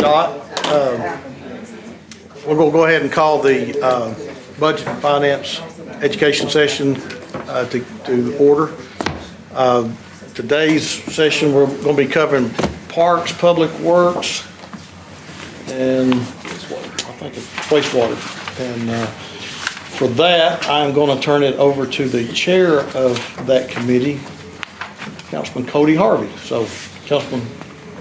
not, we're going to go ahead and call the Budget and Finance Education session to order. Today's session, we're going to be covering parks, public works, and I think it's wastewater. And for that, I'm going to turn it over to the chair of that committee, Councilman Cody Harvey. So, Councilman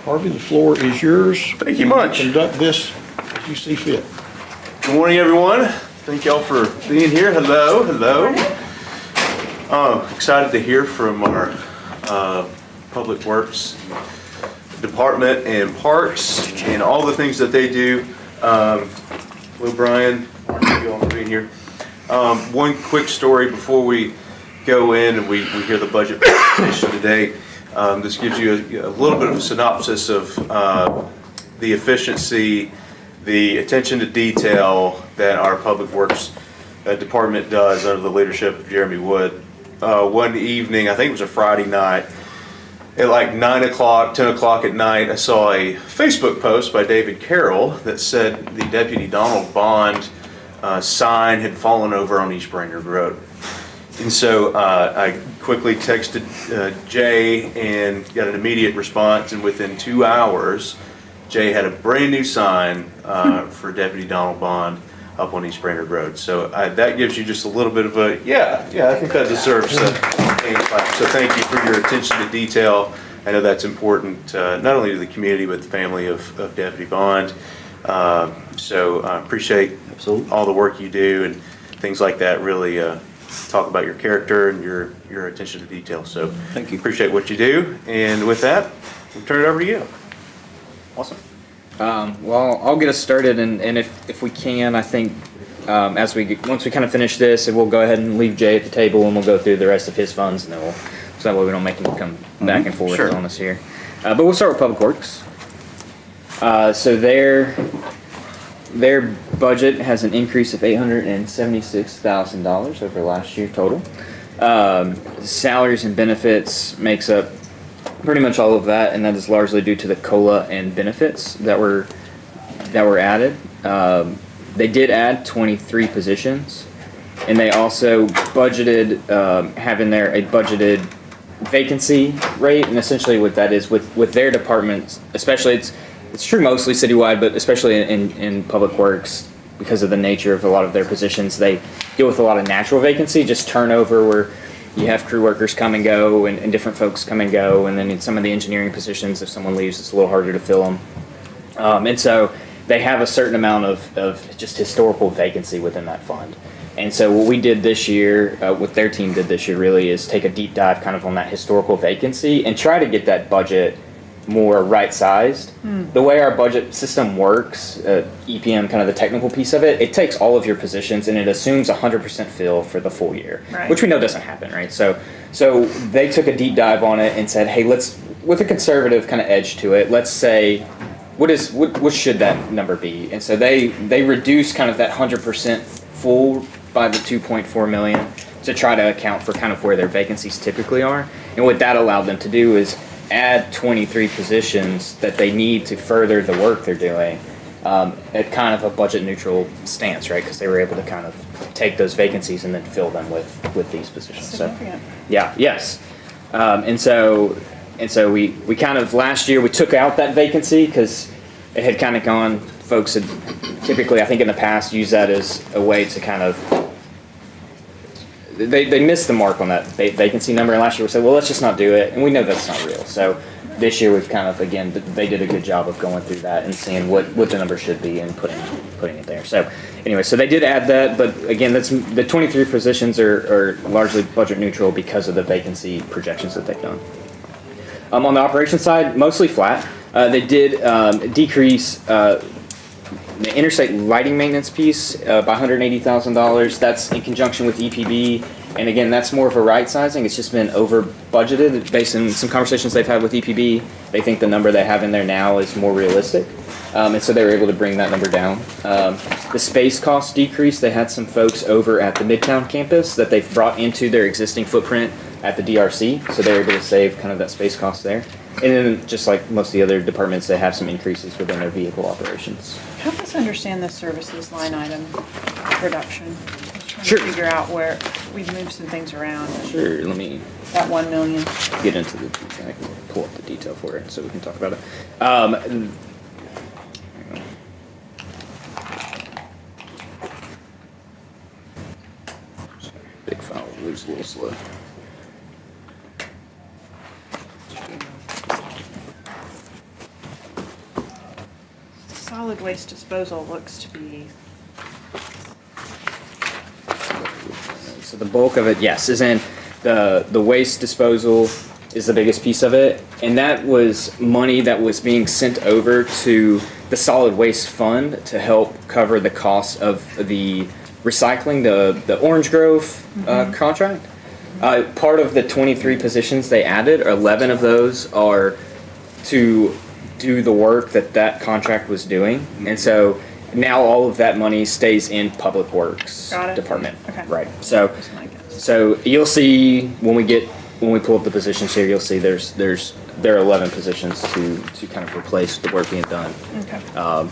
Harvey, the floor is yours. Thank you much. Conduct this as you see fit. Good morning, everyone. Thank y'all for being here. Hello, hello. Excited to hear from our Public Works Department and Parks and all the things that they do. Hello, Brian. Thank you all for being here. One quick story before we go in and we hear the budget presentation today. This gives you a little bit of a synopsis of the efficiency, the attention to detail that our Public Works Department does under the leadership of Jeremy Wood. One evening, I think it was a Friday night, at like 9 o'clock, 10 o'clock at night, I saw a Facebook post by David Carroll that said the Deputy Donald Bond sign had fallen over on East Brainerd Road. And so I quickly texted Jay and got an immediate response, and within 2 hours, Jay had a brand new sign for Deputy Donald Bond up on East Brainerd Road. So that gives you just a little bit of a, yeah, I think that deserves a hand clap. So thank you for your attention to detail. I know that's important not only to the community, but the family of Deputy Bond. So I appreciate all the work you do, and things like that really talk about your character and your attention to detail. So thank you. Appreciate what you do. And with that, we'll turn it over to you. Awesome. Well, I'll get us started, and if we can, I think once we kind of finish this, we'll go ahead and leave Jay at the table, and we'll go through the rest of his funds, and then so that way we don't make him come back and forth on us here. But we'll start with Public Works. So their budget has an increase of $876,000 over last year total. Salaries and benefits makes up pretty much all of that, and that is largely due to the COLA and benefits that were added. They did add 23 positions, and they also budgeted having there a budgeted vacancy rate, and essentially what that is with their departments, especially it's true mostly citywide, but especially in Public Works, because of the nature of a lot of their positions, they deal with a lot of natural vacancy, just turnover where you have crew workers come and go and different folks come and go, and then in some of the engineering positions, if someone leaves, it's a little harder to fill them. And so they have a certain amount of just historical vacancy within that fund. And so what we did this year, what their team did this year really, is take a deep dive kind of on that historical vacancy and try to get that budget more right-sized. The way our budget system works, EPM, kind of the technical piece of it, it takes all of your positions and it assumes 100% fill for the full year, which we know doesn't happen, right? So they took a deep dive on it and said, hey, let's, with a conservative kind of edge to it, let's say, what should that number be? And so they reduced kind of that 100% full by the 2.4 million to try to account for kind of where their vacancies typically are. And what that allowed them to do is add 23 positions that they need to further the work they're doing at kind of a budget neutral stance, right? Because they were able to kind of take those vacancies and then fill them with these positions. So, yes. And so we kind of last year we took out that vacancy because it had kind of gone. Folks had typically, I think in the past, used that as a way to kind of. They missed the mark on that vacancy number, and last year we said, well, let's just not do it, and we know that's not real. So this year we've kind of, again, they did a good job of going through that and seeing what the number should be and putting it there. So anyway, so they did add that, but again, that's the 23 positions are largely budget neutral because of the vacancy projections that they've done. On the operations side, mostly flat. They did decrease the interstate lighting maintenance piece by $180,000. That's in conjunction with EPB, and again, that's more of a right sizing. It's just been over budgeted based on some conversations they've had with EPB. They think the number they have in there now is more realistic, and so they were able to bring that number down. The space cost decrease. They had some folks over at the Midtown campus that they've brought into their existing footprint at the DRC, so they were able to save kind of that space cost there. And then, just like most of the other departments, they have some increases within their vehicle operations. Help us understand the services line item reduction. Just trying Sure. to figure out where we've moved some things around. Sure, let me That 1 million. get into the, I can pull up the detail for it so we can talk about it. Hang on. Big file moves a little slow. Solid waste disposal looks to be, So the bulk of it, yes, is in the waste disposal is the biggest piece of it, and that was money that was being sent over to the solid waste fund to help cover the cost of the recycling, the Orange Grove contract. Part of the 23 positions they added, 11 of those are to do the work that contract was doing, and so now all of that money stays in Public Works Got it. Department. Okay. Right. So, that's my guess. so you'll see when we pull up the positions here, you'll see there are 11 positions to kind of replace the work being done. Okay. Done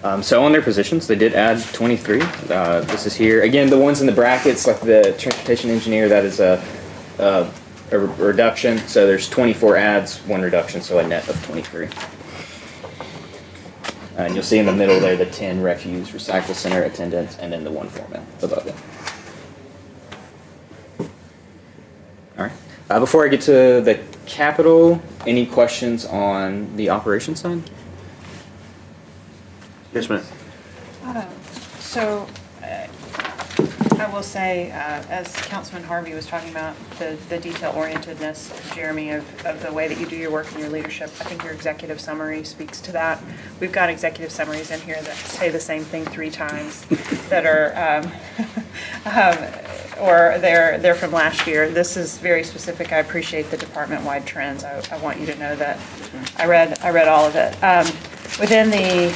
there. So on their positions, they did add 23. This is here again. The ones in the brackets, like the transportation engineer, that is a reduction. So there's 24 adds, 1 reduction, so a net of 23. And you'll see in the middle there the 10 refuse recycle center attendants, and then the 1 foreman above it. All right. Before I get to the capital, any questions on the operations side? Yes, ma'am. So, I will say, as Councilman Harvey was talking about, the detail-orientedness, Jeremy, of the way that you do your work and your leadership, I think your executive summary speaks to that. We've got executive summaries in here that say the same thing 3 times, that are, or they're from last year. This is very specific. I appreciate the department-wide trends. I want you to know that. I read all of it. Within the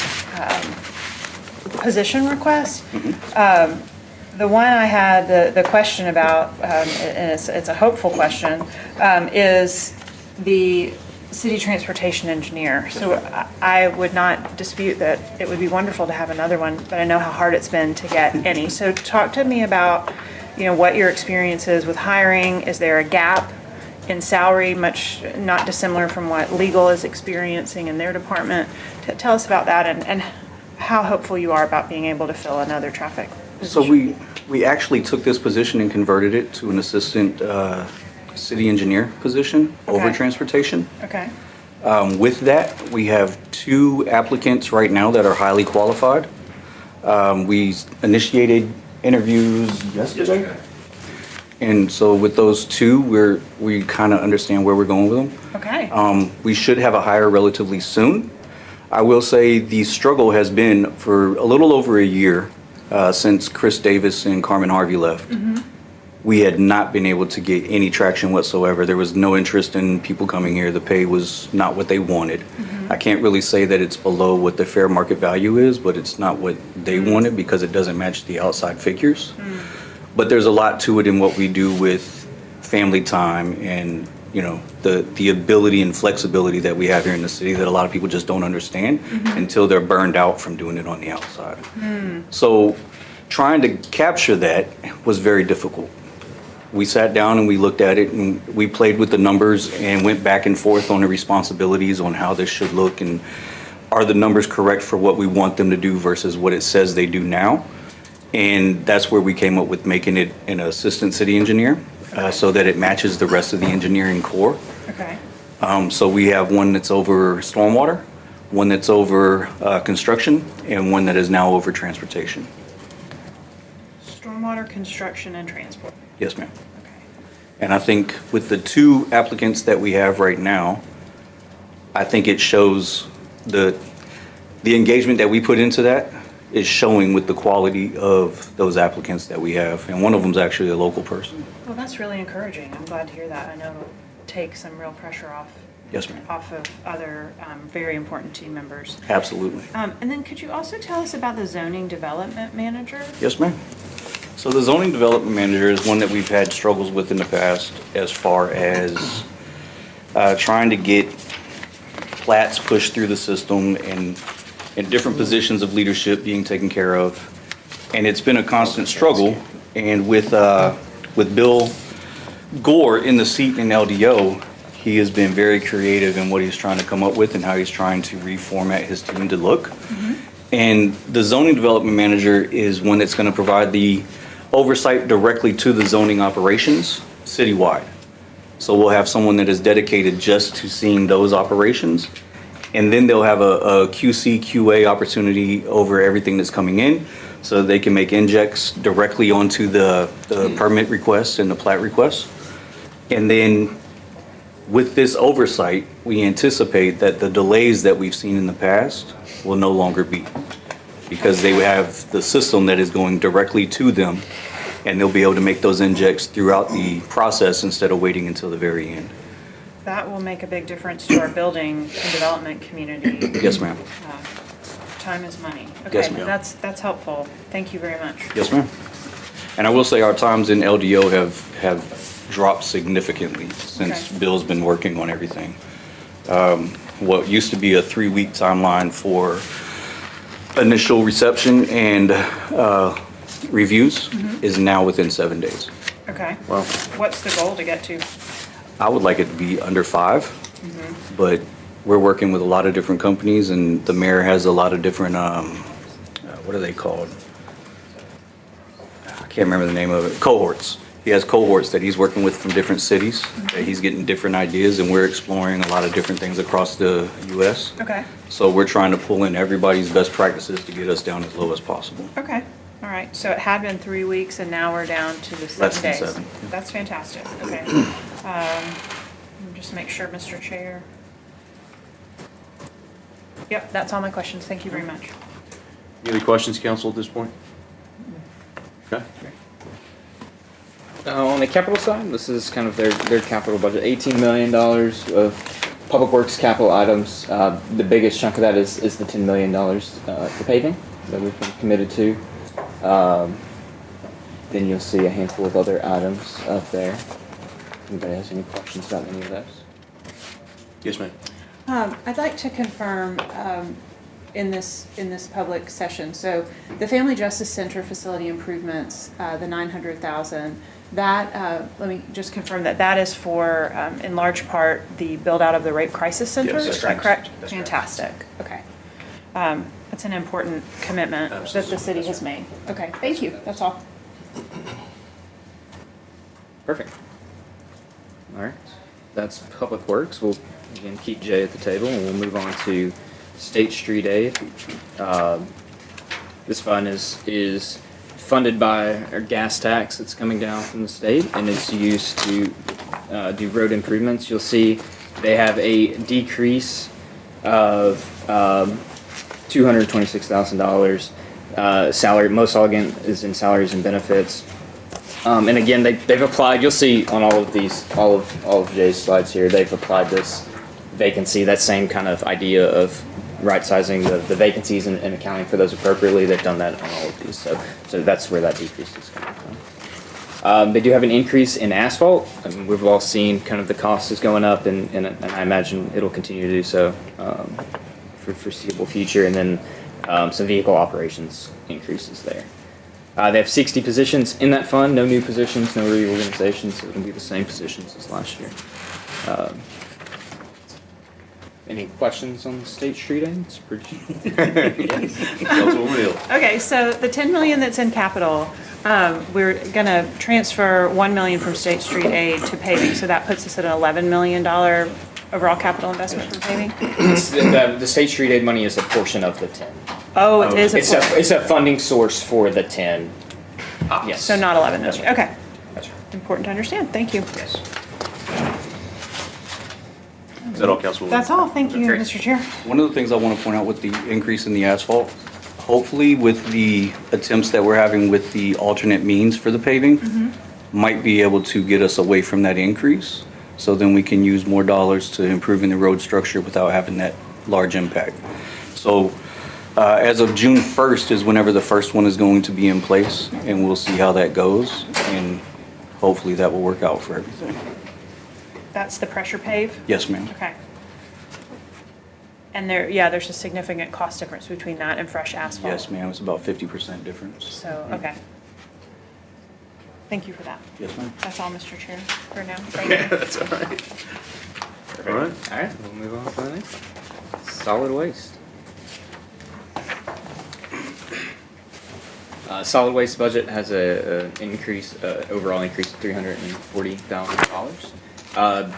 position request, the one I had the question about, and it's a hopeful question, is the city transportation engineer. So I would not dispute that it would be wonderful to have another one, but I know how hard it's been to get any. So talk to me about, what your experience is with hiring. Is there a gap in salary, much not dissimilar from what legal is experiencing in their department? Tell us about that and how hopeful you are about being able to fill another traffic So position. we actually took this position and converted it to an assistant city engineer position over Okay. transportation. Okay, With that, we have 2 applicants right now that are highly qualified. We initiated interviews yesterday. And so with those 2, we kind of understand where we're going with them. okay. We should have a hire relatively soon. I will say the struggle has been for a little over a year since Chris Davis and Carmen Harvey left. We had not been able to get any traction whatsoever. There was no interest in people coming here. The pay was not what they wanted. I can't really say that it's below what the fair market value is, but it's not what they wanted because it doesn't match the outside figures. But there's a lot to it in what we do with family time and the ability and flexibility that we have here in the city that a lot of people just don't understand until they're burned out from doing it on the outside. So trying to capture that was very difficult. We sat down and we looked at it and we played with the numbers and went back and forth on the responsibilities on how this should look and are the numbers correct for what we want them to do versus what it says they do now. And that's where we came up with making it an assistant city engineer so that it matches the rest of the engineering core. Okay. So we have one that's over stormwater, one that's over construction, and one that is now over transportation. Stormwater, construction, and transport. Yes, ma'am. Okay. And I think with the 2 applicants that we have right now, I think it shows the engagement that we put into that is showing with the quality of those applicants that we have. And one of them is actually a local person. Well, that's really encouraging. I'm glad to hear that. I know it'll take some real pressure off Yes, ma'am. of other very important team members. Absolutely. And then could you also tell us about the zoning development manager? Yes, ma'am. So the zoning development manager is one that we've had struggles with in the past as far as trying to get plats pushed through the system and different positions of leadership being taken care of. And it's been a constant struggle. And with Bill Gore in the seat in LDO, he has been very creative in what he's trying to come up with and how he's trying to reformat his team to look. And the zoning development manager is one that's going to provide the oversight directly to the zoning operations citywide. So we'll have someone that is dedicated just to seeing those operations. And then they'll have a QC, QA opportunity over everything that's coming in, so they can make injects directly onto the permit requests and the plat requests. And then with this oversight, we anticipate that the delays that we've seen in the past will no longer be, because they have the system that is going directly to them, and they'll be able to make those injects throughout the process instead of waiting until the very end. That will make a big difference to our building and development community. Yes, ma'am. Time is money. Yes, Okay, ma'am. that's helpful. Thank you very much. Yes, ma'am. And I will say our times in LDO have dropped significantly since Okay. Bill's been working on everything. What used to be a 3-week timeline for initial reception and reviews is now within 7 days. Okay. Wow. What's the goal to get to? I would like it to be under 5, but we're working with a lot of different companies, and the mayor has a lot of different, what are they called? I can't remember the name of it. Cohorts. He has cohorts that he's working with from different cities, that he's getting different ideas, and we're exploring a lot of different things across the US. Okay. So we're trying to pull in everybody's best practices to get us down as low as possible. Okay. All right. So it had been 3 weeks and now we're down to the 7 Less than days. 7. That's fantastic. Okay. Just make sure, Mr. Chair. Yep, that's all my questions. Thank you very much. Any other questions, council, at this point? Okay. On the capital side, this is kind of their capital budget, $18 million of public works capital items. The biggest chunk of that is the $10 million for paving that we've been committed to. Then you'll see a handful of other items up there. Anybody has any questions about any of those? Yes, ma'am. I'd like to confirm in this public session, so the Family Justice Center facility improvements, the $900,000, that, let me just confirm that is for, in large part, the build-out of the Rape Crisis Center? Yes, Is that correct? That's correct. Fantastic, okay. That's an important commitment that the city has made. Okay, thank you, that's all. Perfect. All right, that's Public Works. We'll again keep Jay at the table, and we'll move on to State Street Aid. This fund is funded by our gas tax that's coming down from the state, and it's used to do road improvements. You'll see they have a decrease of $226,000. Salary, most all again is in salaries and benefits. And again, they've applied, you'll see on all of these, all of Jay's slides here, they've applied this vacancy, that same kind of idea of right-sizing the vacancies and accounting for those appropriately. They've done that on all of these, so that's where that decrease is coming from. They do have an increase in asphalt. I mean, we've all seen kind of the cost is going up, and I imagine it'll continue to do so for foreseeable future, and then some vehicle operations increases there. They have 60 positions in that fund, no new positions, no reorganizations, so it'll be the same positions as last year. Any questions on the State Street Aid? It's pretty- Councilwoman Hill. Okay, so the 10 million that's in capital, we're gonna transfer 1 million from State Street Aid to paving, so that puts us at an $11 million overall capital investment for paving? The State Street Aid money is a portion of the 10. Oh, it is a It's portion. it's a funding source for the 10. Yes. So not 11 million, That's right. okay. That's right. Important to understand, thank you. Yes. Is that all, Councilwoman? That's all, thank you, Great. Mr. Chair. One of the things I want to point out with the increase in the asphalt, hopefully with the attempts that we're having with the alternate means for the paving, might be able to get us away from that increase. So then we can use more dollars to improving the road structure without having that large impact. So As of June 1st is whenever the first one is going to be in place, and we'll see how that goes, and hopefully that will work out for everything. That's the pressure pave? Yes, ma'am. Okay. And there's a significant cost difference between that and fresh asphalt? Yes, ma'am, it's about 50% difference. So, okay. Thank you for that. Yes, ma'am. That's all, Mr. Chair, for now. Thank you. That's all right. All right. All right, we'll move on to the next. Solid waste. Solid waste budget has a overall increase of $340,000.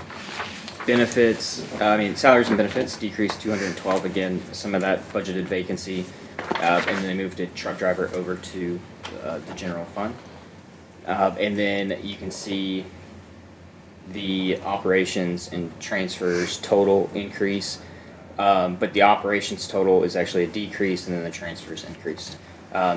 Benefits, salaries and benefits decreased 212. Again, some of that budgeted vacancy, and then they moved a truck driver over to the general fund. And then you can see the operations and transfers total increase, but the operations total is actually a decrease, and then the transfers increased.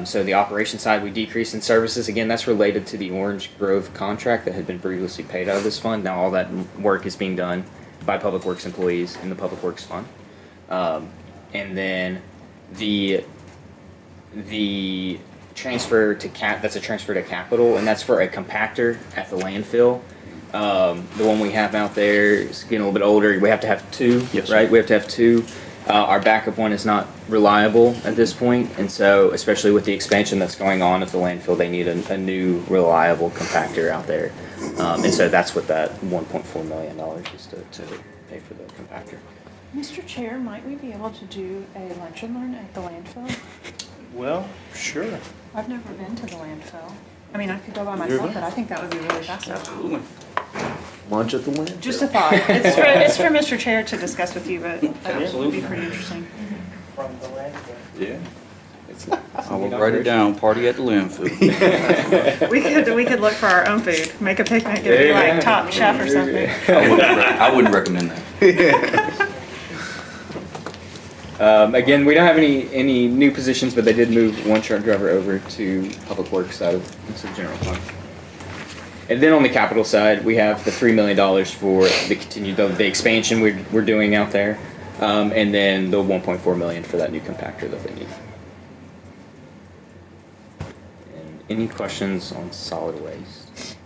So the operation side, we decreased in services. Again, that's related to the Orange Grove contract that had been previously paid out of this fund. Now all that work is being done by Public Works employees in the Public Works Fund. And then the transfer to that's a transfer to capital, and that's for a compactor at the landfill. The one we have out there is getting a little bit older. We have to have two, Yes, right? sir. We have to have two. Our backup one is not reliable at this point, and so especially with the expansion that's going on at the landfill, they need a new reliable compactor out there. And so that's what that $1.4 million is to pay for the compactor. Mr. Chair, might we be able to do a lunch and learn at the landfill? Well, sure. I've never been to the landfill. I mean, I could go by myself, but I think that would be really fascinating. Absolutely. Lunch at the land. Just a thought. It's for Mr. Chair to discuss with you, but that would be Absolutely. pretty interesting. From the landfill. Yeah. I will write it down, party at the landfill. We could look for our own food, make a picnic, and be like Top Chef or something. I wouldn't recommend that. Again, we don't have any new positions, but they did move one truck driver over to Public Works side of the general fund. And then on the capital side, we have the $3 million for the expansion we're doing out there, and then the $1.4 million for that new compactor that they need. And any questions on solid waste?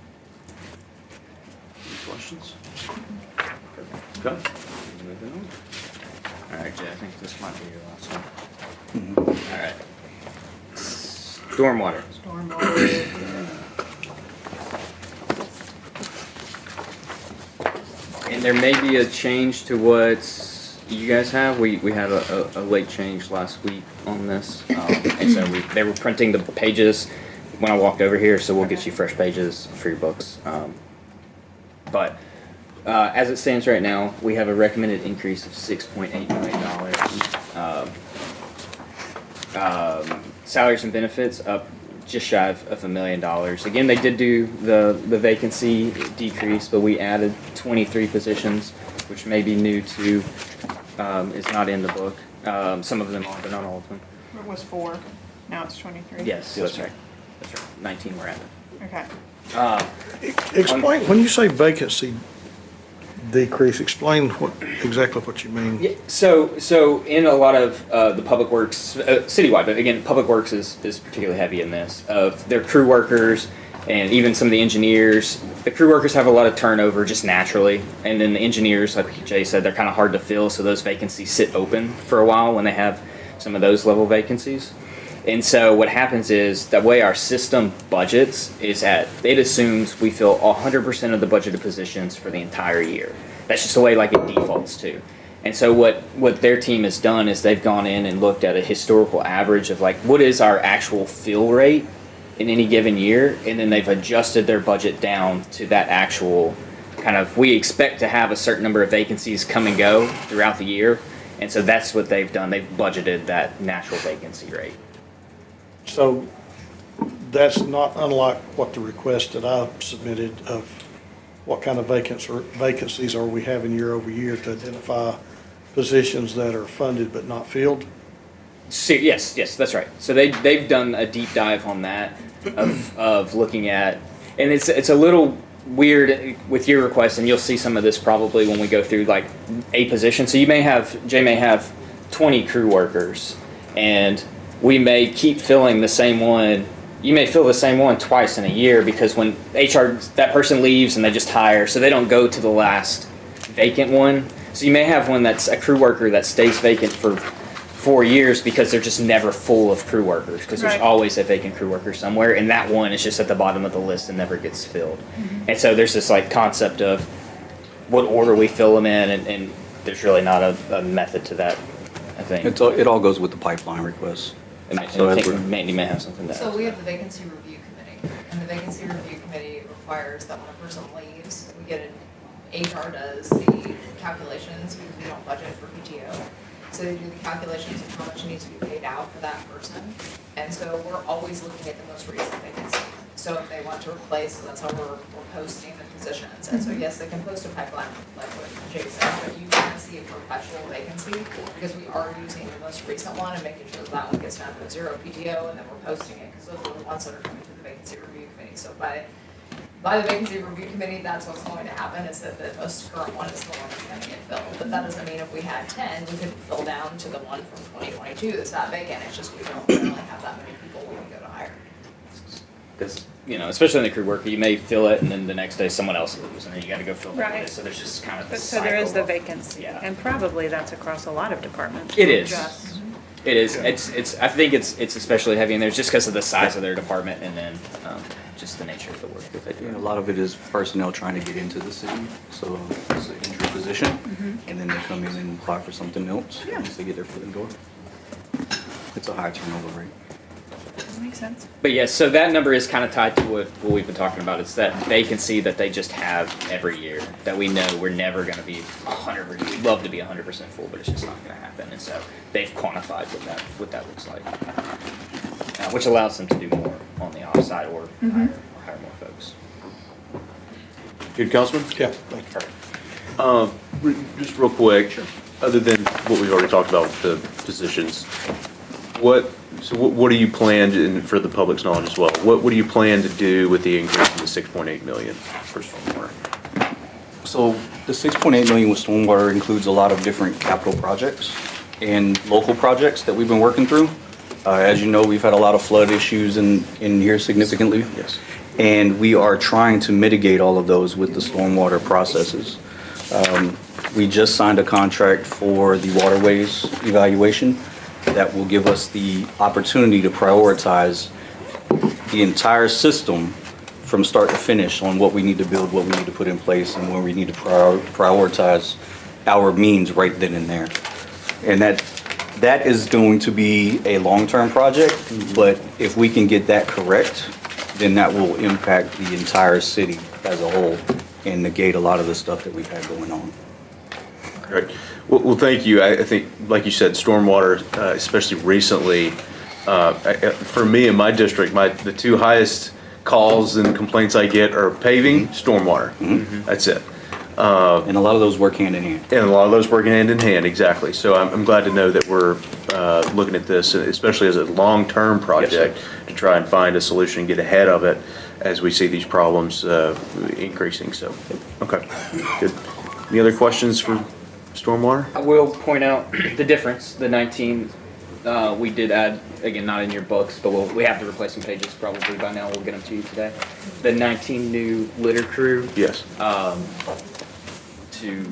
Any questions? Okay. Moving on. All right, Jay, I think this might be your last one. All right. Stormwater. And there may be a change to what you guys have. We had a late change last week on this. And so they were printing the pages when I walked over here, so we'll get you fresh pages for your books. But as it stands right now, we have a recommended increase of $6.8 million. Salaries and benefits up just shy of $1 million. Again, they did do the vacancy decrease, but we added 23 positions, which may be new to, is not in the book. Some of them are, but not all of them. It was 4, now it's 23. Yes, that's right. That's right. 19 were added. Okay. Explain, when you say vacancy decrease, explain exactly what you mean. Yeah, so in a lot of the public works, citywide, but again, public works is particularly heavy in this, of their crew workers and even some of the engineers. The crew workers have a lot of turnover just naturally, and then the engineers, like Jay said, they're kind of hard to fill, so those vacancies sit open for a while when they have some of those level vacancies. And so what happens is the way our system budgets is it assumes we fill 100% of the budgeted positions for the entire year. That's just the way like it defaults to. And so what their team has done is they've gone in and looked at a historical average of like what is our actual fill rate in any given year, and then they've adjusted their budget down to that actual kind of, we expect to have a certain number of vacancies come and go throughout the year. And so that's what they've done. They've budgeted that natural vacancy rate. So that's not unlike what the request that I submitted of what kind of vacancies are we having year over year to identify positions that are funded but not filled? So, yes, that's right. So they've done a deep dive on that of looking at, and it's a little weird with your request, and you'll see some of this probably when we go through like a position. So Jay may have 20 crew workers, and we may keep filling the same one. You may fill the same one twice in a year because when HR, that person leaves and they just hire, so they don't go to the last vacant one. So you may have one that's a crew worker that stays vacant for 4 years because they're just never full of crew workers because there's Right. always a vacant crew worker somewhere, and that one is just at the bottom of the list and never gets filled. And so there's this like concept of what order we fill them in, and there's really not a method to that, I think. It all goes with the pipeline request. And I So as think we're- Mandy may have something to add. So we have the vacancy review committee, and the vacancy review committee requires that when a person leaves, we get HR does the calculations, because we don't budget for PTO. So they do the calculations of how much needs to be paid out for that person. And so we're always looking at the most recent vacancy. So if they want to replace, so that's how we're posting the positions. And so yes, they can post a pipeline like what Jay said, but you can't see a perpetual vacancy because we are using the most recent one and making sure that one gets down to a 0 PTO, and then we're posting it because those are the ones that are coming to the vacancy review committee. So by the vacancy review committee, that's what's going to happen, is that the most current one is the one that's going to get filled. But that doesn't mean if we had 10, we could fill down to the one from 2022 that's not vacant. It's just we don't really have that many people we can go to hire. Because, especially in the crew worker, you may fill it and then the next day someone else leaves and then you gotta go fill Right. it. So there's just kind of But this so there is the cycle of- vacancy, Yeah. and probably that's across a lot of departments. It not is. just- It is. I think it's especially heavy in there just because of the size of their department and then just the nature of the work that they do. And a lot of it is personnel trying to get into the city, so it's an entry position, and then they come in and apply for something else Yeah. once they get their foot in the door. It's a high turnover rate. That makes sense. But yes, so that number is kind of tied to what we've been talking about. It's that vacancy that they just have every year that we know we're never going to be 100%. We'd love to be 100% full, but it's just not going to happen. And so they've quantified what that looks like, which allows them to do more on the offside or hire more folks. Good, Councilman? Yeah, thank you. Just real quick, other than what we've already talked about with the positions, what do you plan to, for the public's knowledge as well, what do you plan to do with the increase in the 6.8 million for stormwater? So the 6.8 million with stormwater includes a lot of different capital projects and local projects that we've been working through. As you know, we've had a lot of flood issues in here significantly. Yes. And we are trying to mitigate all of those with the stormwater processes. We just signed a contract for the waterways evaluation that will give us the opportunity to prioritize the entire system from start to finish on what we need to build, what we need to put in place, and where we need to prioritize our means right then and there. And that is going to be a long-term project, but if we can get that correct, then that will impact the entire city as a whole and negate a lot of the stuff that we've had going on. Great. Well, thank you. I think, like you said, stormwater, especially recently, for me in my district, the two highest calls and complaints I get are paving, stormwater. That's it. And a lot of those work hand in hand. And a lot of those working hand in hand, exactly. So I'm glad to know that we're looking at this, especially as a long-term project, to try and find a solution and get ahead of it as we see these problems increasing. So, okay, good. Any other questions for stormwater? I will point out the difference. The 19 we did add, again, not in your books, but we have the replacement pages probably by now. We'll get them to you today. The 19 new litter crew. Yes. To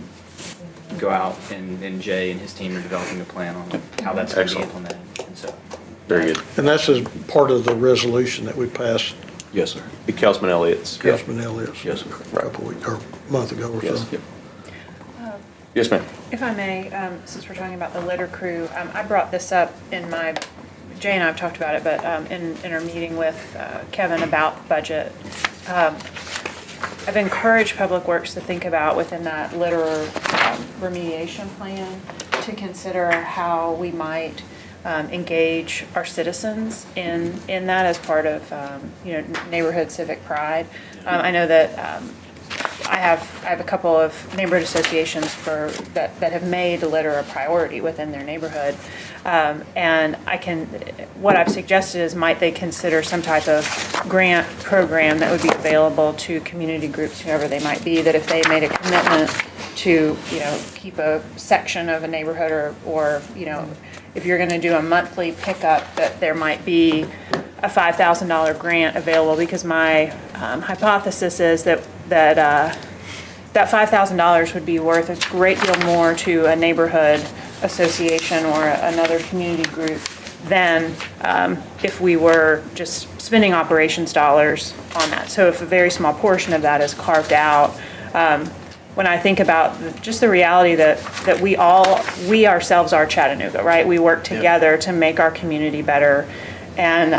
go out, and Jay and his team are developing a plan on how that's going to be Excellent. implemented. And so, Very good. And that's as part of the resolution that we passed, Yes, sir. The Councilman Elliott's. Councilman Elliott's. Yes, sir. A couple weeks, or a month ago or Yes. so. Yep. Yes, ma'am. If I may, since we're talking about the litter crew, I brought this up in Jay and I have talked about it, but in our meeting with Kevin about budget. I've encouraged Public Works to think about within that litter remediation plan to consider how we might engage our citizens in that as part of neighborhood civic pride. I know that I have a couple of neighborhood associations that have made litter a priority within their neighborhood. And what I've suggested is might they consider some type of grant program that would be available to community groups, whoever they might be, that if they made a commitment to, keep a section of a neighborhood or, if you're gonna do a monthly pickup, that there might be a $5,000 grant available, because my hypothesis is that $5,000 would be worth a great deal more to a neighborhood association or another community group than if we were just spending operations dollars on that. So if a very small portion of that is carved out, when I think about just the reality that we ourselves are Chattanooga, right? We work together to make our community better. And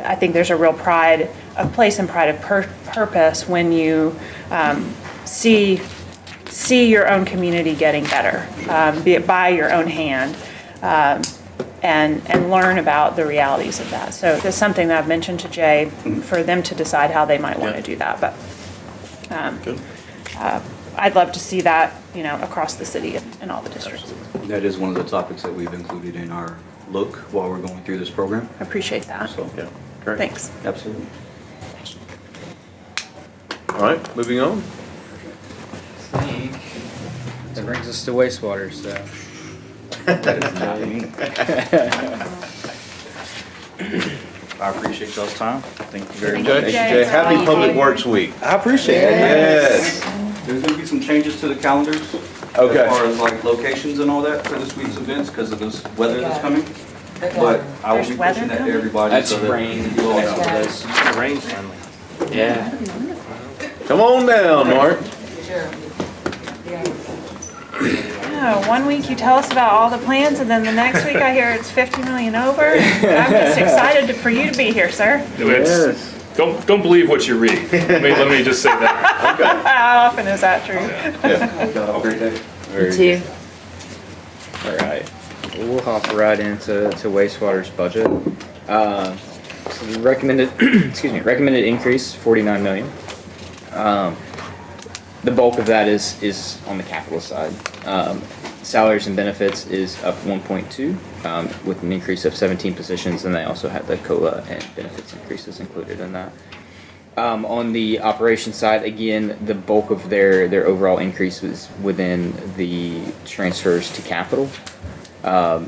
I think there's a real pride of place and pride of purpose when you see your own community getting better, be it by your own hand, and learn about the realities of that. So that's something that I've mentioned to Jay for them to decide how they might want to do that. But I'd love to see that, across the city and all the districts. That is one of the topics that we've included in our look while we're going through this program. I appreciate that. So, Yeah, great. Thanks. absolutely. All right, moving on. That brings us to wastewater, so. That is not me. I appreciate y'all's time. Thank you very Thank much. you, Thank you, Jay. Jay. Happy Public Works Week. I appreciate it. Yes. There's gonna be some changes to the calendars. Okay. As far as like locations and all that for this week's events because of this weather that's coming. But I will There's be weather pushing that to coming? everybody. That's so that rain. you all know. That's what Rain's coming. Yeah. Come on down, Mark. Oh, 1 week you tell us about all the plans, and then the next week I hear it's 50 million over. I'm just excited for you to be here, sir. It's, don't believe what you read. Let me just say that. How often is that true? Have a great day. Very good. All right. We'll hop right into wastewater's budget. So the recommended, recommended increase, 49 million. The bulk of that is on the capital side. Salaries and benefits is up 1.2 with an increase of 17 positions, and they also had the COLA and benefits increases included in that. On the operations side, again, the bulk of their overall increase was within the transfers to capital. And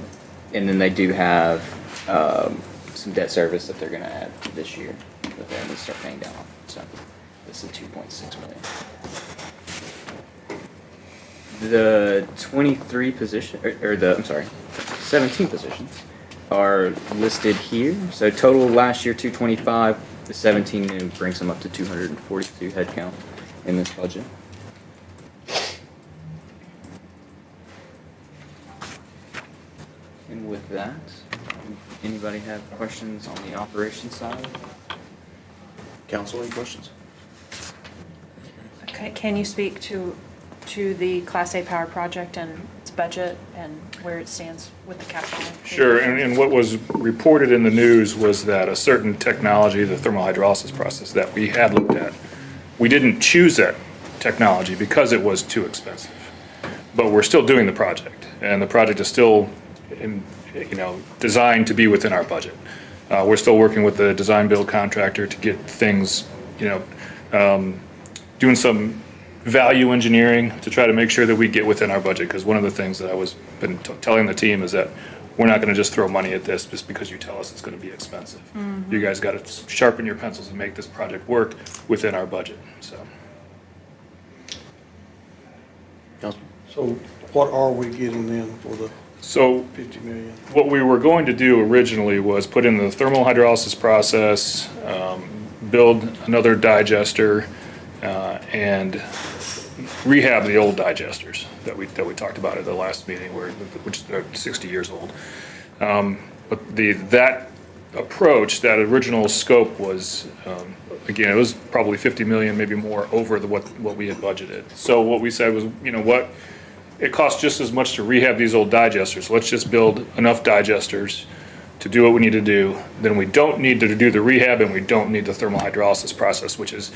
then they do have some debt service that they're going to add this year that they're going to start paying down. So this is 2.6 million. The 23 position, or the, I'm sorry, 17 positions are listed here. So total last year 225, the 17 new brings them up to 242 head count in this budget. And with that, anybody have questions on the operations side? Council, any questions? Okay, can you speak to the Class A power project and its budget and where it stands with the capital? Sure, and what was reported in the news was that a certain technology, the thermal hydrolysis process that we had looked at, we didn't choose that technology because it was too expensive. But we're still doing the project, and the project is still designed to be within our budget. We're still working with the design build contractor to get things, doing some value engineering to try to make sure that we get within our budget, because one of the things that I was been telling the team is that we're not going to just throw money at this just because you tell us it's going to be expensive. You guys got to sharpen your pencils and make this project work within our budget. So what are we getting then for the So 50 million? what we were going to do originally was put in the thermal hydrolysis process, build another digester, and rehab the old digesters that we talked about at the last meeting, which are 60 years old. But that approach, that original scope was, again, it was probably 50 million, maybe more over what we had budgeted. So what we said was, it costs just as much to rehab these old digesters. Let's just build enough digesters to do what we need to do. Then we don't need to do the rehab, and we don't need the thermal hydrolysis process, which is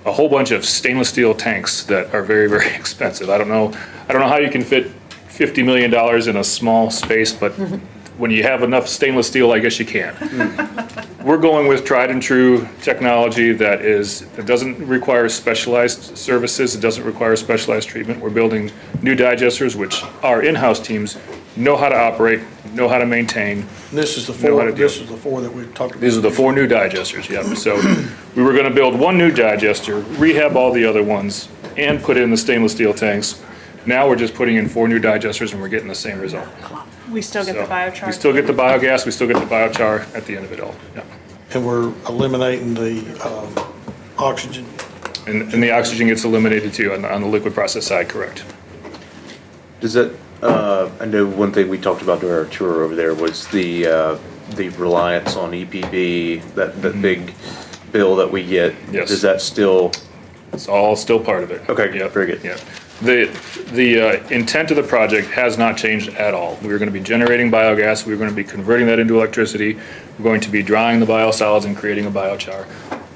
a whole bunch of stainless steel tanks that are very, very expensive. I don't know how you can fit $50 million in a small space, but when you have enough stainless steel, I guess you can. We're going with tried and true technology that doesn't require specialized services, it doesn't require specialized treatment. We're building new digesters, which our in-house teams know how to operate, know how to maintain. This is the Know how four, to this deal. is the four that we've talked about. These are the 4 new digesters, yep. So we were gonna build 1 new digester, rehab all the other ones, and put in the stainless steel tanks. Now we're just putting in 4 new digesters and we're getting the same result. We still get the So, biochar. We still get the biogas, we still get the biochar at the end of it all, yeah. And we're eliminating the oxygen. And the oxygen gets eliminated too on the liquid process side, correct? Does that, I know one thing we talked about during our tour over there was the reliance on EPB, that big bill that we get. Yes. Does that still, It's all still part of it. Okay, Yep, very good. Yeah. The intent of the project has not changed at all. We're going to be generating biogas, we're going to be converting that into electricity, we're going to be drying the biosolids and creating a biochar.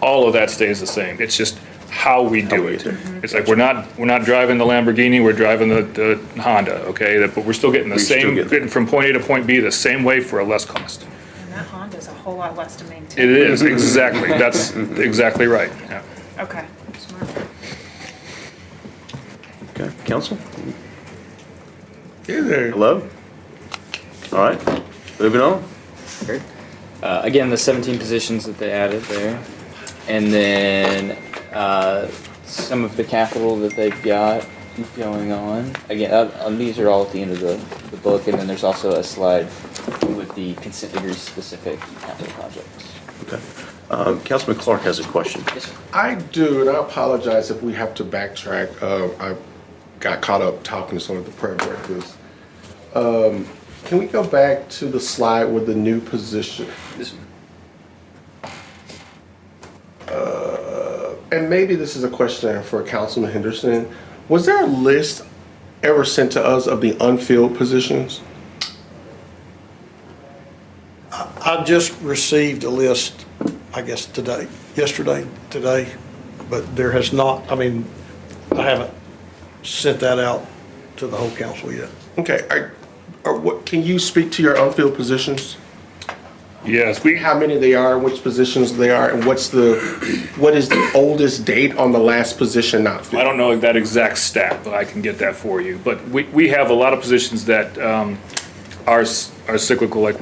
All of that stays the same. It's just how we do we it. do it. It's like we're not driving the Lamborghini, we're driving the Honda, okay? But we're still getting the We still same, get- getting from point A to point B the same way for a less cost. And that Honda's a whole lot less to maintain. It is, exactly. That's exactly right, yeah. Okay, smart. okay, council? Hey there. Hello? All right, moving on. Great. Again, the 17 positions that they added there. And then some of the capital that they've got going on. Again, these are all at the end of the book. And then there's also a slide with the consent degree specific capital projects. Okay. Councilman Clark has a question. Yes, sir. I do, and I apologize if we have to backtrack. I got caught up talking to some of the prayer breakers. Can we go back to the slide with the new position? This And maybe this is a question for Councilman Henderson. Was there a list ever sent to us of the unfilled positions? I just received a list, I guess yesterday, today, but there has not, I haven't sent that out to the whole council yet. Okay, what, can you speak to your unfilled positions? Yes, How many they are, which positions they are, and what is the oldest date on the last position not I filled? don't know that exact stat, but I can get that for you. But we have a lot of positions that are cyclical. Like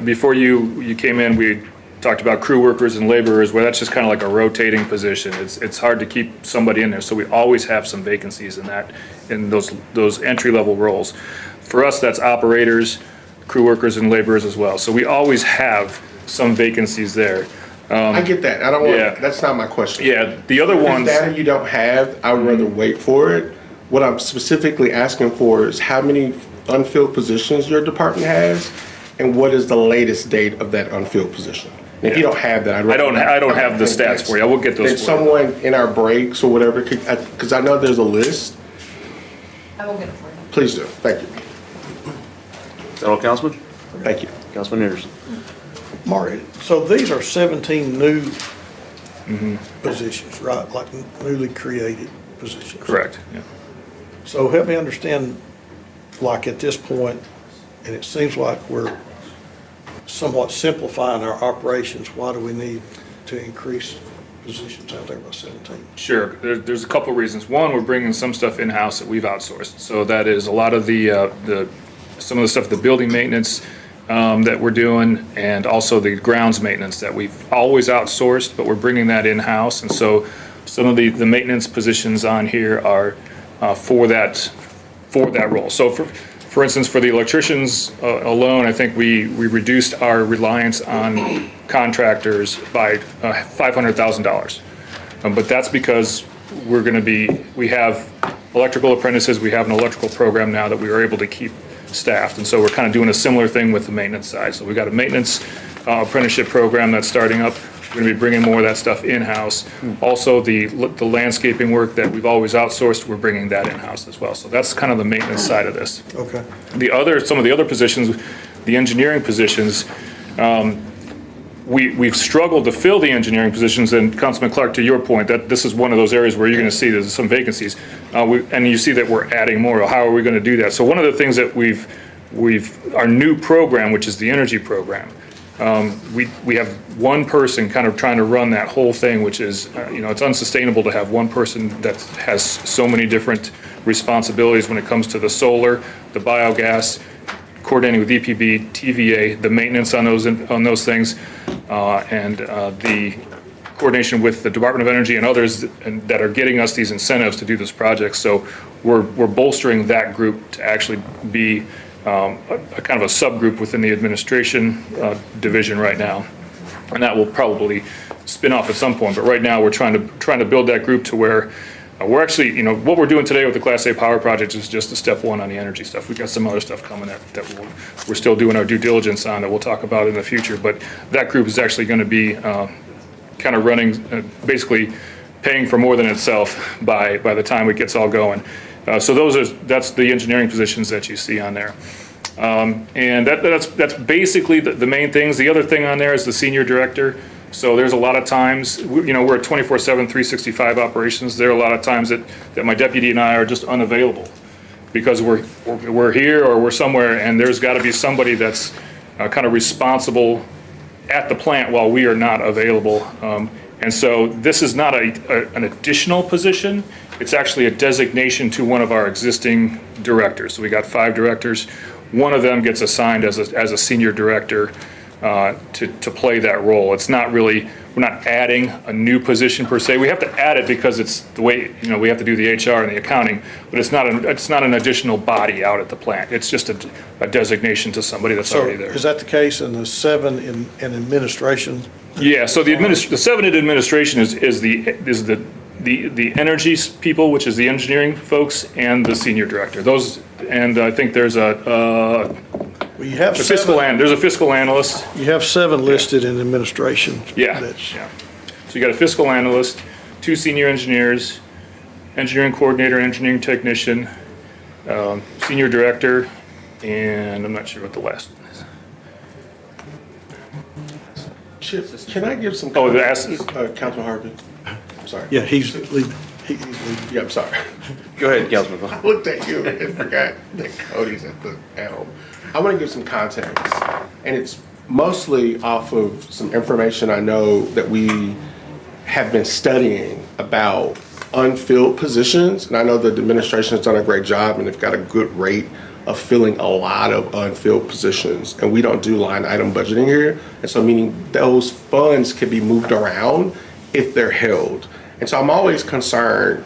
before you came in, we talked about crew workers and laborers, where that's just kind of like a rotating position. It's hard to keep somebody in there, so we always have some vacancies in those entry level roles. For us, that's operators, crew workers, and laborers as well. So we always have some vacancies there. I get that. I don't want, Yeah. that's not my question. Yeah, the other If ones. data you don't have, I would rather wait for it. What I'm specifically asking for is how many unfilled positions your department has, and what is the latest date of that unfilled position? And if you don't have that, I'd rather. I don't have the stats for you. I will get those Then for you. someone in our breaks or whatever, because I know there's a list. I will get it for you. Please do. Thank you. Is that all, Councilman? Thank you. Councilman Anderson? Marty, so these are 17 new positions, right? Like newly created positions? Correct, yeah. So help me understand, like at this point, and it seems like we're somewhat simplifying our operations, why do we need to increase positions out there by 17? Sure. There's a couple reasons. One, we're bringing some stuff in-house that we've outsourced. So that is a lot of some of the stuff, the building maintenance that we're doing, and also the grounds maintenance that we've always outsourced, but we're bringing that in-house. And so some of the maintenance positions on here are for that role. So for instance, for the electricians alone, I think we reduced our reliance on contractors by $500,000. But that's because we have electrical apprentices, we have an electrical program now that we are able to keep staffed. And so we're kind of doing a similar thing with the maintenance side. So we've got a maintenance apprenticeship program that's starting up. We're going to be bringing more of that stuff in-house. Also, the landscaping work that we've always outsourced, we're bringing that in-house as well. So that's kind of the maintenance side of this. Okay. Some of the other positions, the engineering positions, we've struggled to fill the engineering positions, and Councilman Clark, to your point, that this is one of those areas where you're going to see there's some vacancies, and you see that we're adding more. How are we going to do that? So one of the things that we've our new program, which is the energy program, we have one person kind of trying to run that whole thing, which is, it's unsustainable to have one person that has so many different responsibilities when it comes to the solar, the biogas, coordinating with EPB, TVA, the maintenance on those things, and the coordination with the Department of Energy and others that are getting us these incentives to do this project. So we're bolstering that group to actually be a kind of a subgroup within the administration division right now. And that will probably spin off at some point. But right now, we're trying to build that group to where we're actually, what we're doing today with the Class A power project is just a step one on the energy stuff. We've got some other stuff coming that we're still doing our due diligence on that we'll talk about in the future. But that group is actually going to be kind of running, basically paying for more than itself by the time it gets all going. So that's the engineering positions that you see on there. And that's basically the main things. The other thing on there is the senior director. So there's a lot of times, we're at 24/7, 365 operations. There are a lot of times that my deputy and I are just unavailable because we're here or we're somewhere, and there's got to be somebody that's kind of responsible at the plant while we are not available. And so this is not an additional position. It's actually a designation to one of our existing directors. So we got 5 directors. One of them gets assigned as a senior director to play that role. It's not really, we're not adding a new position per se. We have to add it because it's the way, we have to do the HR and the accounting, but it's not an additional body out at the plant. It's just a designation to somebody that's So already there. is that the case in the 7 in administration? Yeah, so the 7 in administration is the energy people, which is the engineering folks, and the senior director. Those, and I think there's Well, you have there's a fiscal analyst. You have 7 listed in administration. Yeah. So you got a fiscal analyst, 2 senior engineers, engineering coordinator, engineering technician, senior director, and I'm not sure what the last one is. Chip, can I give some? Oh, the context, Councilman Harvey. I'm sorry. Yeah, he's leaving. He's leaving. Yeah, I'm sorry. Go ahead, Councilman. I looked at you and forgot that Cody's at the helm. I want to give some context, and it's mostly off of some information I know that we have been studying about unfilled positions, and I know the administration has done a great job, and they've got a good rate of filling a lot of unfilled positions, and we don't do line item budgeting here, and so meaning those funds can be moved around if they're held. And so I'm always concerned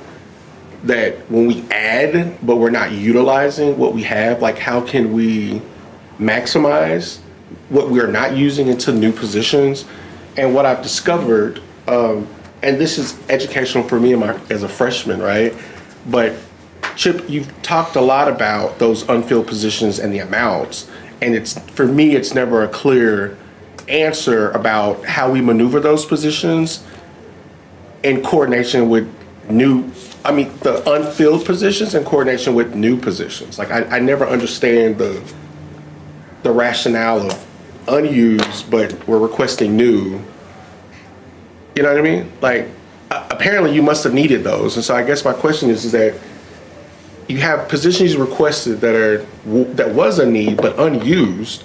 that when we add, but we're not utilizing what we have, like how can we maximize what we are not using into new positions? And what I've discovered, and this is educational for me as a freshman, right? But Chip, you've talked a lot about those unfilled positions and the amounts, and for me, it's never a clear answer about how we maneuver those positions in coordination with the unfilled positions in coordination with new positions. Like I never understand the rationale of unused, but we're requesting new. You know what I mean? Like apparently you must have needed those, and so I guess my question is that you have positions requested that was a need but unused.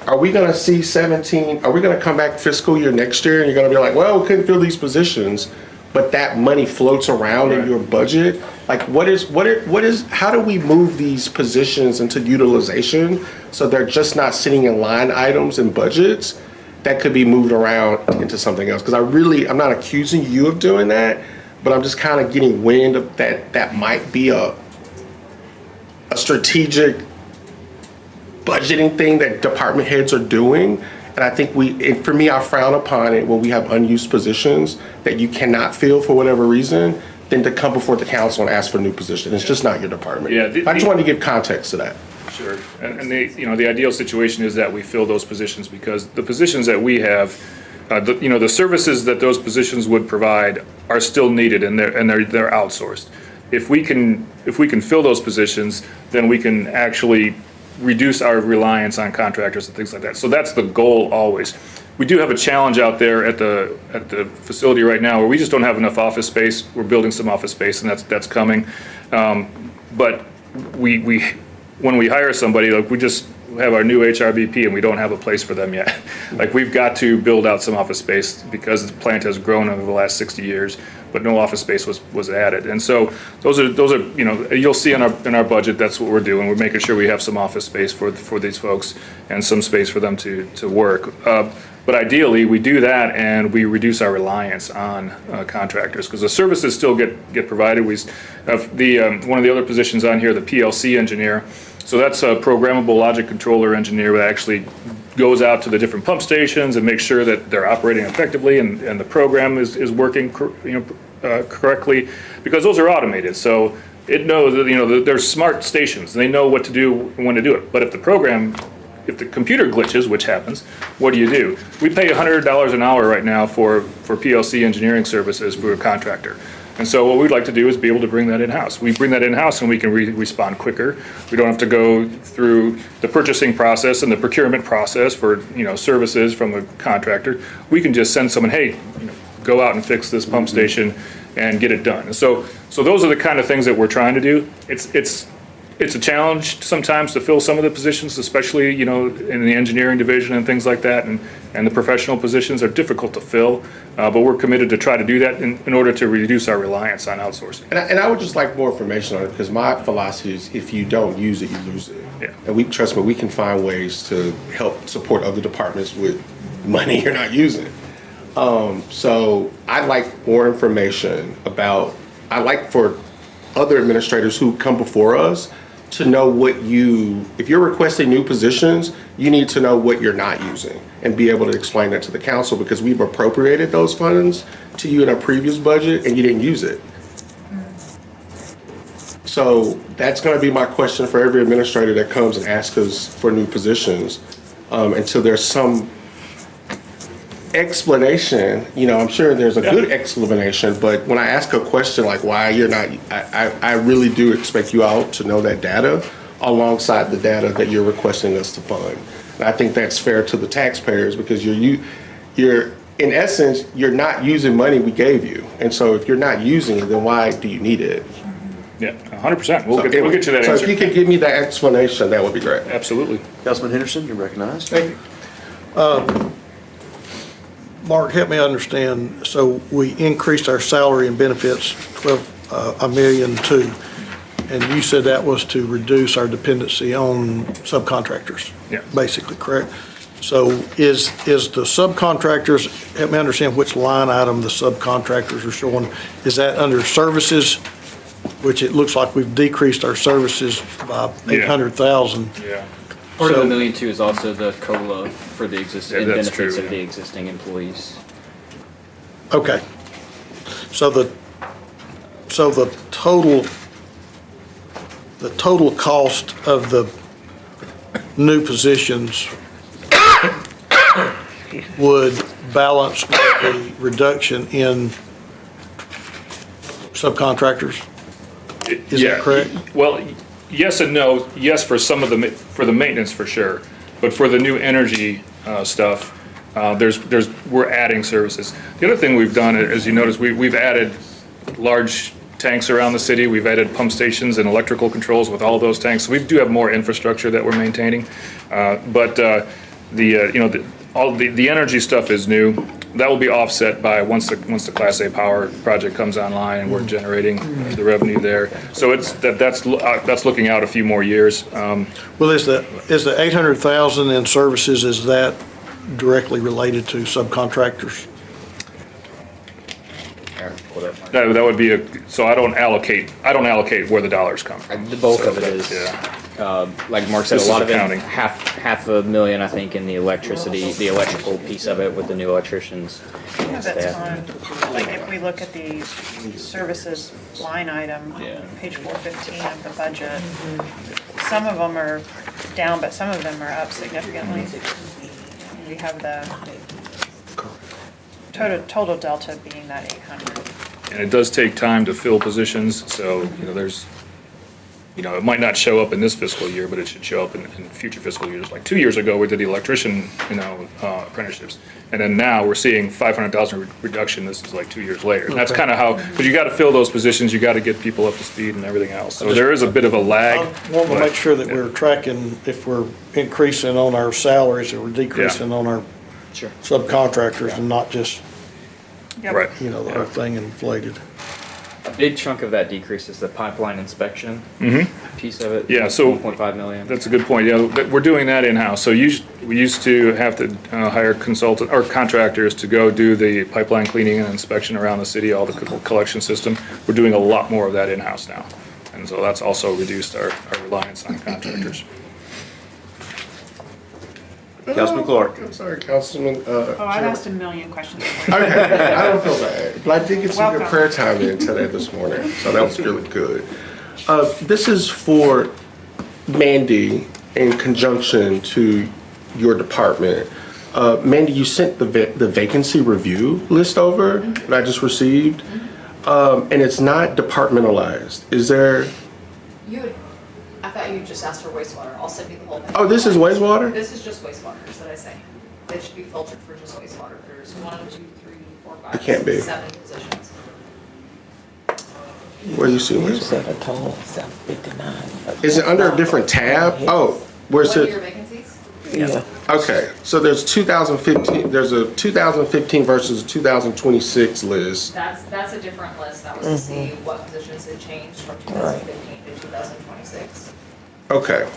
Are we going to see 17? Are we going to come back fiscal year next year and you're going to be like, well, we couldn't fill these positions, but that money floats around in your budget? Like, how do we move these positions into utilization so they're just not sitting in line items and budgets that could be moved around into something else? Because I'm not accusing you of doing that, but I'm just kind of getting wind of that might be a strategic budgeting thing that department heads are doing. And I think for me, I frown upon it when we have unused positions that you cannot fill for whatever reason, then to come before the council and ask for a new position. It's just not your department. Yeah, I just wanted to give context to that. Sure, and the ideal situation is that we fill those positions because the positions that we have, the services that those positions would provide are still needed and they're outsourced. If we can fill those positions, then we can actually reduce our reliance on contractors and things like that. So that's the goal always. We do have a challenge out there at the facility right now where we just don't have enough office space. We're building some office space and that's coming. But we when we hire somebody, like we just have our new HRBP and we don't have a place for them yet. Like we've got to build out some office space because the plant has grown over the last 60 years, but no office space was added. And so those are, you know, you'll see in our budget, that's what we're doing. We're making sure we have some office space for these folks and some space for them to work. But ideally, we do that and we reduce our reliance on contractors because the services still get provided. We have one of the other positions on here, the PLC engineer. So that's a programmable logic controller engineer that actually goes out to the different pump stations and makes sure that they're operating effectively and the program is working correctly, because those are automated. So it knows that, you know, they're smart stations. They know what to do and when to do it. But if the computer glitches, which happens, what do? We pay $100 an hour right now for PLC engineering services for a contractor. And so what we'd like to do is be able to bring that in-house. We bring that in-house and we can respond quicker. We don't have to go through the purchasing process and the procurement process for, you know, services from a contractor. We can just send someone, hey, you know, go out and fix this pump station and get it done. And so those are the kind of things that we're trying to do. It's a challenge sometimes to fill some of the positions, especially, you know, in the engineering division and things like that, and the professional positions are difficult to fill, but we're committed to try to do that in order to reduce our reliance on outsourcing. And I would just like more information on it, because my philosophy is if you don't use it, you lose it. Yeah. And trust me, we can find ways to help support other departments with money you're not using. So I'd like more information I'd like for other administrators who come before us to know if you're requesting new positions, you need to know what you're not using and be able to explain that to the council, because we've appropriated those funds to you in our previous budget and you didn't use it. So that's going to be my question for every administrator that comes and asks us for new positions, until there's some explanation. You know, I'm sure there's a good explanation, but when I ask a question like why you're not, I really do expect you all to know that data alongside the data that you're requesting us to fund. And I think that's fair to the taxpayers, because you're in essence, you're not using money we gave you. And so if you're not using it, then why do you need it? Yeah, 100%. We'll get you that So answer. if you could give me that explanation, that would be great. Absolutely. Councilman Henderson, you're recognized. Thank you. Mark, help me understand. So we increased our salary and benefits $1.2 million, and you said that was to reduce our dependency on subcontractors. Yeah. Basically, correct? So is the subcontractors, help me understand which line item the subcontractors are showing. Is that under services, which it looks like we've decreased our services by 800,000? Yeah. Part of So- the $1.2 million is also the COLA for the existing, Yeah, and that's benefits true, of yeah. the existing employees. Okay. So the total cost of the new positions would balance with the reduction in subcontractors? Is that correct? Well, yes and no. Yes, for some of for the maintenance for sure, but for the new energy stuff, we're adding services. The other thing we've done, as you notice, we've added large tanks around the city. We've added pump stations and electrical controls with all those tanks. So we do have more infrastructure that we're maintaining, but all the energy stuff is new. That will be offset by once the Class A power project comes online and we're generating the revenue there. So that's looking out a few more years. Well, is the 800,000 in services, is that directly related to subcontractors? That would be so I don't allocate where the dollars come from. The bulk of it is, Yeah. like Mark said, This a lot is of it, accounting. half a million, I think, in the electrical piece of it with the new electricians. Yeah, that's fine. Like if we look at the services line item, page 415 of the budget, some of them are down, but some of them are up significantly. We have the total delta being that 800. And it does take time to fill positions, so there's you know, it might not show up in this fiscal year, but it should show up in future fiscal years. Like 2 years ago, we did the electrician, you know, apprenticeships. And then now we're seeing 500,000 reduction. This is like 2 years later. And that's kind of how, because you got to fill those positions, you got to get people up to speed and everything else. So there is a bit of a lag. I want to but- make sure that we're tracking if we're increasing on our salaries or we're decreasing on our Sure. subcontractors and not just, Yep. Right. you know, the whole thing inflated. A big chunk of that decrease is the pipeline inspection piece of it. Yeah, so- 1.5 million. That's a good point. Yeah, we're doing that in-house. So we used to have to hire consultant or contractors to go do the pipeline cleaning and inspection around the city, all the collection system. We're doing a lot more of that in-house now. And so that's also reduced our reliance on contractors. Councilman Clark. I'm sorry, Councilman. Oh, I've asked a million questions. Okay, I don't feel bad, but I did get some good Welcome. prayer time in today this morning, so that was really good. This is for Mandy in conjunction to your department. Mandy, you sent the vacancy review list over that I just received, and it's not departmentalized. Is there? I thought you just asked for wastewater. I'll send you the whole thing. Oh, this is wastewater? This is just wastewater, is that I say. They should be filtered for just wastewater. There's 1, 2, 3, 4, 5, It can't be. 6, 7 positions. Where you see You wastewater? said a total of 759. Is it under a different tab? Oh, where's What are your it? vacancies? Yeah. Okay, so there's 2015. There's a 2015 versus a 2026 list. That's a different list. That was to see what positions had changed from 2015 to 2026. Okay. And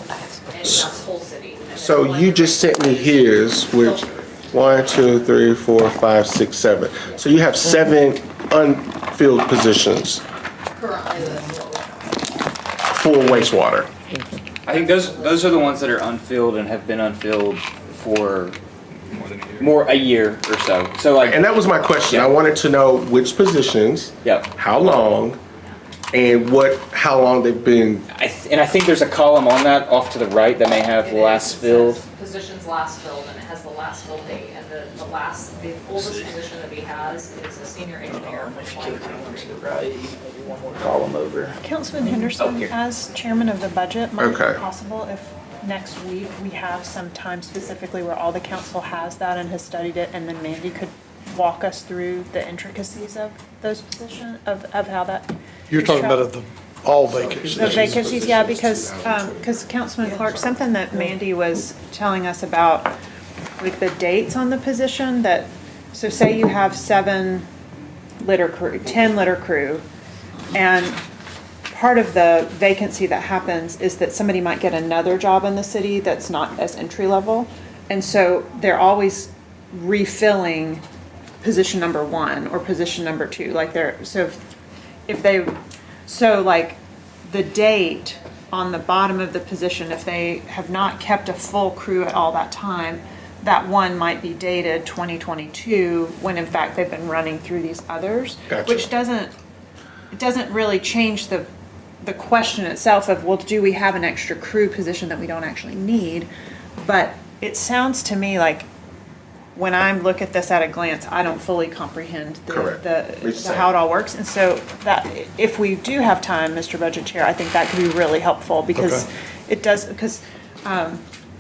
that's whole city. And then So one you of just your sent me vacancies his, which, filtered. 1, 2, 3, 4, 5, 6, 7. So you have 7 unfilled positions Currently, that's what we're for wastewater. I think those are the ones that are unfilled and have been unfilled for More than a year. a year or so. So like, And that was my question. I wanted to know which positions, yeah. how long, and how long they've been. And I think there's a column on that off to the right that may have It is. last It filled. says Positions last filled, and it has the last filled date, and the oldest position that he has is a senior engineer for 2023. Right, maybe one more column over. Councilman Henderson, as chairman of the budget, might it Okay. be possible if next week we have some time specifically where all the council has that and has studied it, and then Mandy could walk us through the intricacies of those positions, of how that. You're is talking about tracked? all vacancies. The vacancies, yeah, because Councilman Clark, something that Mandy was telling us about, like the dates on the position that, so say you have 10 litter crew, and part of the vacancy that happens is that somebody might get another job in the city that's not as entry level. And so they're always refilling position number 1 or position number 2, like so like the date on the bottom of the position, if they have not kept a full crew at all that time, that one might be dated 2022, when in fact they've been running through these others. Gotcha. Which doesn't really change the question itself of, well, do we have an extra crew position that we don't actually need? But it sounds to me like, when I look at this at a glance, I don't fully comprehend Correct. how it all works. And so that, if we do have time, Mr. Budget Chair, I think that could be really helpful because Okay. it does, because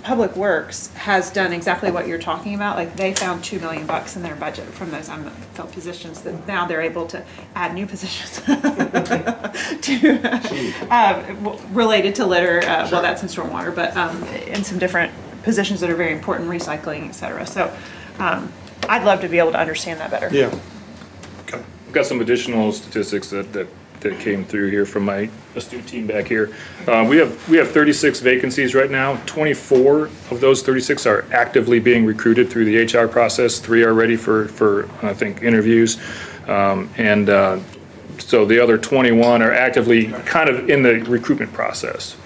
Public Works has done exactly what you're talking about. Like they found $2 million in their budget from those unfilled positions that now they're able to add new positions related to litter. Well, that's in stormwater, but in some different positions that are very important, recycling, et cetera. So I'd love to be able to understand that better. Yeah. I've got some additional statistics that came through here from my astute team back here. We have 36 vacancies right now. 24 of those 36 are actively being recruited through the HR process. 3 are ready for I think, interviews. So the other 21 are actively kind of in the recruitment process.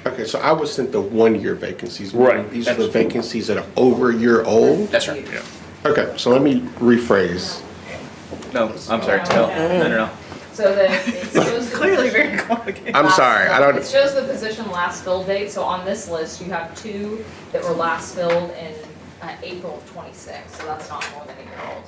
Okay, so I was sent the 1-year vacancies. Right. These are the vacancies that are over a year old. That's right. Yeah. Okay, so let me rephrase. No, I'm sorry. No. So it shows the Clearly position very complicated. I'm sorry, I It don't. shows the position last filled date, so on this list, you have 2 that were last filled in April of '26, so that's not more than a year old.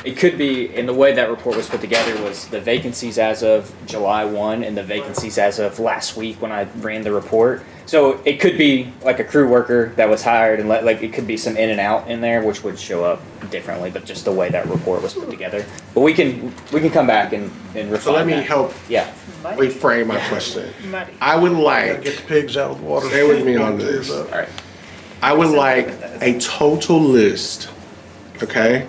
It could be, and the way that report was put together was the vacancies as of July 1 and the vacancies as of last week when I ran the report. So it could be like a crew worker that was hired, and like it could be some in and out in there, which would show up differently, but just the way that report was put together. But we can come back and refine So let me that. help Yeah. reframe my question. Muddy. I would Gotta like, get the pigs out of the water. stay with me on this. All right. I would like a total list, okay,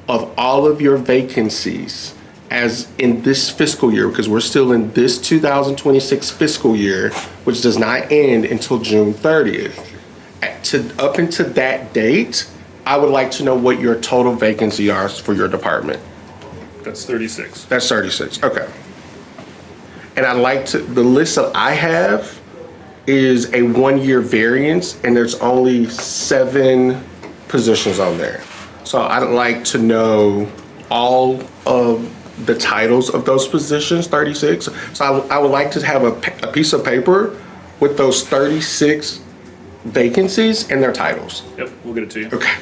of all of your vacancies as in this fiscal year, because we're still in this 2026 fiscal year, which does not end until June 30th. Up until that date, I would like to know what your total vacancy are for your department. That's 36. That's 36, okay. And I'd like to, the list that I have is a 1-year variance, and there's only 7 positions on there. So I'd like to know all of the titles of those positions, 36. So I would like to have a piece of paper with those 36 vacancies and their titles. Yep, we'll get it to you. Okay,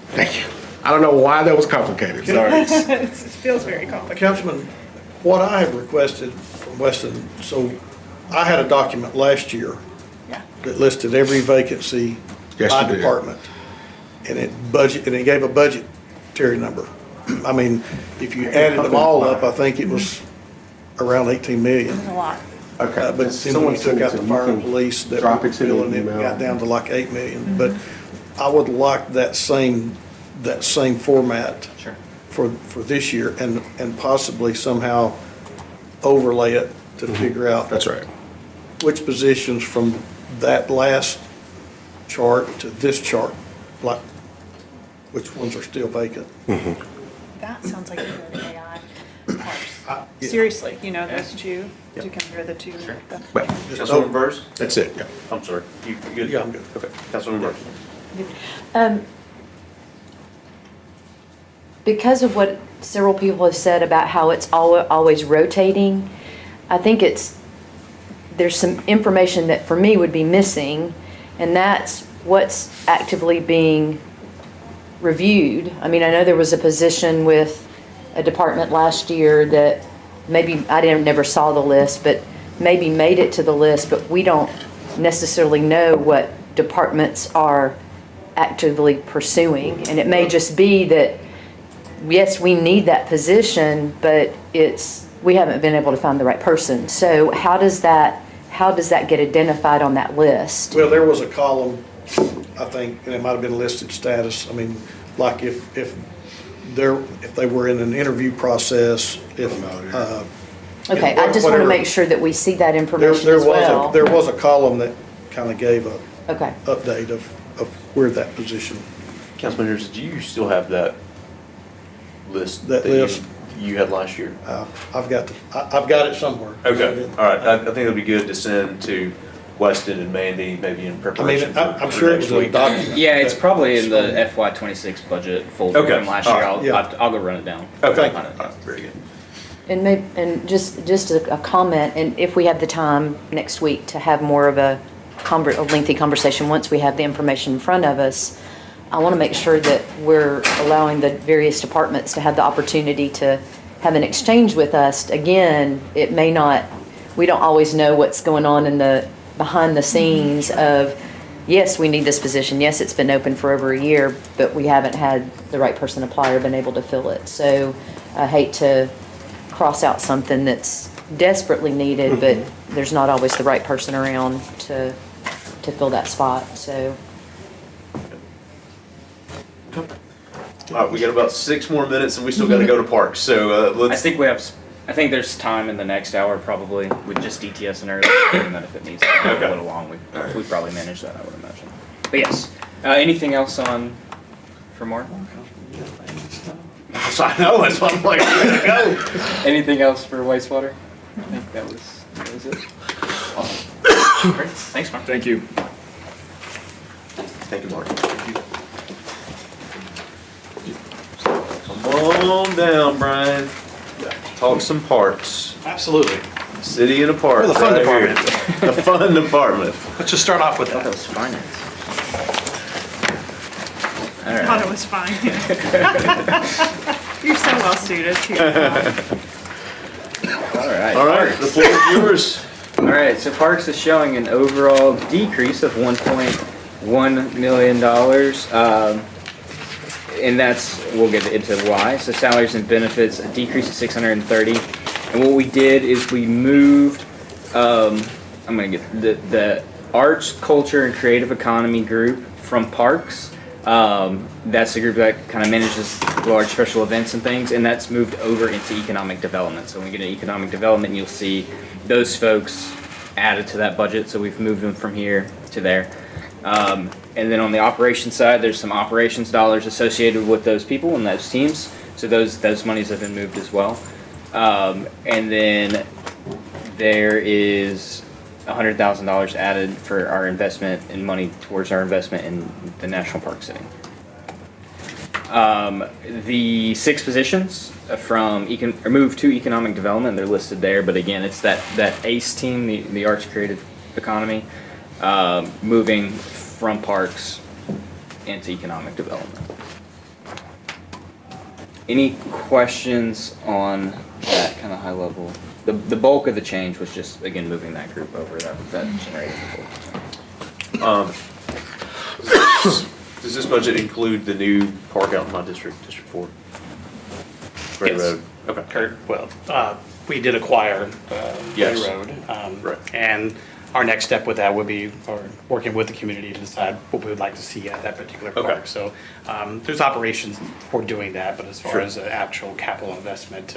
thank you. I don't know why that was complicated, sorry. It feels very complicated. Councilman, what I have requested from Weston, so I had a document last year Yeah. that listed every vacancy Yes, by you did. department. And it gave a budgetary number. I mean, if you added them all up, I think it was around 18 million. A lot. Okay. But then when you took out the fire and police that drop were it to me in filling it, email. got down to like 8 million. But I would like that same format Sure. for this year and possibly somehow overlay it to figure out That's right. which positions from that last chart to this chart, like, which ones are still vacant. That sounds like a good AI parse. Yeah. Seriously, those two, to compare the two. But Just Councilwoman Burrs? that's it, yeah. I'm sorry. You good? Yeah, I'm good. Okay. Councilwoman Burrs? Because of what several people have said about how it's always rotating, I think there's some information that for me would be missing, and that's what's actively being reviewed. I mean, I know there was a position with a department last year that maybe, never saw the list, but maybe made it to the list, but we don't necessarily know what departments are actively pursuing. And it may just be that, yes, we need that position, but we haven't been able to find the right person. So how does that get identified on that list? Well, there was a column, I think, and it might have been listed status. I mean, like if they were in an interview process, Okay, I just want to make sure that we see that information as well. There was a column that kind of gave a Okay. update of where that position. Councilman Hughes, do you still have that list? That list? You had last year? I've got it somewhere. Okay, all right. I think it'd be good to send to Weston and Mandy, maybe in I mean, preparation for I'm sure it was next a week. document. Yeah, it's probably in the FY26 budget folder Okay. from last year. Alright. Yeah. I'll go run it down. Okay, Find it. all right, very good. And just a comment, and if we have the time next week to have more of a lengthy conversation once we have the information in front of us, I want to make sure that we're allowing the various departments to have the opportunity to have an exchange with us. Again, we don't always know what's going on behind the scenes of, yes, we need this position, yes, it's been open for over a year, but we haven't had the right person apply or been able to fill it. So I hate to cross out something that's desperately needed, but there's not always the right person around to fill that spot, so. All right, we got about 6 more minutes and we still gotta go to parks, so let's. I think there's time in the next hour probably with just DTS and early, and then if it needs to go a Okay. little long, we probably manage that, I would imagine. But yes, anything else for Mark? I know, that's why I'm like, we gotta go. Anything else for wastewater? I think that was it. Awesome. Great, thanks, Mark. Thank you. Thank you, Mark. Come on down, Brian. Talk some parks. Absolutely. City and a park. Or the fun right here. department. The fun department. Let's just start off with I thought that that. was finance. All I thought right. it was fine. You're so well suited to your job. All right, the floor is yours. All right, so Parks is showing an overall decrease of $1.1 million. And we'll get into why. So salaries and benefits, a decrease of 630. And what we did is we moved, I'm gonna get the Arts, Culture, and Creative Economy group from Parks. That's the group that kind of manages large special events and things, and that's moved over into Economic Development. So when we get into Economic Development, you'll see those folks added to that budget. So we've moved them from here to there. And then on the operations side, there's some operations dollars associated with those people and those teams. So those monies have been moved as well. And then there is $100,000 added for our investment in money towards our investment in the National Park City. The 6 positions from moved to Economic Development, they're listed there, but again, it's that ACE team, the Arts Creative Economy, moving from Parks into Economic Development. Any questions on that kind of high level? The bulk of the change was just, again, moving that group over, that generated the bulk. Does this budget include the new park out in my district, District 4? Gray Yes. Road? Okay. We did acquire Gray Yes. Road. Right. And our next step with that would be working with the community to decide what we would like to see at that particular Okay. park. So there's operations for doing that, but as far Sure. as the actual capital investment,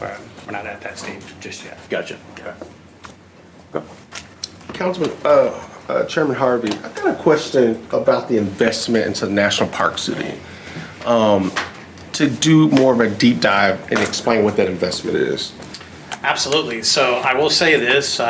we're not at that stage just yet. Gotcha. Okay. Councilman, Chairman Harvey, I've got a question about the investment into National Park City. To do more of a deep dive and explain what that investment is. Absolutely. So I will say this,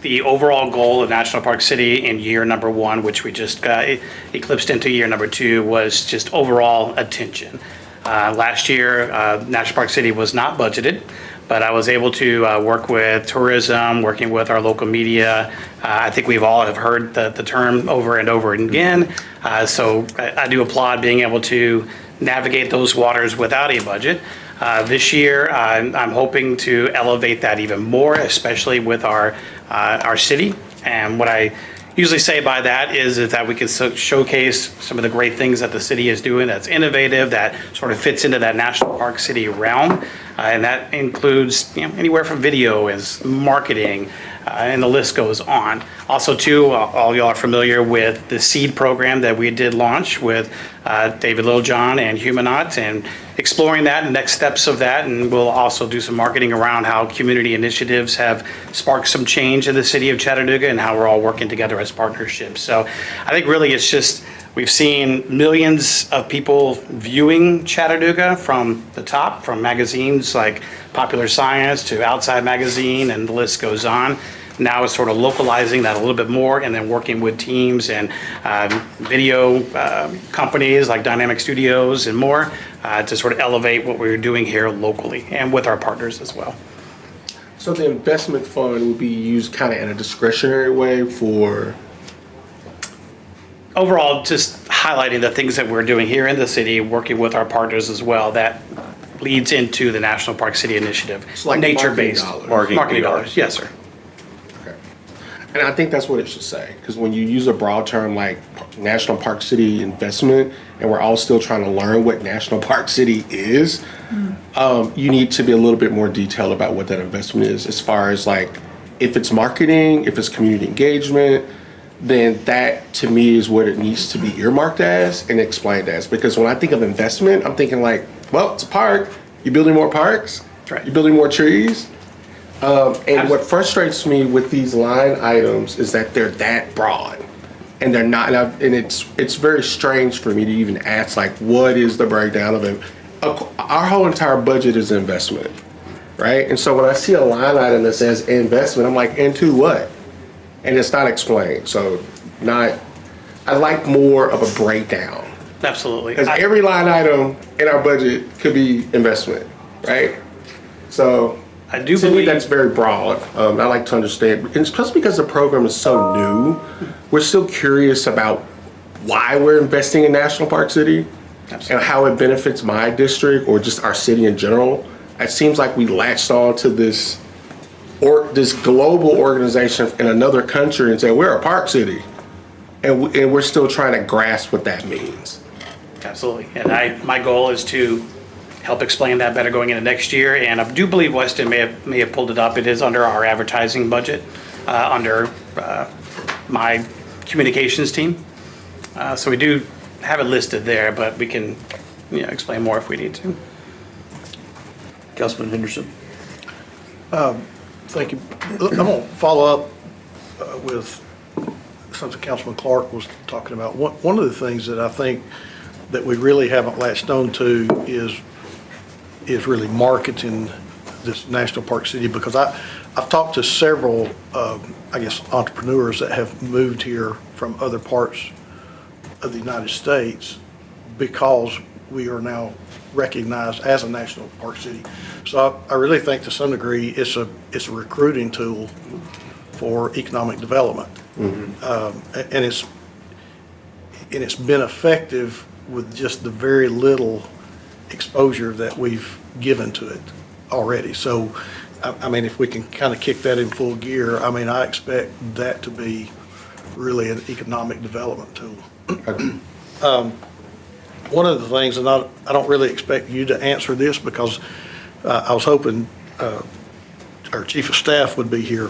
the overall goal of National Park City in year number 1, which we just got eclipsed into year number 2, was just overall attention. Last year, National Park City was not budgeted, but I was able to work with tourism, working with our local media. I think we've all have heard the term over and over again. So I do applaud being able to navigate those waters without a budget. This year, I'm hoping to elevate that even more, especially with our city. And what I usually say by that is that we can showcase some of the great things that the city is doing that's innovative, that sort of fits into that National Park City realm. And that includes anywhere from video as marketing, and the list goes on. Also, too, all y'all are familiar with the SEED program that we did launch with David Littlejohn and Humanot, and exploring that and next steps of that. And we'll also do some marketing around how community initiatives have sparked some change in the city of Chattanooga and how we're all working together as partnerships. So I think really it's just, we've seen millions of people viewing Chattanooga from the top, from magazines like Popular Science to Outside Magazine, and the list goes on. Now it's sort of localizing that a little bit more and then working with teams and video companies like Dynamic Studios and more to sort of elevate what we're doing here locally and with our partners as well. So the investment fund would be used kind of in a discretionary way for? Overall, just highlighting the things that we're doing here in the city, working with our partners as well, that leads into the National Park City Initiative. It's like nature-based marketing dollars. marketing dollars. Yes, sir. Okay. And I think that's what it should say, because when you use a broad term like National Park City investment, and we're all still trying to learn what National Park City is, you need to be a little bit more detailed about what that investment is, as far as like, if it's marketing, if it's community engagement, then that to me is what it needs to be earmarked as and explained as. Because when I think of investment, I'm thinking like, well, it's a park, you're building more parks, That's right. you're building more trees. And what frustrates me with these line items is that they're that broad, and they're not. And it's very strange for me to even ask, like, what is the breakdown of it? Our whole entire budget is investment, right? And so when I see a line item that says investment, I'm like, into what? And it's not explained. So I like more of a breakdown, Absolutely. because every line item in our budget could be investment, right? So I do to me, believe that's very broad. I like to understand, and especially because the program is so new, we're still curious about why we're investing in National Park City. and how it benefits my district or just our city in general, it seems like we latched on to this global organization in another country and say, we're a park city. And we're still trying to grasp what that means. Absolutely. And my goal is to help explain that better going into next year. And I do believe Weston may have pulled it up. It is under our advertising budget, under my communications team. So we do have it listed there, but we can, explain more if we need to. Councilman Henderson? Thank you. I'm going to follow up with something Councilman Clark was talking about. One of the things that I think that we really haven't latched on to is really marketing this National Park City, because I've talked to several, entrepreneurs that have moved here from other parts of the United States because we are now recognized as a national park city. So I really think to some degree it's a recruiting tool for economic development. And it's been effective with just the very little exposure that we've given to it already. So, I mean, if we can kind of kick that in full gear, I mean, I expect that to be really an economic development tool. One of the things, and I don't really expect you to answer this because I was hoping our chief of staff would be here.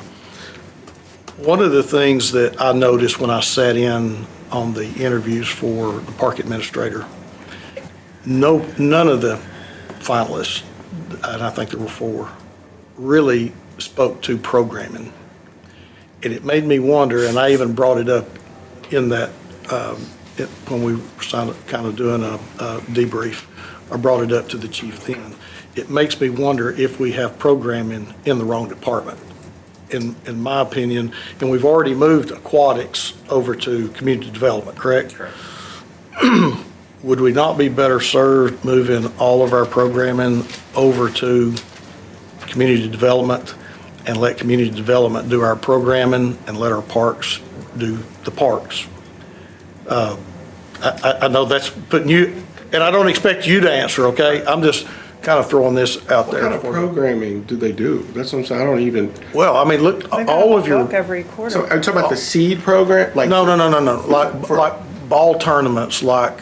One of the things that I noticed when I sat in on the interviews for the park administrator, none of the finalists, and I think there were 4, really spoke to programming. And it made me wonder, and I even brought it up in that, when we were kind of doing a debrief, I brought it up to the chief then. It makes me wonder if we have programming in the wrong department, in my opinion. And we've already moved aquatics over to community development, correct? Correct. Would we not be better served moving all of our programming over to community development and let community development do our programming and let our parks do the parks? I know that's putting you, and I don't expect you to answer, okay? I'm just kind of throwing this out What there kind of for you. programming do they do? That's what I'm saying. I don't even. Well, I mean, look, They got all a of your, book every quarter. So I'm talking about the seed program, like. no. Like ball tournaments, like,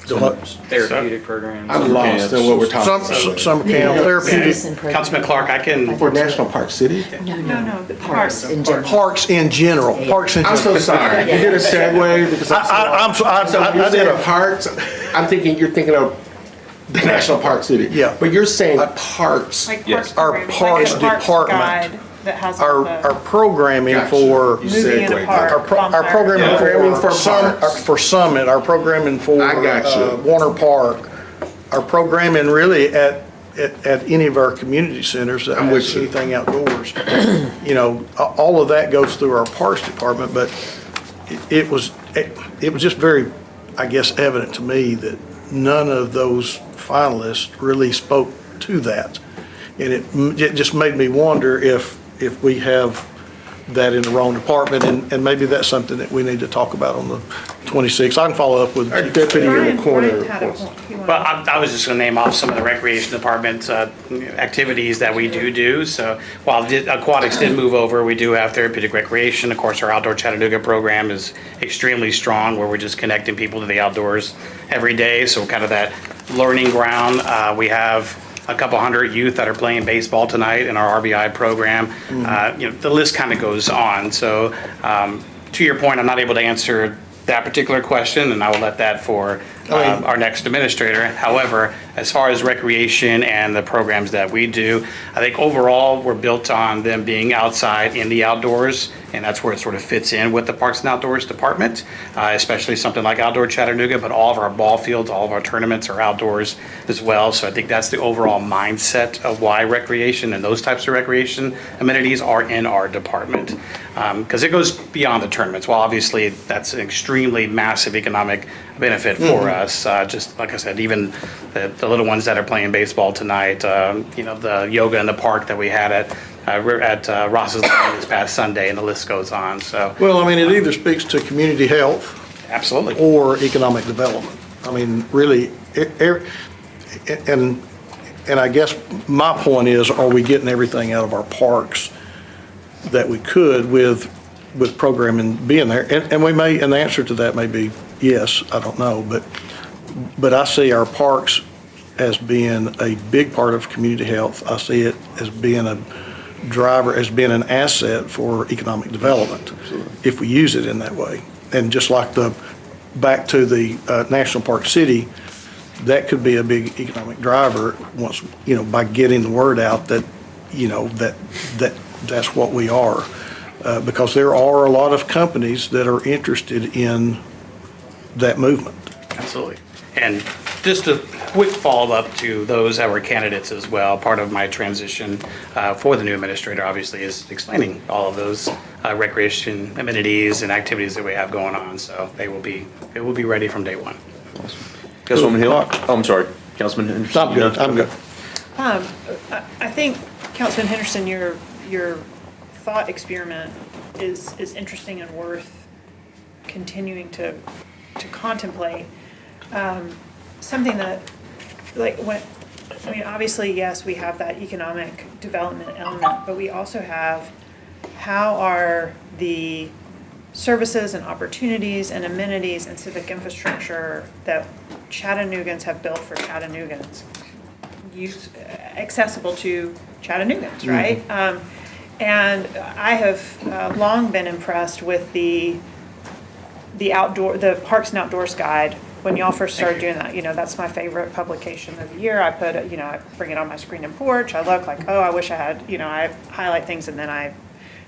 Therapeutic programs. I'm lost in what we're talking about. summer camp, therapeutic, Citizen program. Councilman Clark, I can, For National Park City? No, the Parks in general. parks in general, parks in I'm so general. sorry. You did a segue because I you're did saying a, parks, I'm thinking you're thinking of the National Park City. Yeah. But you're saying parks. Like Yes. parks Our programming, like a parks department. guide that has all our the programming Gotcha. for, You movie in a segued. park. our programming Yeah. Programming for for parks. for Summit, our programming for I got you. Warner Park, our programming really at any of our community centers that I'm with has you. anything outdoors. You know, all of that goes through our parks department, but it was just very, I guess, evident to me that none of those finalists really spoke to that. And it just made me wonder if we have that in the wrong department, and maybe that's something that we need to talk about on the 26th. I can follow up with Our Chief deputy in Brian the corner. had a wants- point. He wanted- well, I was just gonna name off some of the recreation department, activities that we do. So while aquatics did move over, we do have therapeutic recreation. Of course, our outdoor Chattanooga program is extremely strong, where we're just connecting people to the outdoors every day. So kind of that learning ground. We have a couple hundred youth that are playing baseball tonight in our RBI program. The list kind of goes on. So to your point, I'm not able to answer that particular question, and I will let that for our next administrator. However, as far as recreation and the programs that we do, I think overall we're built on them being outside in the outdoors, and that's where it sort of fits in with the Parks and Outdoors Department, especially something like Outdoor Chattanooga, but all of our ball fields, all of our tournaments are outdoors as well. So I think that's the overall mindset of why recreation and those types of recreation amenities are in our department. Because it goes beyond the tournaments. While obviously that's an extremely massive economic benefit for us, just like I said, even the little ones that are playing baseball tonight, the yoga in the park that we had at Ross's Lawn this past Sunday, and the list goes on. So Well, I mean, it either speaks to community health Absolutely. or economic development. I mean, really, and I guess my point is, are we getting everything out of our parks that we could with programming being there? And we may, and the answer to that may be yes, I don't know, but I see our parks as being a big part of community health. I see it as being a driver, as being an asset for economic development, if we use it in that way. And just like back to the National Park City, that could be a big economic driver once, by getting the word out that, that's what we are. Because there are a lot of companies that are interested in that movement. Absolutely. And just a quick follow-up to those that were candidates as well. Part of my transition for the new administrator, obviously, is explaining all of those recreation amenities and activities that we have going on. So it will be ready from day one. Councilwoman Hill? Oh, I'm sorry. Councilman Henderson? I'm good. I think, Councilman Henderson, your thought experiment is interesting and worth continuing to contemplate. Something that, obviously, yes, we have that economic development element, but we also have, how are the services and opportunities and amenities and civic infrastructure that Chattanoogans have built for Chattanoogans accessible to Chattanoogans, right? And I have long been impressed with the Parks and Outdoors Guide. When y'all first started doing that, that's my favorite publication of the year. I put, I bring it on my screen and porch. I look like, I wish I had, I highlight things and then I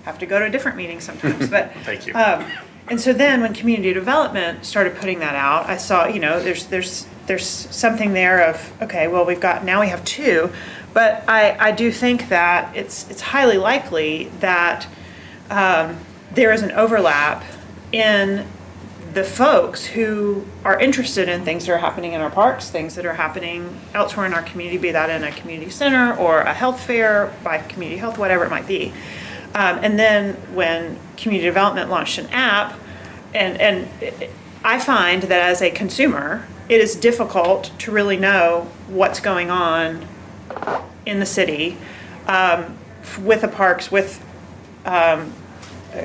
have to go to a different meeting sometimes. But Thank you. And so then when community development started putting that out, I saw, there's something there of, okay, well, we have two. But I do think that it's highly likely that there is an overlap in the folks who are interested in things that are happening in our parks, things that are happening elsewhere in our community, be that in a community center or a health fair by community health, whatever it might be. And then when community development launched an app, and I find that as a consumer, it is difficult to really know what's going on in the city with the parks, with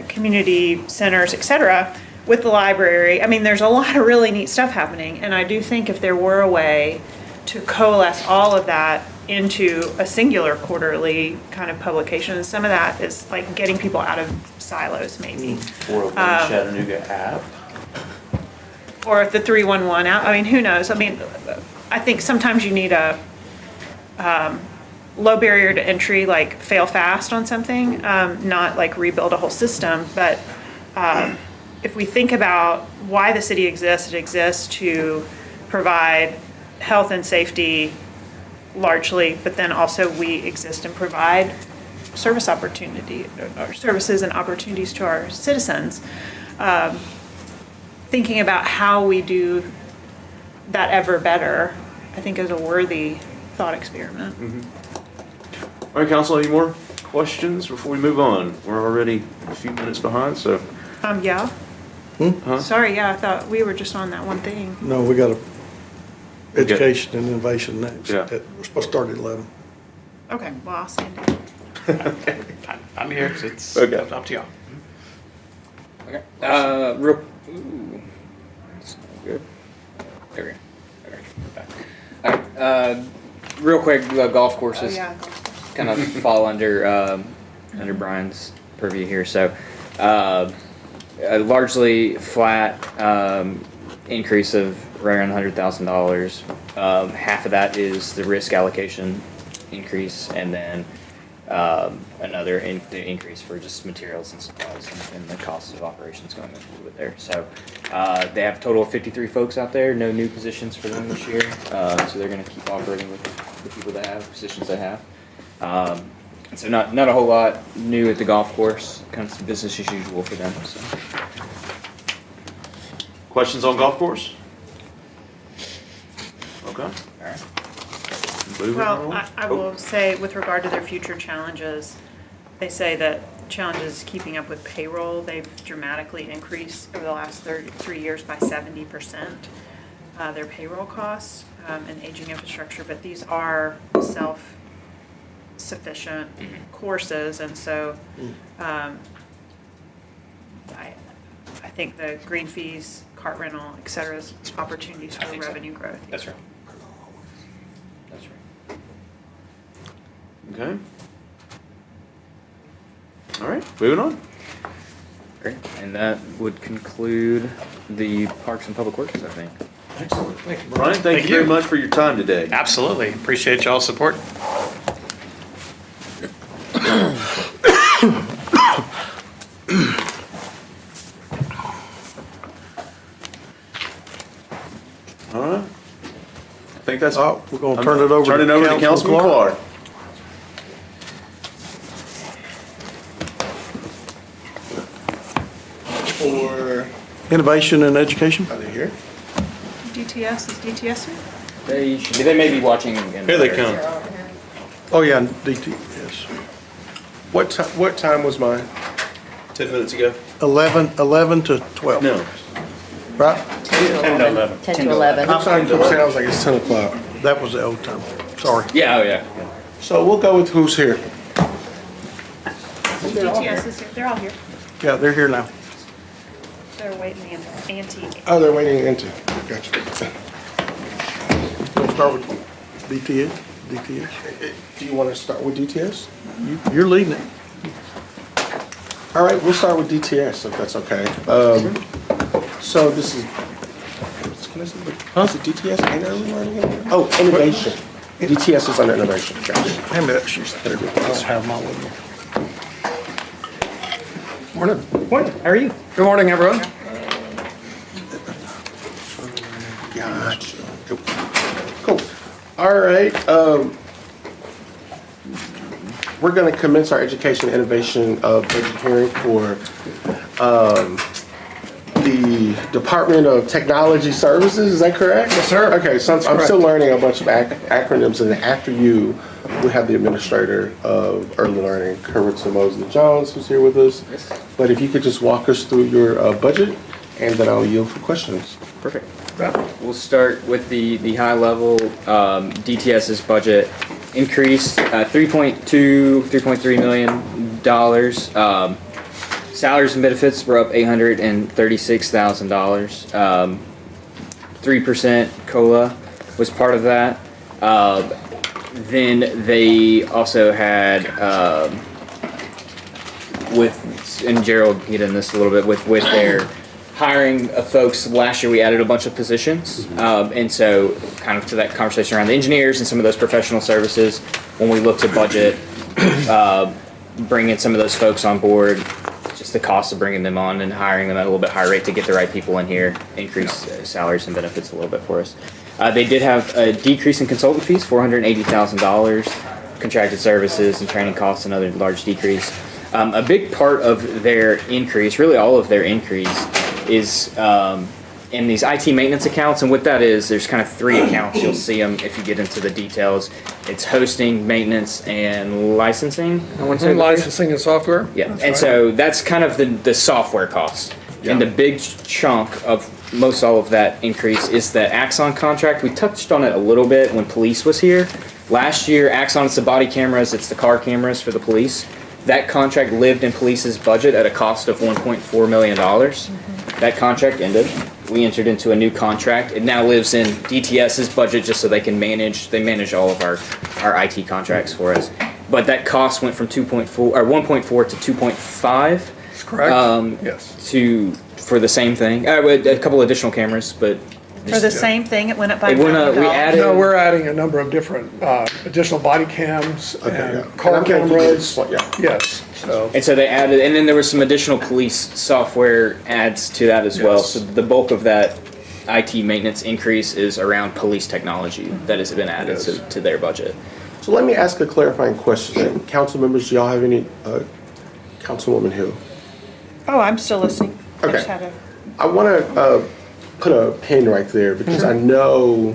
community centers, et cetera, with the library. I mean, there's a lot of really neat stuff happening, and I do think if there were a way to coalesce all of that into a singular quarterly kind of publication, and some of that is like getting people out of silos, maybe. Or a Chattanooga app? Or the 311 app. I mean, who knows? I mean, I think sometimes you need a low barrier to entry, like fail fast on something, not like rebuild a whole system, but if we think about why the city exists, it exists to provide health and safety largely, but then also we exist and provide service opportunity, or services and opportunities to our citizens. Thinking about how we do that ever better, I think is a worthy thought experiment. All right, council, any more questions before we move on? We're already a few minutes behind, so. Yeah. Huh? Sorry, yeah, I thought we were just on that one thing. No, we got education and innovation next. Yeah. We're supposed to start at 11. Okay, well, I'll stand down. Okay, I'm here, so it's Okay. up to y'all. Okay. That's not good. There we go. Okay, we're back. All right. Real quick, golf Oh, courses yeah. kind of fall under Brian's purview here. So, a largely flat increase of right around $100,000. Half of that is the risk allocation increase, and then another increase for just materials and supplies and the cost of operations going with there. So they have a total of 53 folks out there, no new positions for them this year. So they're going to keep operating with the people that have positions they have. So not a whole lot new at the golf course, kind of business as usual for them. So. Questions on golf course? Okay. All right. Moving Well, on. I will say with regard to their future challenges, they say that challenge is keeping up with payroll. They've dramatically increased over the last 3 years by 70%, their payroll costs, and aging infrastructure, but these are self-sufficient courses, and so, I think the green fees, cart rental, et cetera, is opportunities I for think so. revenue growth. That's right. That's right. Okay. All right, moving on. Great. And that would conclude the Parks and Public Works, I think. Excellent. Thank you, Brian. Thank you very much for your time today. Absolutely. Appreciate y'all's support. All right. I think that's. Oh, we're gonna turn it over to Turn it over to Councilman Councilman Clark. Clark. Or, Innovation and education? are they here? DTS, is DTS here? They may be watching. Here they come. Oh, yeah, DT, yes. What time was mine? 10 minutes ago? 11 to 12. No. Right? 10 to 11. I'm sorry, it sounds like it's 10 o'clock. That was the old time. Sorry. Yeah, oh yeah. So we'll go with who's here. DTS is here, they're all here. Yeah, they're here now. They're waiting the ante. Oh, they're waiting into. Gotcha. We'll start with DTS. Do you want to start with DTS? You're leading it. All right, we'll start with DTS if that's okay. So this is, can I say, is it DTS and early learning? Oh, innovation. DTS is under innovation. Gotcha. Hey, man, she's there. I don't have my with me. Morning. Morning, how are you? Good morning, everyone. Gotcha. Cool. All right. We're going to commence our education innovation budget hearing for the Department of Technology Services. Is that correct? Yes, sir. Okay, so I'm still learning a bunch of acronyms, and after you, we have the administrator of early learning, Carissa Mosley Jones, who's here with us. Yes. But if you could just walk us through your budget, and then I'll yield for questions. Perfect. We'll start with the high level. DTS's budget increased $3.3 million. Salaries and benefits were up $836,000. 3% COLA was part of that. Then they also had and Gerald can get in this a little bit with their hiring of folks. Last year we added a bunch of positions, and so kind of to that conversation around the engineers and some of those professional services, when we looked at budget, bringing some of those folks on board, just the cost of bringing them on and hiring them at a little bit higher rate to get the right people in here, increase salaries and benefits a little bit for us. They did have a decrease in consultant fees, $480,000, contracted services and training costs, another large decrease. A big part of their increase, really all of their increase, is in these IT maintenance accounts, and what that is, there's kind of 3 accounts. You'll see them if you get into the details. It's hosting, maintenance, and licensing. I want to say Licensing and software? yeah, That's and right. so that's kind of the software cost. And the big chunk of most all of that increase is the Axon contract. We touched on it a little bit when police was here. Last year, Axon, it's the body cameras, it's the car cameras for the police. That contract lived in police's budget at a cost of $1.4 million. That contract ended. We entered into a new contract. It now lives in DTS's budget just so they manage all of our IT contracts for us. But that cost went from 1.4 to 2.5. That's correct. Yes. For the same thing. A couple additional cameras, but For the same thing, it went up by It $1 went up- million. we added- No, we're adding a number of different additional body cams Okay, yeah. and car I'm gonna keep cameras. this one, yeah. Yes, so. and so they added, and then there was some additional police software adds to that as well. Yes. So the bulk of that IT maintenance increase is around police technology that has been added Yes. to their budget. So let me ask a clarifying question. Council members, do y'all have any, Councilwoman Hill? Oh, I'm still listening. I Okay. just had a- I want to put a pin right there because I know,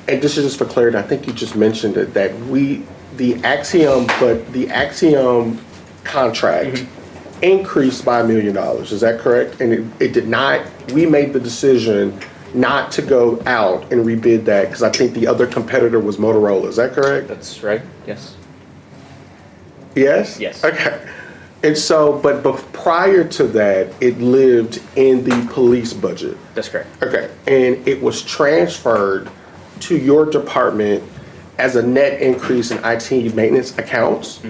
and this is just for clarity, I think you just mentioned it, that the Axiom contract increased by $1 million. Is that correct? And it did not, we made the decision not to go out and rebid that because I think the other competitor was Motorola. Is that correct? That's right, yes. Yes? Yes. Okay. And so, but prior to that, it lived in the police budget. That's correct. Okay. And it was transferred to your department as a net increase in IT maintenance accounts?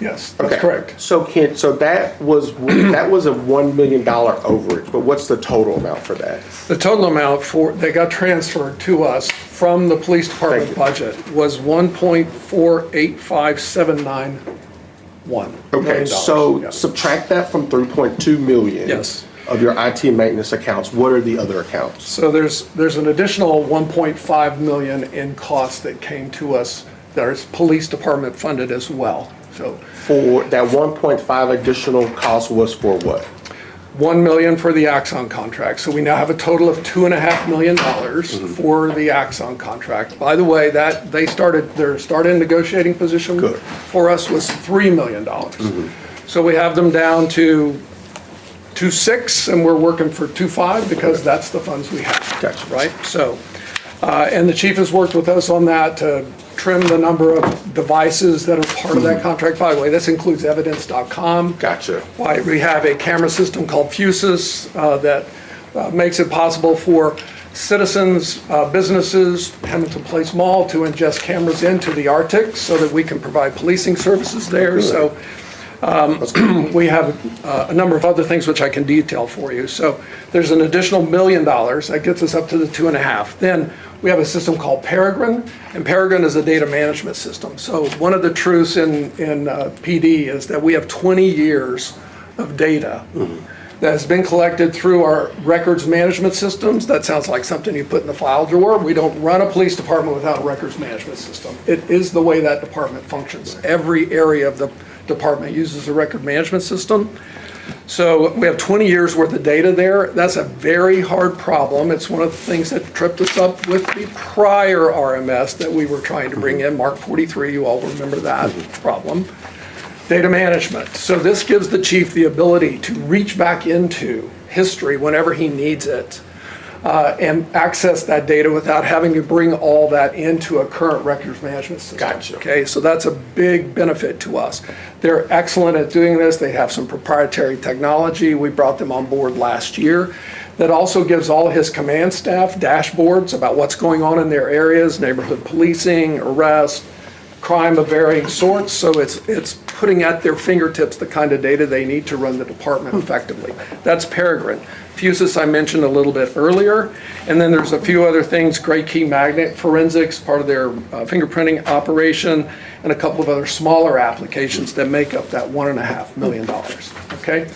Yes, that's Okay. correct. So that was a $1 million overage, but what's the total amount for that? The total amount they got transferred to us from the police department budget was $1.485791 Okay, million. so Yes. subtract that from 3.2 million. Yes. Of your IT maintenance accounts. What are the other accounts? So there's an additional 1.5 million in costs that came to us that is police department funded as well. So For that 1.5 additional cost was for what? 1 million for the Axon contract. So we now have a total of $2.5 million for the Axon contract. By the way, that their starting negotiating position Good. for us was $3 million. So we have them down to 2.6 and we're working for 2.5 because that's the funds we have. Gotcha. Right? So, and the chief has worked with us on that to trim the number of devices that are part of that contract. By the way, this includes evidence.com. Gotcha. We have a camera system called Fusus that makes it possible for citizens, businesses, Hamilton Place Mall to ingest cameras into the Arctic so that we can provide policing services there. So we have a number of other things which I can detail for you. So there's an additional $1 million that gets us up to the 2.5. Then we have a system called Peregrine, and Peregrine is a data management system. So one of the truths in PD is that we have 20 years of data that has been collected through our records management systems. That sounds like something you put in the file drawer. We don't run a police department without a records management system. It is the way that department functions. Every area of the department uses a record management system. So we have 20 years worth of data there. That's a very hard problem. It's one of the things that tripped us up with the prior RMS that we were trying to bring in, Mark 43, you all remember that problem. Data management. So this gives the chief the ability to reach back into history whenever he needs it and access that data without having to bring all that into a current records management system. Gotcha. Okay, so that's a big benefit to us. They're excellent at doing this. They have some proprietary technology. We brought them on board last year. That also gives all his command staff dashboards about what's going on in their areas, neighborhood policing, arrest, crime of varying sorts. So it's putting at their fingertips the kind of data they need to run the department effectively. That's Peregrine. Fusus I mentioned a little bit earlier, and then there's a few other things, Gray Key Magnet Forensics, part of their fingerprinting operation, and a couple of other smaller applications that make up that $1.5 million, okay?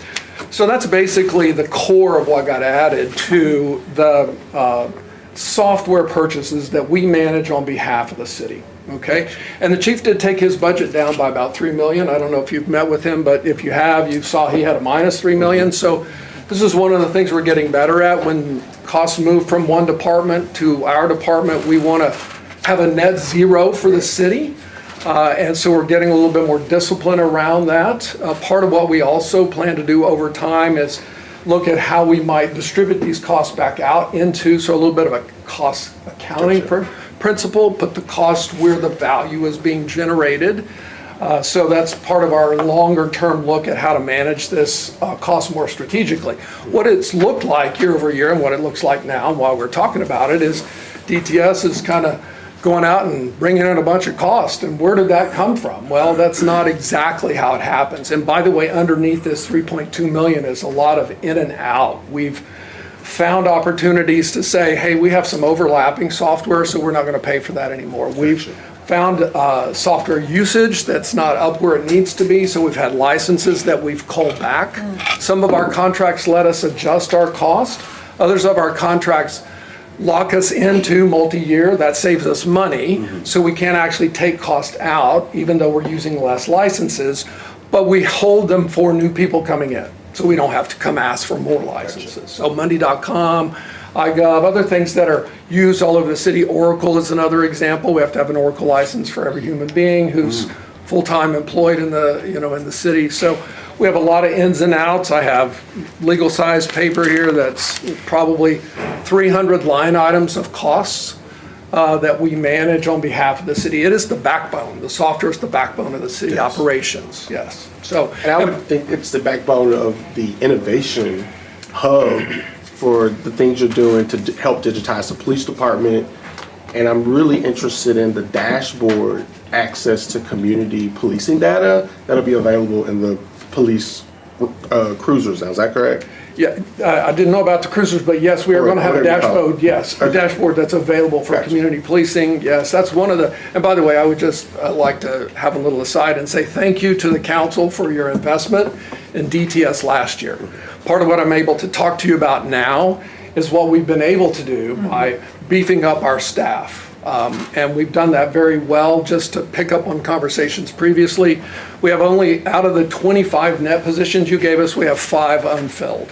So that's basically the core of what got added to the software purchases that we manage on behalf of the city, okay? And the chief did take his budget down by about $3 million. I don't know if you've met with him, but if you have, you saw he had a minus $3 million. So this is one of the things we're getting better at. When costs move from one department to our department, we want to have a net zero for the city. And so we're getting a little bit more discipline around that. Part of what we also plan to do over time is look at how we might distribute these costs back out into, so a little bit of a cost accounting principle, put the cost where the value is being generated. So that's part of our longer term look at how to manage this cost more strategically. What it's looked like year over year and what it looks like now, and while we're talking about it, is DTS is kind of going out and bringing in a bunch of cost. And where did that come from? Well, that's not exactly how it happens. And by the way, underneath this 3.2 million is a lot of in and out. We've found opportunities to say, hey, we have some overlapping software, so we're not going to pay for that anymore. We've found software usage that's not up where it needs to be, so we've had licenses that we've called back. Some of our contracts let us adjust our cost. Others of our contracts lock us into multi-year. That saves us money, so we can't actually take cost out, even though we're using less licenses, but we hold them for new people coming in, so we don't have to come ask for more licenses. So Monday.com, iGov, other things that are used all over the city. Oracle is another example. We have to have an Oracle license for every human being who's full-time employed in the, in the city. So we have a lot of ins and outs. I have legal size paper here that's probably 300 line items of costs that we manage on behalf of the city. It is the backbone. The software is the backbone of the city operations, yes. So, And I would think it's the backbone of the innovation hub for the things you're doing to help digitize the police department. And I'm really interested in the dashboard access to community policing data that'll be available in the police cruisers now. Is that correct? yeah, I didn't know about the cruisers, but yes, we are going to have a Whatever you call it. dashboard, yes, a dashboard that's available for Gotcha. community policing. Yes, that's one of the, and by the way, I would just like to have a little aside and say thank you to the council for your investment in DTS last year. Part of what I'm able to talk to you about now is what we've been able to do by beefing up our staff. And we've done that very well. Just to pick up on conversations previously, we have only, out of the 25 net positions you gave us, we have 5 unfilled.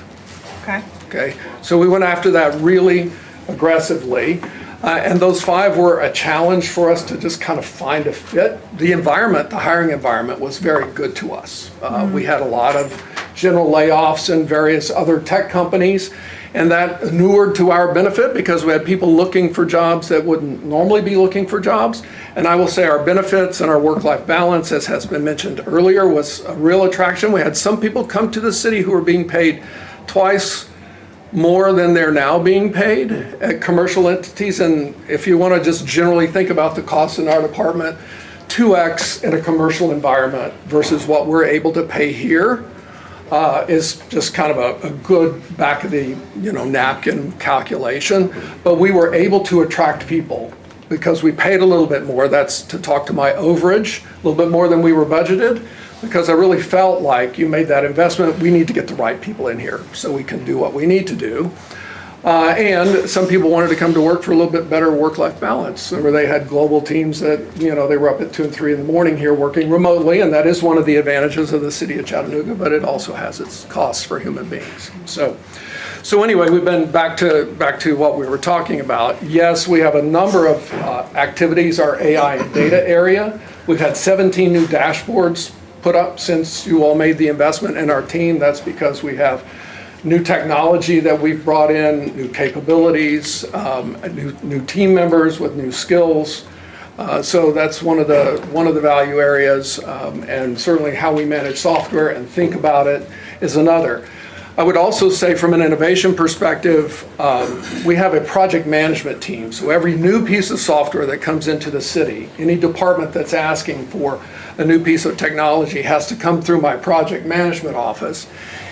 Okay. Okay, so we went after that really aggressively. And those 5 were a challenge for us to just kind of find a fit. The environment, the hiring environment was very good to us. We had a lot of general layoffs in various other tech companies, and that inured to our benefit because we had people looking for jobs that wouldn't normally be looking for jobs. And I will say our benefits and our work-life balance, as has been mentioned earlier, was a real attraction. We had some people come to the city who were being paid twice more than they're now being paid at commercial entities. And if you want to just generally think about the costs in our department, 2x in a commercial environment versus what we're able to pay here is just kind of a good back of the napkin calculation. But we were able to attract people because we paid a little bit more. That's to talk to my overage, a little bit more than we were budgeted, because I really felt like you made that investment. We need to get the right people in here so we can do what we need to do. And some people wanted to come to work for a little bit better work-life balance. Remember, they had global teams that, they were up at 2 and 3 in the morning here working remotely, and that is one of the advantages of the city of Chattanooga, but it also has its costs for human beings. So anyway, we've been back to what we were talking about. Yes, we have a number of activities, our AI and data area. We've had 17 new dashboards put up since you all made the investment in our team. That's because we have new technology that we've brought in, new capabilities, new team members with new skills. So that's one of the value areas, and certainly how we manage software and think about it is another. I would also say from an innovation perspective, we have a project management team. So every new piece of software that comes into the city, any department that's asking for a new piece of technology has to come through my project management office.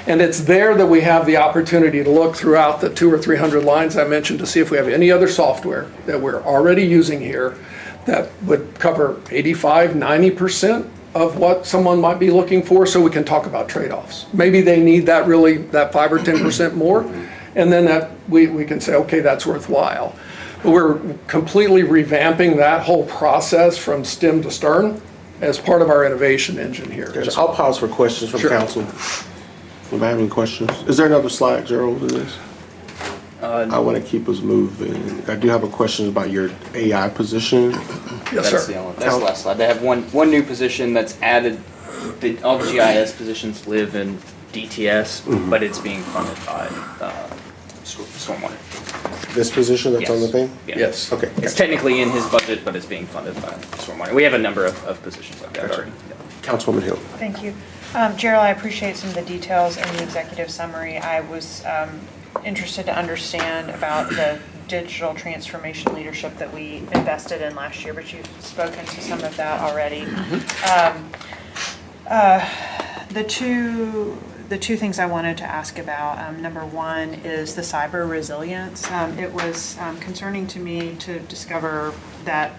And it's there that we have the opportunity to look throughout the 200 or 300 lines I mentioned to see if we have any other software that we're already using here that would cover 85, 90% of what someone might be looking for, so we can talk about trade-offs. Maybe they need that 5 or 10% more, and then that we can say, okay, that's worthwhile. But we're completely revamping that whole process from stem to stern as part of our innovation engine here. I'll pause for questions from Sure. council. Anybody have any questions? Is there another slide, Gerald, in this? I want to keep us moving. I do have a question about your AI position. Yes, That's sir. that's the last slide. They have one new position that's added. All the GIS positions live in DTS, but it's being funded by Stormwater. This position that's on the Yes. thing? Yes. Okay. It's technically in his budget, but it's being funded by Stormwater. We have a number of positions like that Gotcha. already. Councilwoman Hill. Thank you. Gerald, I appreciate some of the details in the executive summary. I was interested to understand about the digital transformation leadership that we invested in last year, but you've spoken to some of that already. The two things I wanted to ask about, number one is the cyber resilience. It was concerning to me to discover that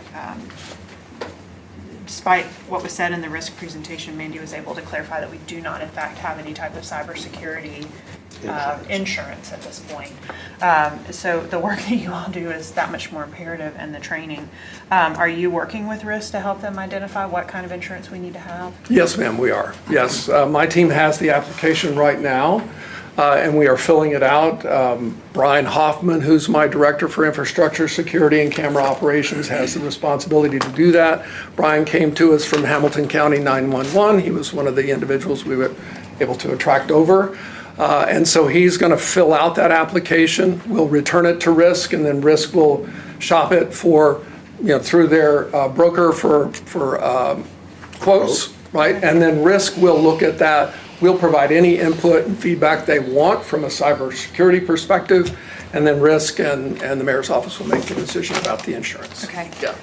despite what was said in the risk presentation, Mandy was able to clarify that we do not in fact have any type of cybersecurity insurance at this point. So the work that you all do is that much more imperative, and the training. Are you working with risk to help them identify what kind of insurance we need to have? Yes, ma'am, we are. Yes, my team has the application right now. and we are filling it out. Brian Hoffman, who's my Director for Infrastructure, Security, and Camera Operations, has the responsibility to do that. Brian came to us from Hamilton County 911. He was one of the individuals we were able to attract over. And so he's going to fill out that application. We'll return it to Risk, and then Risk will shop it for, through their broker for quotes, right? And then Risk will look at that. We'll provide any input and feedback they want from a cybersecurity perspective, and then Risk and the mayor's office will make the decision about the insurance. Okay. Yeah.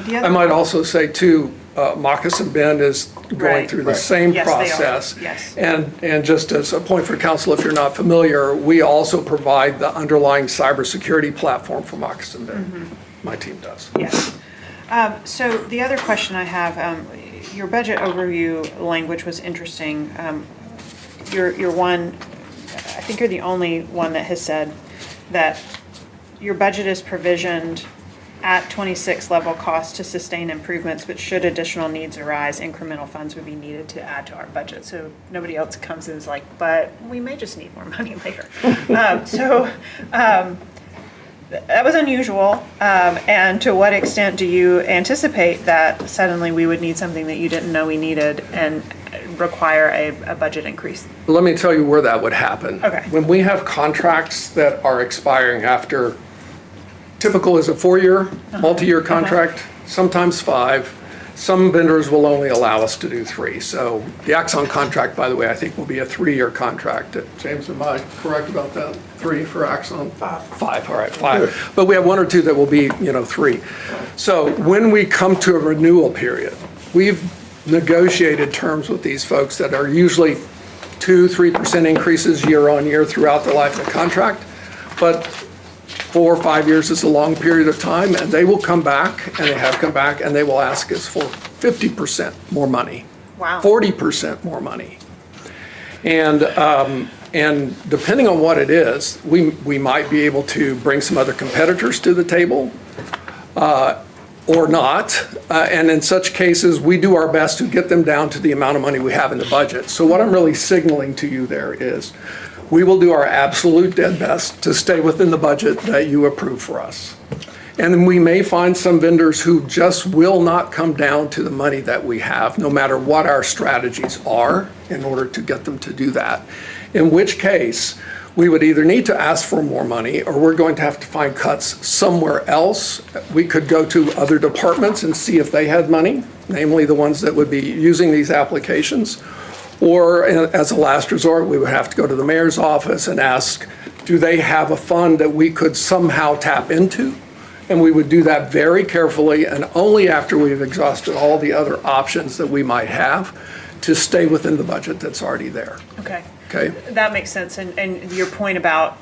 The I other, might also say too, Moccasin Bend is going Right. through the same Yes, they are. process. Yes. And just as a point for council, if you're not familiar, we also provide the underlying cybersecurity platform for Moccasin Bend. My team does. yes. So the other question I have, your budget overview language was interesting. You're one, I think you're the only one that has said that your budget is provisioned at 26 level cost to sustain improvements, but should additional needs arise, incremental funds would be needed to add to our budget. So nobody else comes in and is like, but we may just need more money later. That was unusual. And to what extent do you anticipate that suddenly we would need something that you didn't know we needed and require a budget increase? Let me tell you where that would happen. Okay. When we have contracts that are expiring after, typical is a 4-year, multi-year contract, sometimes 5. Some vendors will only allow us to do 3. So the Axon contract, by the way, I think will be a 3-year contract. James, am I correct about that? 3 for Axon? 5, all right, 5. But we have 1 or 2 that will be, 3. So when we come to a renewal period, we've negotiated terms with these folks that are usually 2-3% increases year on year throughout the life of the contract. But 4 or 5 years is a long period of time, and they will come back, and they have come back, and they will ask us for 50% more money. Wow. 40% more money. And depending on what it is, we might be able to bring some other competitors to the table, or not. And in such cases, we do our best to get them down to the amount of money we have in the budget. So what I'm really signaling to you there is, we will do our absolute dead best to stay within the budget that you approve for us. And then we may find some vendors who just will not come down to the money that we have, no matter what our strategies are, in order to get them to do that. In which case, we would either need to ask for more money, or we're going to have to find cuts somewhere else. We could go to other departments and see if they had money, namely the ones that would be using these applications. Or as a last resort, we would have to go to the mayor's office and ask, do they have a fund that we could somehow tap into? And we would do that very carefully, and only after we've exhausted all the other options that we might have to stay within the budget that's already there. Okay. Okay? That makes sense. And your point about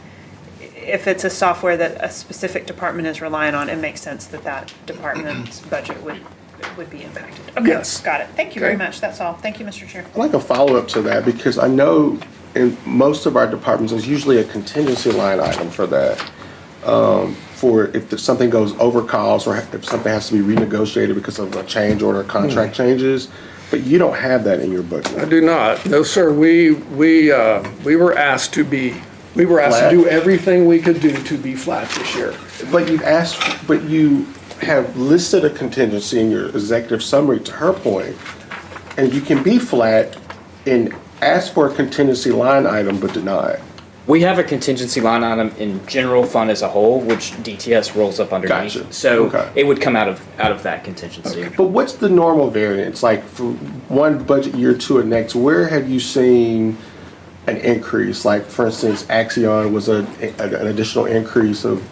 if it's a software that a specific department is relying on, it makes sense that that department's budget would be impacted. Okay, Yes. got it. Thank you very Okay. much. That's all. Thank you, Mr. Chair. I'd like a follow-up to that, because I know in most of our departments, there's usually a contingency line item for that. For if something goes over cost, or if something has to be renegotiated because of a change order, contract changes, but you don't have that in your I budget. do not. No, sir. We were asked to Flat? do everything we could do to be flat this year. But you have listed a contingency in your executive summary, to her point, and you can be flat and ask for a contingency line item but deny it. We have a contingency line item in general fund as a whole, which DTS rolls up underneath. Gotcha. So Okay. it would come out of that contingency. But what's the normal variance? Like from one budget year to the next, where have you seen an increase? Like for instance, Axion was an additional increase of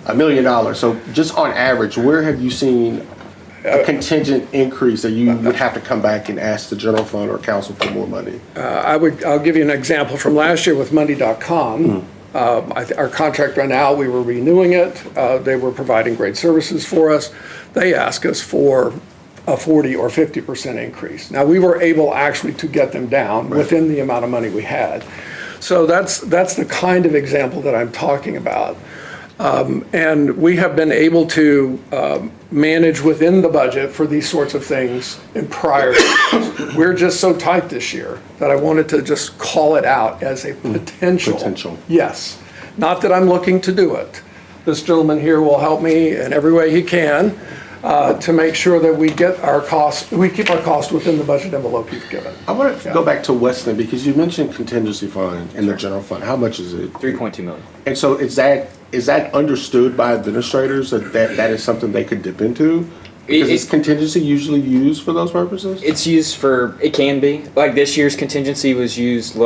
$1 million. So just on average, where have you seen a contingent increase that you would have to come back and ask the general fund or council for more money? I'll give you an example from last year with Monday.com. Our contract right now, we were renewing it. They were providing great services for us. They asked us for a 40 or 50% increase. Now, we were able actually to get them down within the amount of money we had. So that's the kind of example that I'm talking about. And we have been able to manage within the budget for these sorts of things in prior years. We're just so tight this year that I wanted to just call it out as a potential. Potential. Yes. Not that I'm looking to do it. This gentleman here will help me in every way he can to make sure that we get our costs, we keep our costs within the budget envelope you've given. I want to go back to Weston because you mentioned contingency fund in the general fund. How much is it? 3.2 million. And so is that understood by administrators that is something they could dip into? Because is contingency usually used for those purposes? It's used for, it can be. Like this year's contingency was used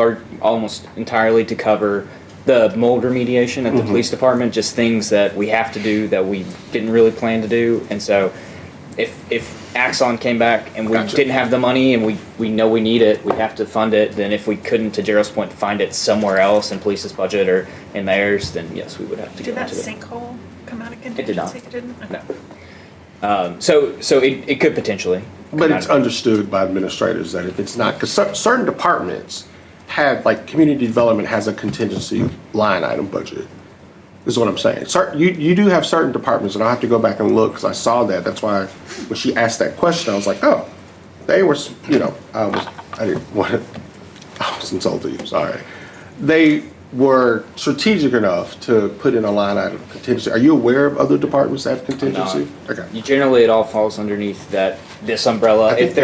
almost entirely to cover the mold remediation at the police department, just things that we have to do that we didn't really plan to do. And so if Axon came back and we didn't have the money and we know we need it, we have to fund it, then if we couldn't, to Gerald's point, find it somewhere else in police's budget or in theirs, then yes, we would have to Did go that into it. sinkhole come out of contingency? It did not. It didn't? No. So it could potentially. But come it's out of it. understood by administrators that if it's not, because certain departments have, like community development has a contingency line item budget, is what I'm saying. You do have certain departments, and I'll have to go back and look, because I saw that. That's why when she asked that question, I was like, oh, they were, I was insulted, sorry. They were strategic enough to put in a line item contingency. Are you aware of other departments that have contingency? Okay. Generally, it all falls underneath this umbrella. I think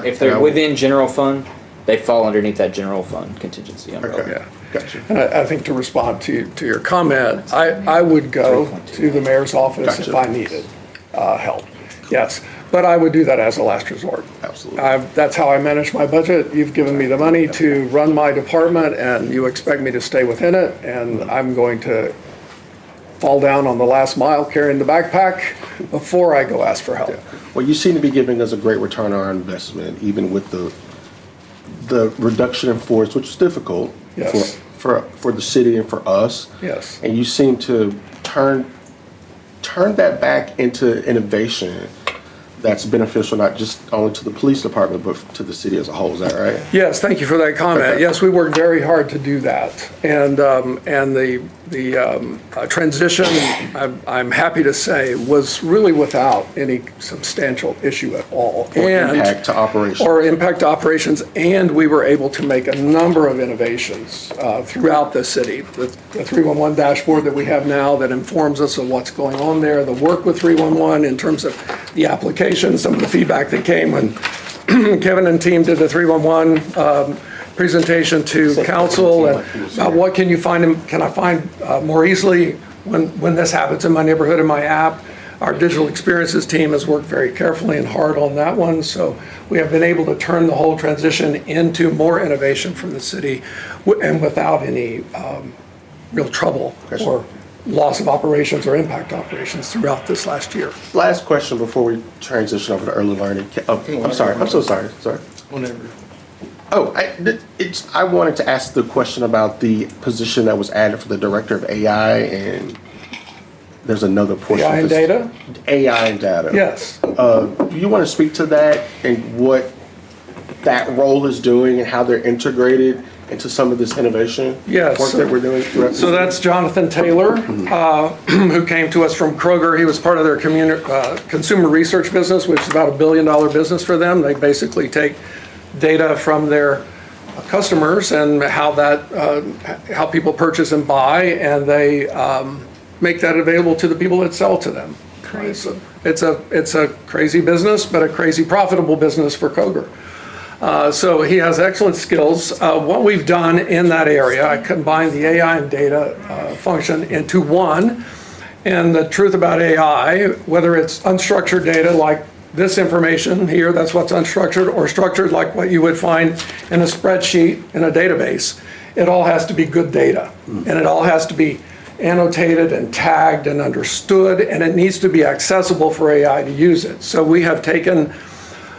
If they're within general fund, they fall underneath that general fund contingency umbrella. Okay. Yeah. Gotcha. And I think to respond to your comment, I would go to the mayor's office if I needed help. Yes, but I would do that as a last resort. Absolutely. That's how I manage my budget. You've given me the money to run my department, and you expect me to stay within it, and I'm going to fall down on the last mile carrying the backpack before I go ask for help. Well, you seem to be giving us a great return on our investment, even with the reduction in force, which is difficult Yes. for the city and for us. Yes. And you seem to turn that back into innovation that's beneficial not just only to the police department, but to the city as a whole. Is that right? Yes, thank you for that comment. Okay. Yes, we worked very hard to do that. And the transition, I'm happy to say, was really without any substantial issue at all. Or impact to operations. Or impact to operations, and we were able to make a number of innovations throughout the city. The 311 dashboard that we have now that informs us of what's going on there, the work with 311 in terms of the application, some of the feedback that came when Kevin and team did the 311 presentation to council and about what can I find more easily when this happens in my neighborhood, in my app. Our digital experiences team has worked very carefully and hard on that one. So we have been able to turn the whole transition into more innovation for the city and without any real trouble or loss of operations or impact operations throughout this last year. Last question before we transition over to early learning. Oh, I'm sorry. I'm so sorry. Sorry. Whenever. Oh, I wanted to ask the question about the position that was added for the director of AI, and there's another portion. AI and data? AI and data. Yes. Do you want to speak to that and what that role is doing and how they're integrated into some of this innovation Yes. work that we're doing throughout the So city? that's Jonathan Taylor, who came to us from Kroger. He was part of their consumer research business, which is about $1 billion business for them. They basically take data from their customers and how people purchase and buy, and they make that available to the people that sell to them. Crazy. It's a crazy business, but a crazy profitable business for Kroger. So he has excellent skills. What we've done in that area, I combined the AI and data function into one. And the truth about AI, whether it's unstructured data like this information here, that's what's unstructured, or structured like what you would find in a spreadsheet in a database, it all has to be good data. And it all has to be annotated and tagged and understood, and it needs to be accessible for AI to use it. So we have taken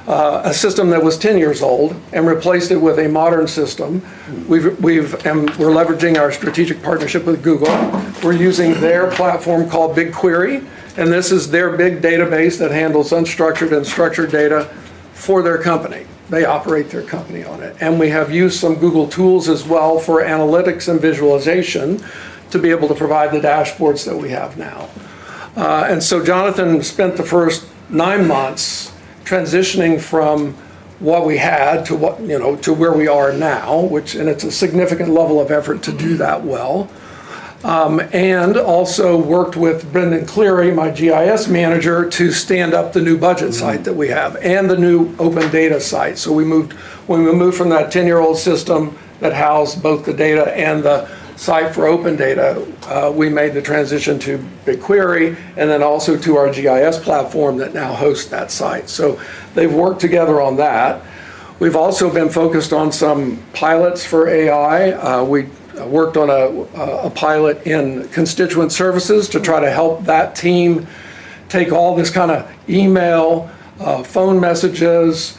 a system that was 10 years old and replaced it with a modern system. We're leveraging our strategic partnership with Google. We're using their platform called BigQuery, and this is their big database that handles unstructured and structured data for their company. They operate their company on it. And we have used some Google tools as well for analytics and visualization to be able to provide the dashboards that we have now. And so Jonathan spent the first 9 months transitioning from what we had to what, to where we are now, and it's a significant level of effort to do that well. And also worked with Brendan Cleary, my GIS manager, to stand up the new budget site that we have and the new open data site. So when we moved from that 10-year-old system that housed both the data and the site for open data, we made the transition to BigQuery and then also to our GIS platform that now hosts that site. So they've worked together on that. We've also been focused on some pilots for AI. We worked on a pilot in constituent services to try to help that team take all this kind of email, phone messages,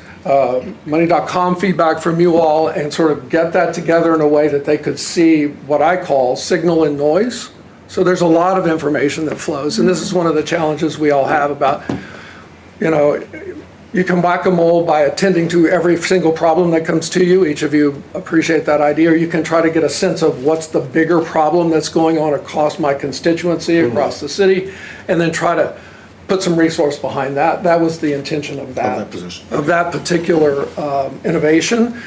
money.com feedback from you all, and sort of get that together in a way that they could see what I call signal and noise. So there's a lot of information that flows, and this is one of the challenges we all have about, you can whack-a-mole by attending to every single problem that comes to you. Each of you appreciate that idea. Or you can try to get a sense of what's the bigger problem that's going on across my constituency, across the city, and then try to put some resource behind that. That was the intention of that position. Of that particular innovation.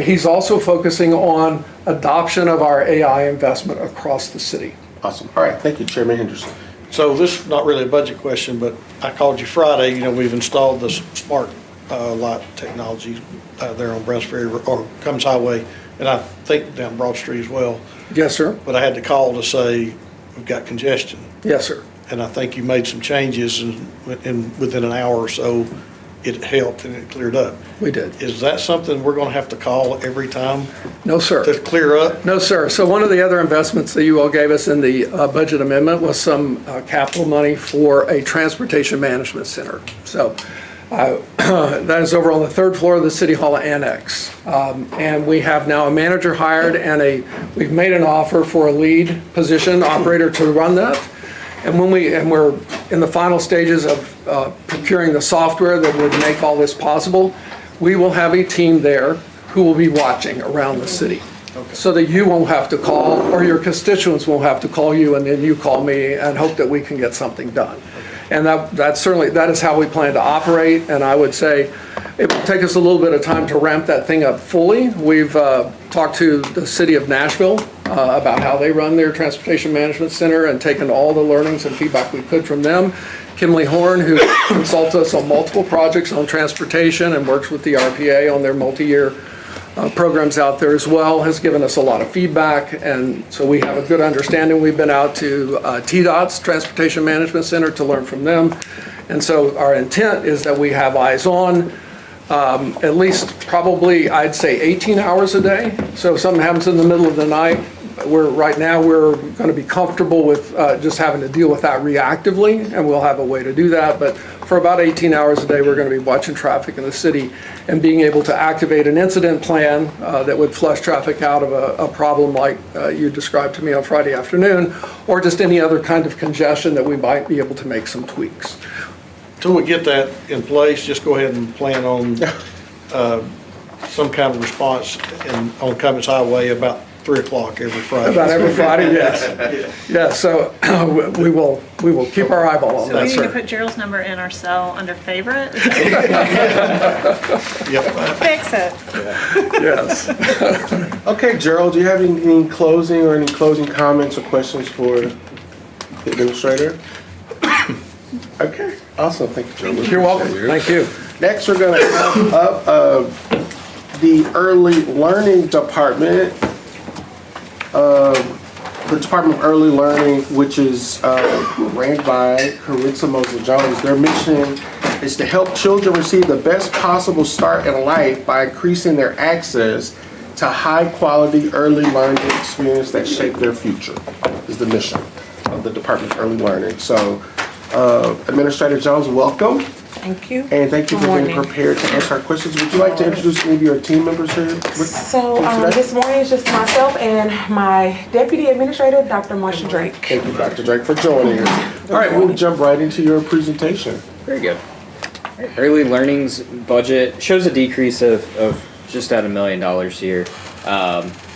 He's also focusing on adoption of our AI investment across the city. Awesome. All right, thank you, Chairman Henderson. So this is not really a budget question, but I called you Friday, we've installed the smart light technology there on Browns Ferry or Cummins Highway, and I think down Broad Street as well. Yes, sir. But I had to call to say we've got congestion. Yes, sir. And I think you made some changes and within an hour or so, it helped and it cleared up. We did. Is that something we're gonna have to call every time No, sir. to clear up? No, sir. So one of the other investments that you all gave us in the budget amendment was some capital money for a transportation management center. So that is over on the third floor of the City Hall Annex. And we have now a manager hired and we've made an offer for a lead position operator to run that. And we're in the final stages of procuring the software that would make all this possible, we will have a team there who will be watching around the city. Okay. So that you won't have to call, or your constituents won't have to call you and then you call me and hope that we can get something done. Okay. And that is how we plan to operate, and I would say it will take us a little bit of time to ramp that thing up fully. We've talked to the city of Nashville about how they run their transportation management center and taken all the learnings and feedback we could from them. Kimley Horn, who consults us on multiple projects on transportation and works with the RPA on their multi-year programs out there as well, has given us a lot of feedback, and so we have a good understanding. We've been out to TDOT's Transportation Management Center to learn from them, and so our intent is that we have eyes on at least probably, I'd say, 18 hours a day. So if something happens in the middle of the night, right now we're going to be comfortable with just having to deal with that reactively, and we'll have a way to do that. But for about 18 hours a day, we're going to be watching traffic in the city and being able to activate an incident plan that would flush traffic out of a problem like you described to me on Friday afternoon, or just any other kind of congestion that we might be able to make some tweaks. Till we get that in place, just go ahead and plan on some kind of response on Cummins Highway about 3 o'clock every Friday. About every Friday, yes. Yeah, so we will keep our eyeball on So that, we need to sir. put Gerald's number in our cell under favorite? Yep. Fix it. Yes. Okay, Gerald, do you have any closing comments or questions for the administrator? Okay, awesome. Thank you, Gerald. You're welcome. Thank you. Next, we're going to have up the Early Learning Department. The Department of Early Learning, which is ran by Carissa Mosley-Jones. Their mission is to help children receive the best possible start in life by increasing their access to high-quality early learning experience that shape their future, is the mission of the Department of Early Learning. So, Administrator Jones, welcome. Thank you. And thank you Good for being morning. prepared to answer our questions. Would you like to introduce any of your team members here? So this morning is just myself and my deputy administrator, Dr. Marsha Drake. Thank you, Dr. Drake, for joining us. All right, we'll jump right into your presentation. Very good. Early Learning's budget shows a decrease of just at $1 million here.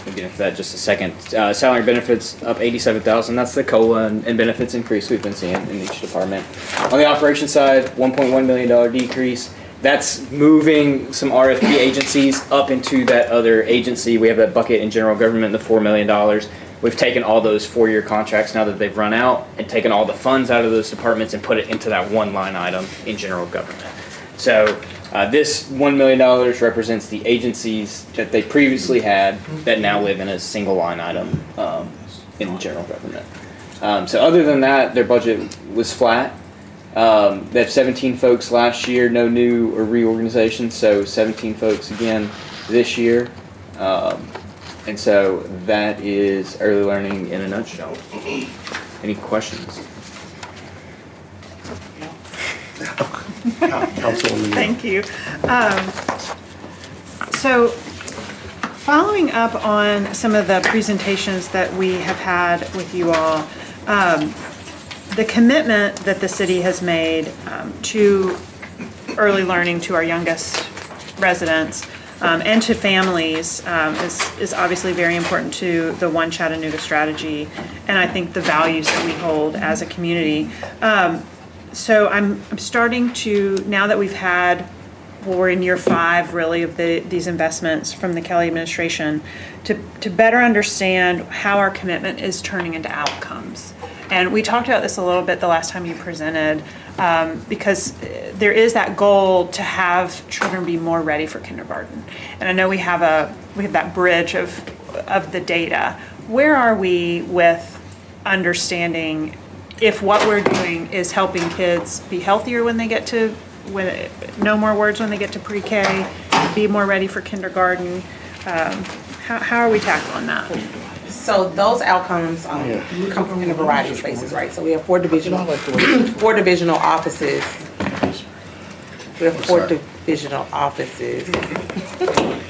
we'll get into that in just a second. Salary and benefits up 87,000. That's the COLA and benefits increase we've been seeing in each department. On the operations side, $1.1 million decrease. That's moving some RFP agencies up into that other agency. We have that bucket in general government, the $4 million. We've taken all those 4-year contracts now that they've run out and taken all the funds out of those departments and put it into that one line item in general government. So this $1 million represents the agencies that they previously had that now live in a single line item in general government. So other than that, their budget was flat. They have 17 folks last year, no new or reorganization, so 17 folks again this year. And so that is early learning in a nutshell. Any questions? Thank you. So following up on some of the presentations that we have had with you all, the commitment that the city has made to early learning to our youngest residents and to families is obviously very important to the One Chattanooga strategy, and I think the values that we hold as a community. So I'm starting to, now that we've had, well, we're in year 5 really of these investments from the Kelly administration, to better understand how our commitment is turning into outcomes. And we talked about this a little bit the last time you presented, because there is that goal to have children be more ready for kindergarten. And I know we have that bridge of the data. Where are we with understanding if what we're doing is helping kids be healthier when they get to, know more words when they get to pre-K, be more ready for kindergarten? How are we tackling that? So those outcomes come from in a variety of spaces, right? So we have 4 divisional offices. We have 4 divisional offices.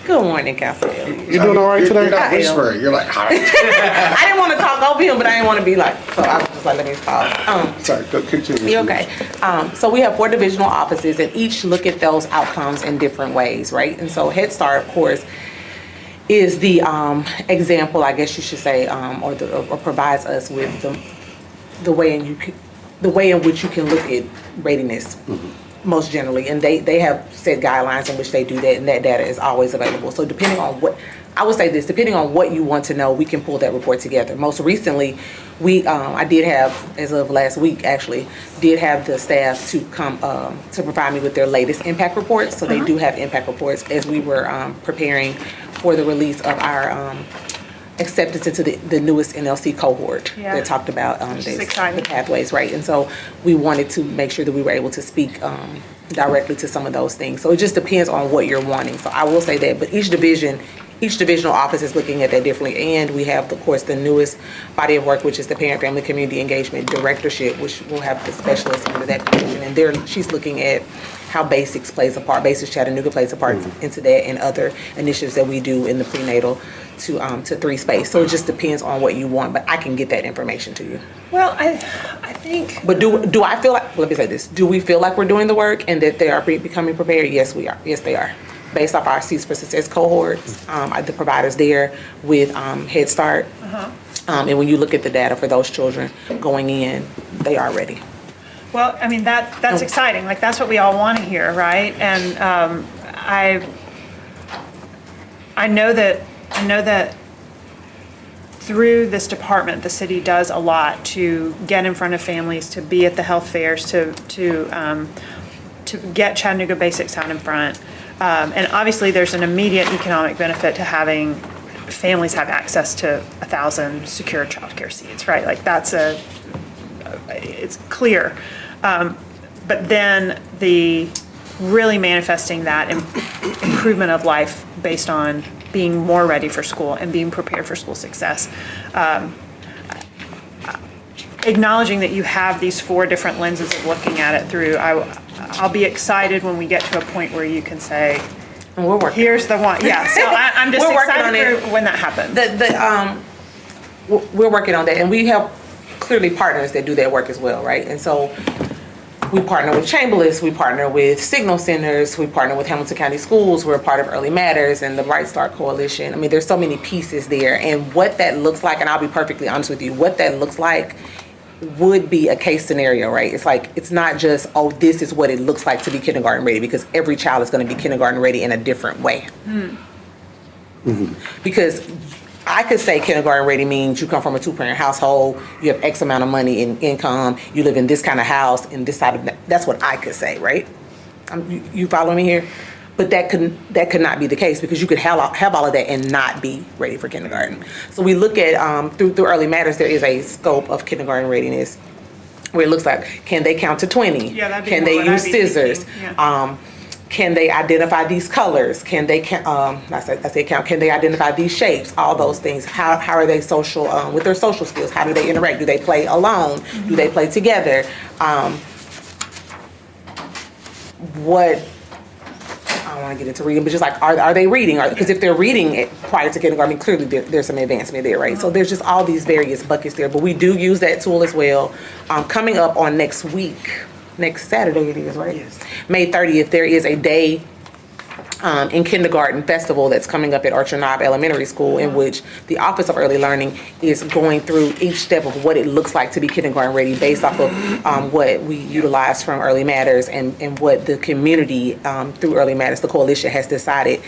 Good morning, Council. You doing all right today? I am. You're like, hi. I didn't want to talk over him, but I didn't want to be like, so I was just like, let me talk. Sorry, go continue. You're okay. So we have 4 divisional offices, and each look at those outcomes in different ways, right? And so Head Start, of course, is the example, I guess you should say, or provides us with the way in which you can look at readiness. Most generally, and they have set guidelines in which they do that, and that data is always available. So depending on what, I would say this, depending on what you want to know, we can pull that report together. Most recently, I did have, as of last week actually, did have the staff to come to provide me with their latest impact reports. So they do have impact reports as we were preparing for the release of our acceptance into the newest NLC cohort that talked about the pathways, right? And so we wanted to make sure that we were able to speak directly to some of those things. So it just depends on what you're wanting. So I will say that, but each divisional office is looking at that differently. And we have, of course, the newest body of work, which is the Parent Family Community Engagement Directorship, which will have the specialists under that position. And she's looking at how Basics plays a part, Basics Chattanooga plays a part into that, and other initiatives that we do in the prenatal to 3 space. So it just depends on what you want, but I can get that information to you. Well, I think. But do I feel like, let me say this, do we feel like we're doing the work and that they are becoming prepared? Yes, we are. Yes, they are. Based off our Seeds for Success cohorts, the providers there with Head Start. And when you look at the data for those children going in, they are ready. Well, I mean, that's exciting. Like, that's what we all want to hear, right? And I know that through this department, the city does a lot to get in front of families, to be at the health fairs, to get Chattanooga Basics out in front. And obviously, there's an immediate economic benefit to having families have access to 1,000 secure childcare seats, right? Like, it's clear. But then the really manifesting that improvement of life based on being more ready for school and being prepared for school success. Acknowledging that you have these 4 different lenses of looking at it through, I'll be excited when we get to a point where you can say, and we're working. Here's the one. Yeah, so I'm just excited for when that happens. We're working on that, and we have clearly partners that do that work as well, right? And so We partner with Chamberlain, we partner with Signal Centers, we partner with Hamilton County Schools, we're a part of Early Matters and the Bright Start Coalition. I mean, there's so many pieces there, and what that looks like, and I'll be perfectly honest with you, what that looks like would be a case scenario, right? It's like, it's not just, oh, this is what it looks like to be kindergarten ready, because every child is going to be kindergarten ready in a different way. Because I could say kindergarten ready means you come from a two-parent household, you have X amount of money in income, you live in this kind of house, in this side of that. That's what I could say, right? You follow me here? But that could not be the case, because you could have all of that and not be ready for kindergarten. So we look at, through Early Matters, there is a scope of kindergarten readiness where it looks like, can they count to 20? Yeah, that'd be Can more they what I'd use be scissors? thinking, yeah. Can they identify these colors? Can they can they identify these shapes? All those things. How are they social, with their social skills? How do they interact? Do they play alone? Do they play together? I don't want to get into reading, but just like, are they reading? Because if they're reading it prior to kindergarten, I mean, clearly there's some advancement there, right? So there's just all these various buckets there, but we do use that tool as well. Coming up on next week, next Saturday it is, right? Yes. May 30th, there is a day in kindergarten festival that's coming up at Archer Knob Elementary School, in which the Office of Early Learning is going through each step of what it looks like to be kindergarten ready, based off of what we utilize from Early Matters and what the community through Early Matters, the coalition, has decided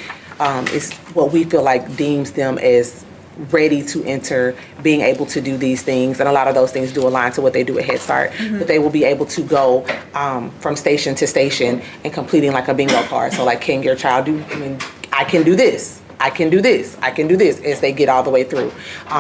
is what we feel like deems them as ready to enter, being able to do these things. And a lot of those things do align to what they do at Head Start, but they will be able to go from station to station and completing like a bingo card. So like, can your child do, I mean, I can do this, I can do this, I can do this, as they get all the way through.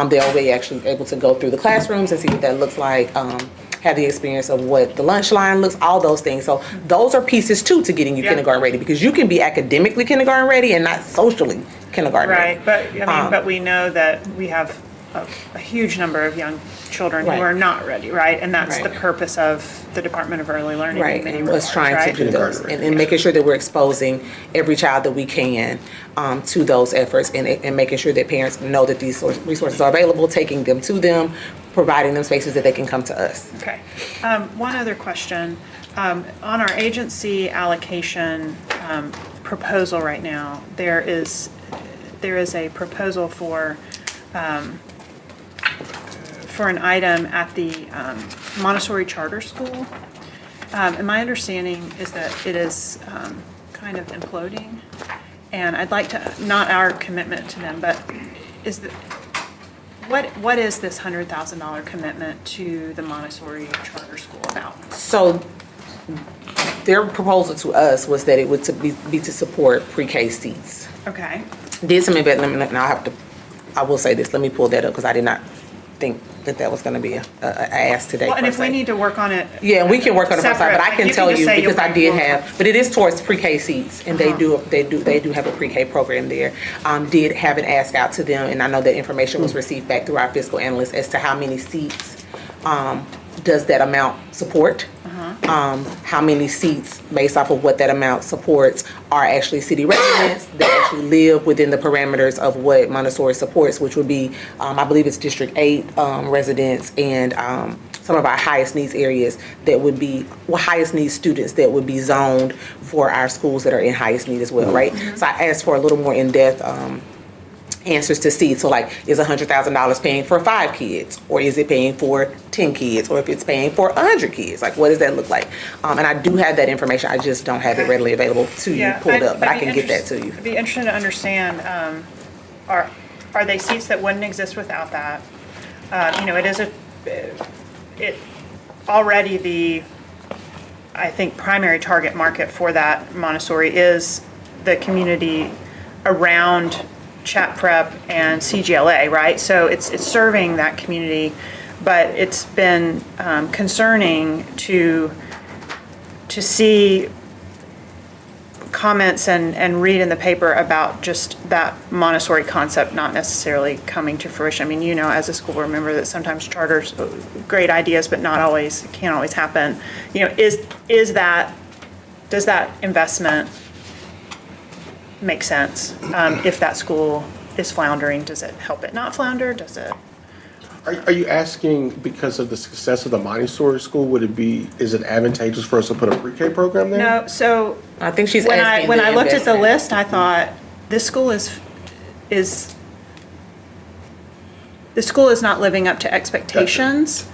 They'll be actually able to go through the classrooms and see what that looks like, have the experience of what the lunch line looks, all those things. So those are pieces too to getting you kindergarten ready, because you can be academically kindergarten ready and not socially kindergarten ready. Right, but I mean, but we know that we have a huge number of young children who Right. are not ready, right? And that's the Right. purpose of the Department of Early Learning. in Right, many and us regards, trying right? to do those, and making sure that we're exposing every child that we can to those efforts, and making sure that parents know that these resources are available, taking them to them, providing them spaces that they can come to us. Okay. One other question. On our agency allocation proposal right now, there is a proposal for an item at the Montessori Charter School. And my understanding is that it is kind of imploding. And I'd like to, not our commitment to them, but what is this $100,000 commitment to the Montessori Charter School about? So their proposal to us was that it would be to support pre-K seats. Okay. Did some investment, and I will say this, let me pull that up, because I did not think that was gonna be a ask today. Well, and per if we se. need to work on it. Yeah, we can work on the front side, but I separate, can like, tell just you, say because I did you'll- have, but it is towards pre-K seats, and they do have a pre-K program there. Did have an ask out to them, and I know that information was received back through our fiscal analyst as to how many seats does that amount support? How many seats, based off of what that amount supports, are actually city residents that actually live within the parameters of what Montessori supports, which would be, I believe it's District 8 residents, and some of our highest needs areas that would be, highest needs students that would be zoned for our schools that are in highest need as well, right? So I asked for a little more in-depth answers to see. So like, is $100,000 paying for 5 kids, or is it paying for 10 kids, or if it's paying for 100 kids, like what does that look like? And I do have that information, I just don't have it readily available to you pulled up, but I can get that to you. I'd be interested to understand, are they seats that wouldn't exist without that? It already the, I think, primary target market for that Montessori is the community around Chat Prep and CGLA, right? So it's serving that community, but it's been concerning to see comments and read in the paper about just that Montessori concept not necessarily coming to fruition. I mean, as a school board member, that sometimes charters, great ideas, but can't always happen. Does that investment make sense? If that school is floundering, does it help it not flounder? Does it? Are you asking because of the success of the Montessori school, is it advantageous for us to put a pre-K program there? No, so I think she's when asking when the I looked at the investment. list, I thought, this school is not living up to expectations.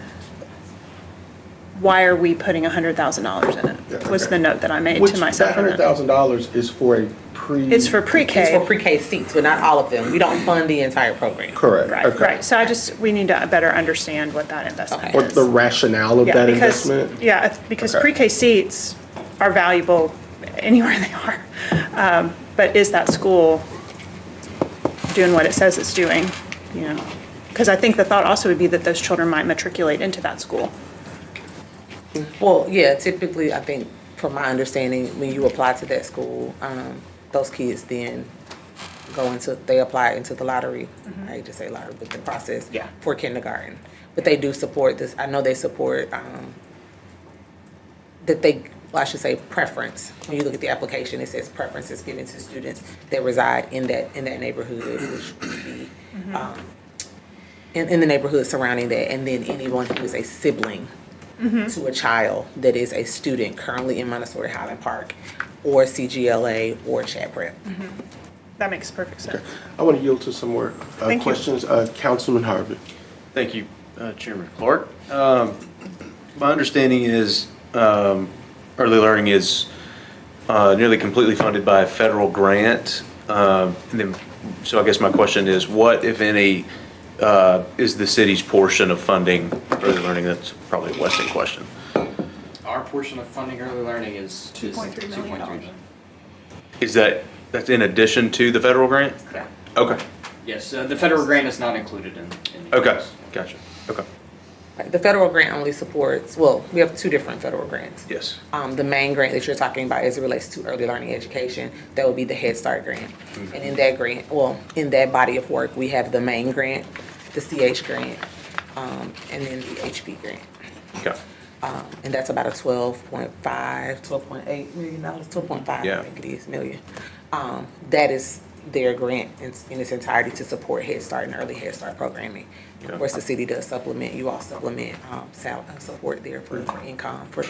Why are we putting $100,000 in it? Yeah, Was okay. the note that I made Which, to myself. that $100,000 is for a pre. It's for It's pre-K. for pre-K seats, but not all of them. We don't fund the entire program. Correct. Right, Okay. right. So we need to better understand what that investment Or is. the rationale of Yeah, that because- investment? Yeah, because Okay. pre-K seats are valuable anywhere they are. But is that school doing what it says it's doing, you know? Because I think the thought also would be that those children might matriculate into that school. Well, yeah, typically, I think, from my understanding, when you apply to that school, those kids then they apply into the lottery. I hate to say lottery, but the process Yeah. for kindergarten. But they do support this, I know they support, I should say preference. When you look at the application, it says preference is given to students that reside in that neighborhood, which would be, in the neighborhood surrounding that, and then anyone who is a sibling to a child that is a student currently in Montessori Highland Park, or CGLA, or Chat Prep. That makes perfect sense. I want to yield to some more Thank you. questions. Councilman Harvey. Thank you, Chairman Clark. My understanding is early learning is nearly completely funded by a federal grant. And then, so I guess my question is, what, if any, is the city's portion of funding early learning? That's probably a Weston question. Our portion of funding early learning is $2.3 million. Is that's in addition to the federal grant? Yeah. Okay, Yes, the federal grant is not included in the okay, cost. gotcha, okay, The federal grant only supports, well, we have two different federal grants. yes. The main grant that you're talking about as it relates to early learning education, that would be the Head Start grant. And in that grant, well, in that body of work, we have the main grant, the CH grant, and then the HP grant. Okay, And that's about a $12.8 million, $12.5, I Yeah. think it is, million. That is their grant in its entirety to support Head Start and early Head Start programming. Of course, the city does supplement, you all supplement, support there for income, for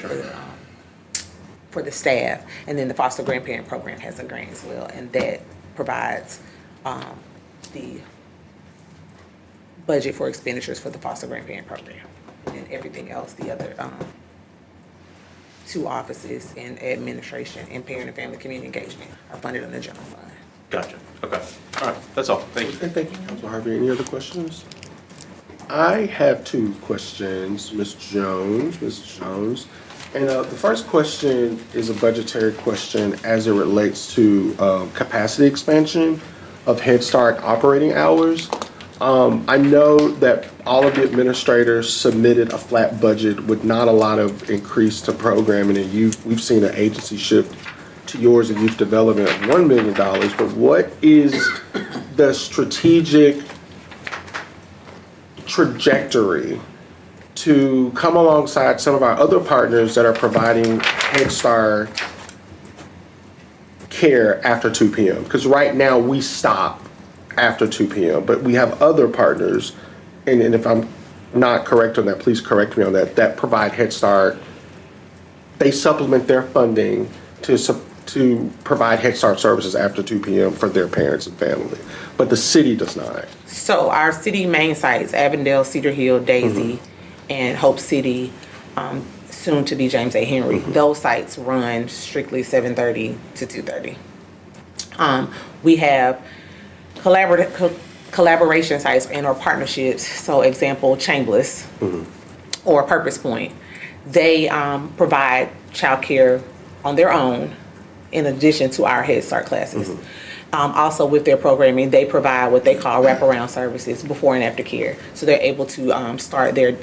the staff. And then the foster grandparent program has a grant as well, and that provides, the budget for expenditures for the foster grandparent program. And everything else, the other, two offices in administration and parent and family community engagement are funded in the general fund. gotcha, okay. All right, that's all, thank you. Okay, thank you, Councilman Harvey. Any other questions? I have two questions, Ms. Jones. And the first question is a budgetary question as it relates to capacity expansion of Head Start operating hours. I know that all of the administrators submitted a flat budget with not a lot of increase to programming, and we've seen an agency shift to yours in youth development of $1 million, but what is the strategic trajectory to come alongside some of our other partners that are providing Head Start care after 2 p.m.? Because right now we stop after 2 p.m., but we have other partners, and if I'm not correct on that, please correct me on that, that provide Head Start. They supplement their funding to provide Head Start services after 2 p.m. for their parents and family, but the city does not. So our city main sites, Avondale, Cedar Hill, Daisy, and Hope City, soon to be James A. Henry, those sites run strictly 7:30 to 2:30. We have collaboration sites and or partnerships. So example, Chambliss or Purpose Point. They provide childcare on their own in addition to our Head Start classes. Also with their programming, they provide what they call wraparound services before and after care. So they're able to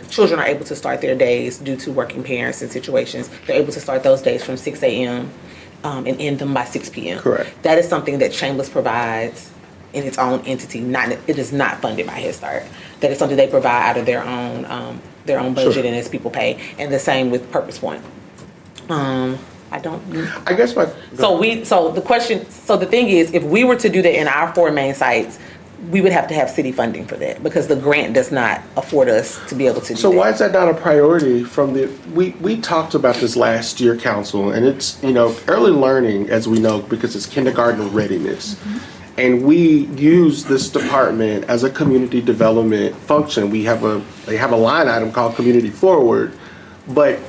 children are able to start their days due to working parents and situations. They're able to start those days from 6 a.m. And end them by 6 p.m. Correct. That is something that Chambliss provides in its own entity. It is not funded by Head Start. That is something they provide out of their own budget Sure. and as people pay. And the same with Purpose Point. I guess the thing is, if we were to do that in our 4 main sites, we would have to have city funding for that because the grant does not afford us to be able to do So that. why is that not a priority from we talked about this last year, council, and it's, early learning, as we know, because it's kindergarten readiness. And we use this department as a community development function. They have a line item called Community Forward, but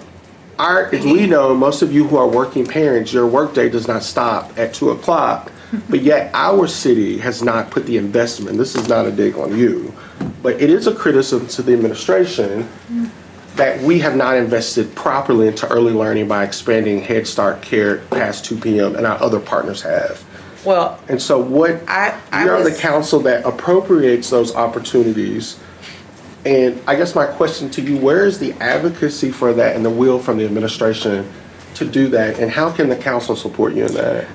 as we know, most of you who are working parents, your workday does not stop at 2:00. But yet our city has not put the investment. This is not a dig on you, but it is a criticism to the administration that we have not invested properly into early learning by expanding Head Start care past 2 p.m. and our other partners have. Well, And so we are the council that appropriates those opportunities. And I guess my question to you, where is the advocacy for that and the will from the administration to do that? And how can the council support you in that?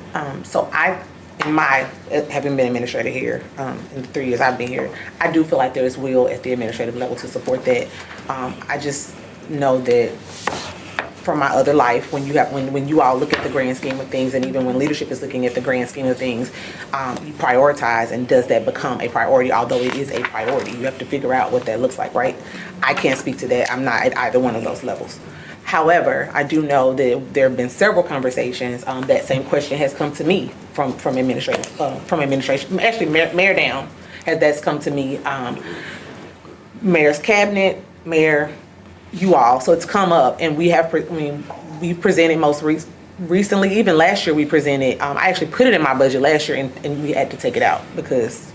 So having been administrator here, in the 3 years I've been here, I do feel like there is will at the administrative level to support that. I just know that from my other life, when you all look at the grand scheme of things, and even when leadership is looking at the grand scheme of things, you prioritize, and does that become a priority? Although it is a priority, you have to figure out what that looks like, right? I can't speak to that. I'm not at either one of those levels. However, I do know that there have been several conversations. That same question has come to me from administration. Actually, Mayor down that's come to me. Mayor's cabinet, Mayor, you all. So it's come up, and we presented most recently. Even last year, we presented. I actually put it in my budget last year, and we had to take it out because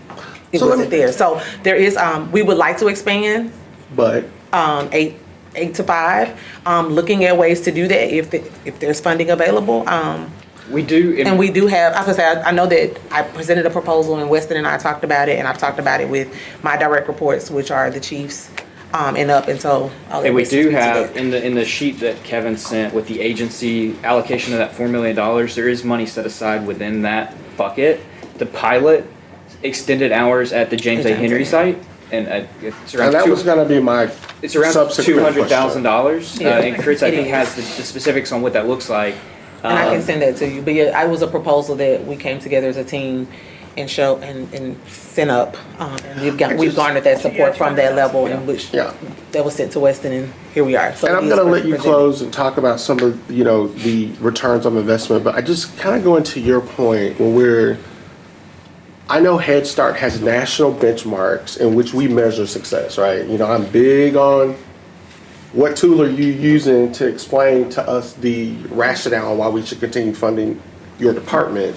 it wasn't there. So there is. We would like to expand, but 8 to 5, looking at ways to do that if there's funding available. We do. And we do have, I was gonna say, I know that I presented a proposal and Weston and I talked about it, and I've talked about it with my direct reports, which are the chiefs, and up, and so. And we do have, in the sheet that Kevin sent with the agency allocation of that $4 million, there is money set aside within that bucket to pilot extended hours at the James A. Henry site. And it's around. And that was going to be my It's around $200,000. Yeah. And Chris, I think, It has the specifics on what that looks like. And I can send that to you, but yeah, I was a proposal that we came together as a team and sent up, and we've garnered that support from that level, in which that was sent to Weston, and here we are. So and I'm going to let you close and talk about some of the returns on investment, but I just kind of go into your point when I know Head Start has national benchmarks in which we measure success, right? I'm big on what tool are you using to explain to us the rationale why we should continue funding your department.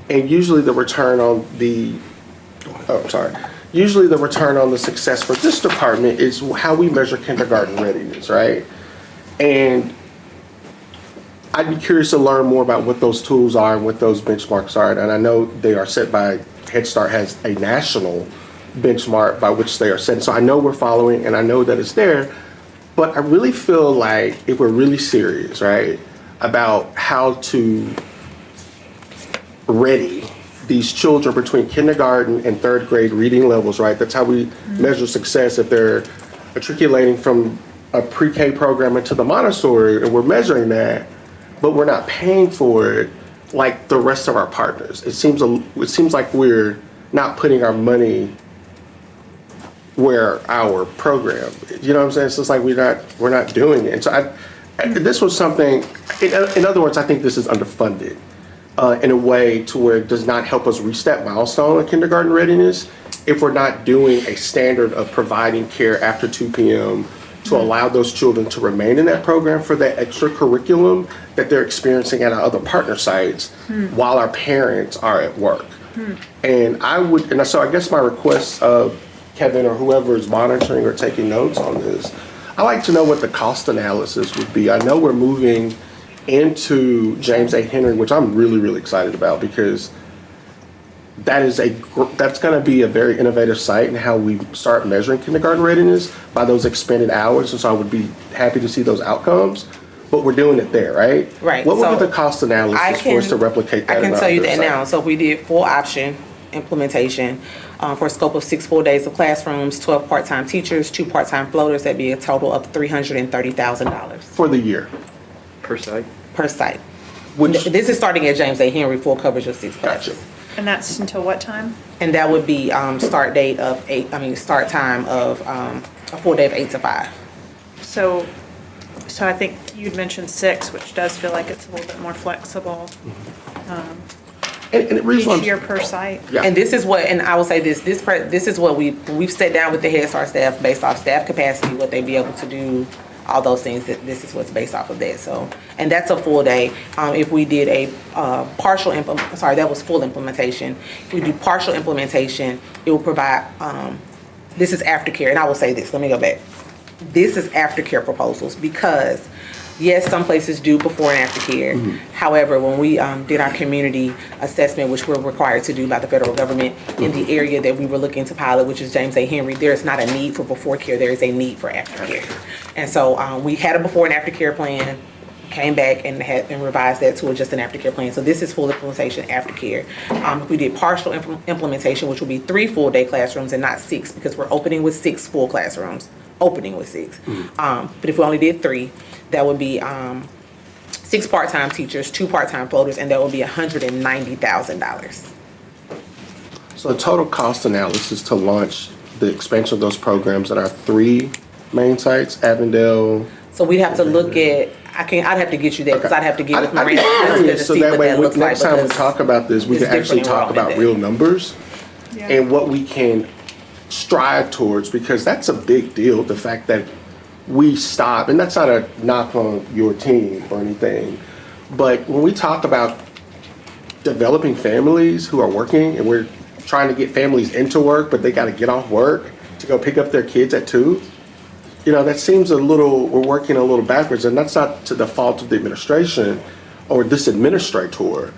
And usually the return on the success for this department is how we measure kindergarten readiness, right? And I'd be curious to learn more about what those tools are and what those benchmarks are. And I know they are set by, Head Start has a national benchmark by which they are set. So I know we're following, and I know that it's there. But I really feel like if we're really serious, right, about how to ready these children between kindergarten and 3rd grade reading levels, right? That's how we measure success. If they're matriculating from a pre-K program into the Montessori, and we're measuring that, but we're not paying for it like the rest of our partners. It seems like we're not putting our money where our program, you know what I'm saying? So it's like we're not doing it. And so this was something, in other words, I think this is underfunded in a way to where it does not help us reach that milestone of kindergarten readiness if we're not doing a standard of providing care after 2 p.m. to allow those children to remain in that program for that extra curriculum that they're experiencing at our other partner sites while our parents are at work. And so I guess my request of Kevin or whoever is monitoring or taking notes on this, I'd like to know what the cost analysis would be. I know we're moving into James A. Henry, which I'm really, really excited about because that's going to be a very innovative site in how we start measuring kindergarten readiness by those expanded hours. And so I would be happy to see those outcomes. But we're doing it there, right? Right. What would be the cost analysis for us to replicate that? I can tell you that now. So if we did full option implementation for a scope of 6 full days of classrooms, 12 part-time teachers, 2 part-time floaters, that'd be a total of $330,000. For the year? Per site. Per site. This is starting at James A. Henry, full coverage of 6 classes. And that's until what time? And that would be start time of a full day of 8 to 5. So I think you'd mentioned 6, which does feel like it's a little bit more flexible. And the reason Each I'm- year per site. Yeah. And this is what, and I will say this is what we've sat down with the Head Start staff based off staff capacity, what they be able to do, all those things, that this is what's based off of that. So, and that's a full day. If we did a that was full implementation. If we do partial implementation, it will provide, this is aftercare, and I will say this, let me go back. This is aftercare proposals because yes, some places do before and after care. However, when we did our community assessment, which we're required to do by the federal government, in the area that we were looking to pilot, which is James A. Henry, there is not a need for before care, there is a need for after care. And so we had a before and after care plan, came back and revised that to just an aftercare plan. So this is full implementation aftercare. If we did partial implementation, which will be 3 full day classrooms and not 6, because we're opening with 6 full classrooms, opening with 6. But if we only did 3, that would be 6 part-time teachers, 2 part-time floaters, and that would be $190,000. So a total cost analysis to launch the expansion of those programs at our 3 main sites, Avondale. So we'd have to look at, I'd have to get you that, because I'd have to get with I'd be Miranda to curious, so see that what way, that looks like. next time we because talk about this, we it's can actually different talk about enrollment real numbers and what we can strive towards, because that's a big deal, the fact that we stop, and that's not a knock on your team or anything, but when we talk about developing families who are working and we're trying to get families into work, but they got to get off work to go pick up their kids at 2, that seems we're working a little backwards, and that's not to the fault of the administration or this administrator,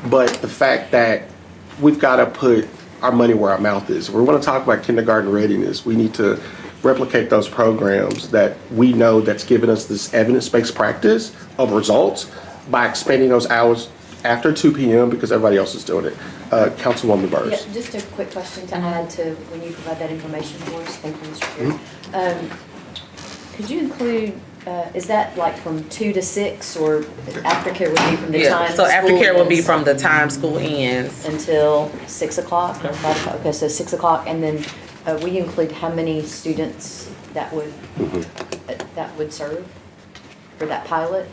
but the fact that we've got to put our money where our mouth is. If we want to talk about kindergarten readiness, we need to replicate those programs that we know that's given us this evidence-based practice of results by expanding those hours after 2 p.m. because everybody else is doing it. Councilwoman Burrs. Yeah, just a quick question to add to when you provide that information for us. Thank you, Mr. Chair. Could you include, is that like from 2 to 6, or aftercare would be from the time? So aftercare school would be ends from the time school ends. until 6 o'clock or 5 o'clock? Okay, so 6 o'clock, and then will you include how many students that would serve for that pilot?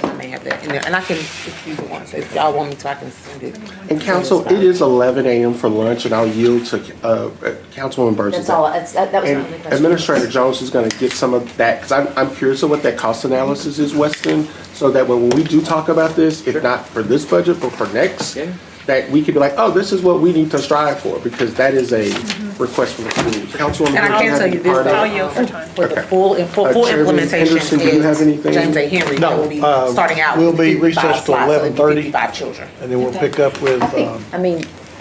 I may have that in there, and I can, if you want to, if y'all want me to, I can send it. And council, it is 11 a.m. for lunch, and I'll yield to Councilwoman Burrs. That's all, that was my only And question. Administrator Jones is going to get some of that, because I'm curious of what that cost analysis is, Weston, so that when we do talk about this, if not for this budget, but for next, that we could be like, oh, this is what we need to strive for, because that is a request from the community. Councilwoman. And I can tell you this, I'll yield for time. for the full Chairman implementation, Henderson, do you have anything? James A. Henry, No, that will be starting out. we'll with be 55 recessed till slots, so it'd be 11:30. 55 children. And then we'll pick up with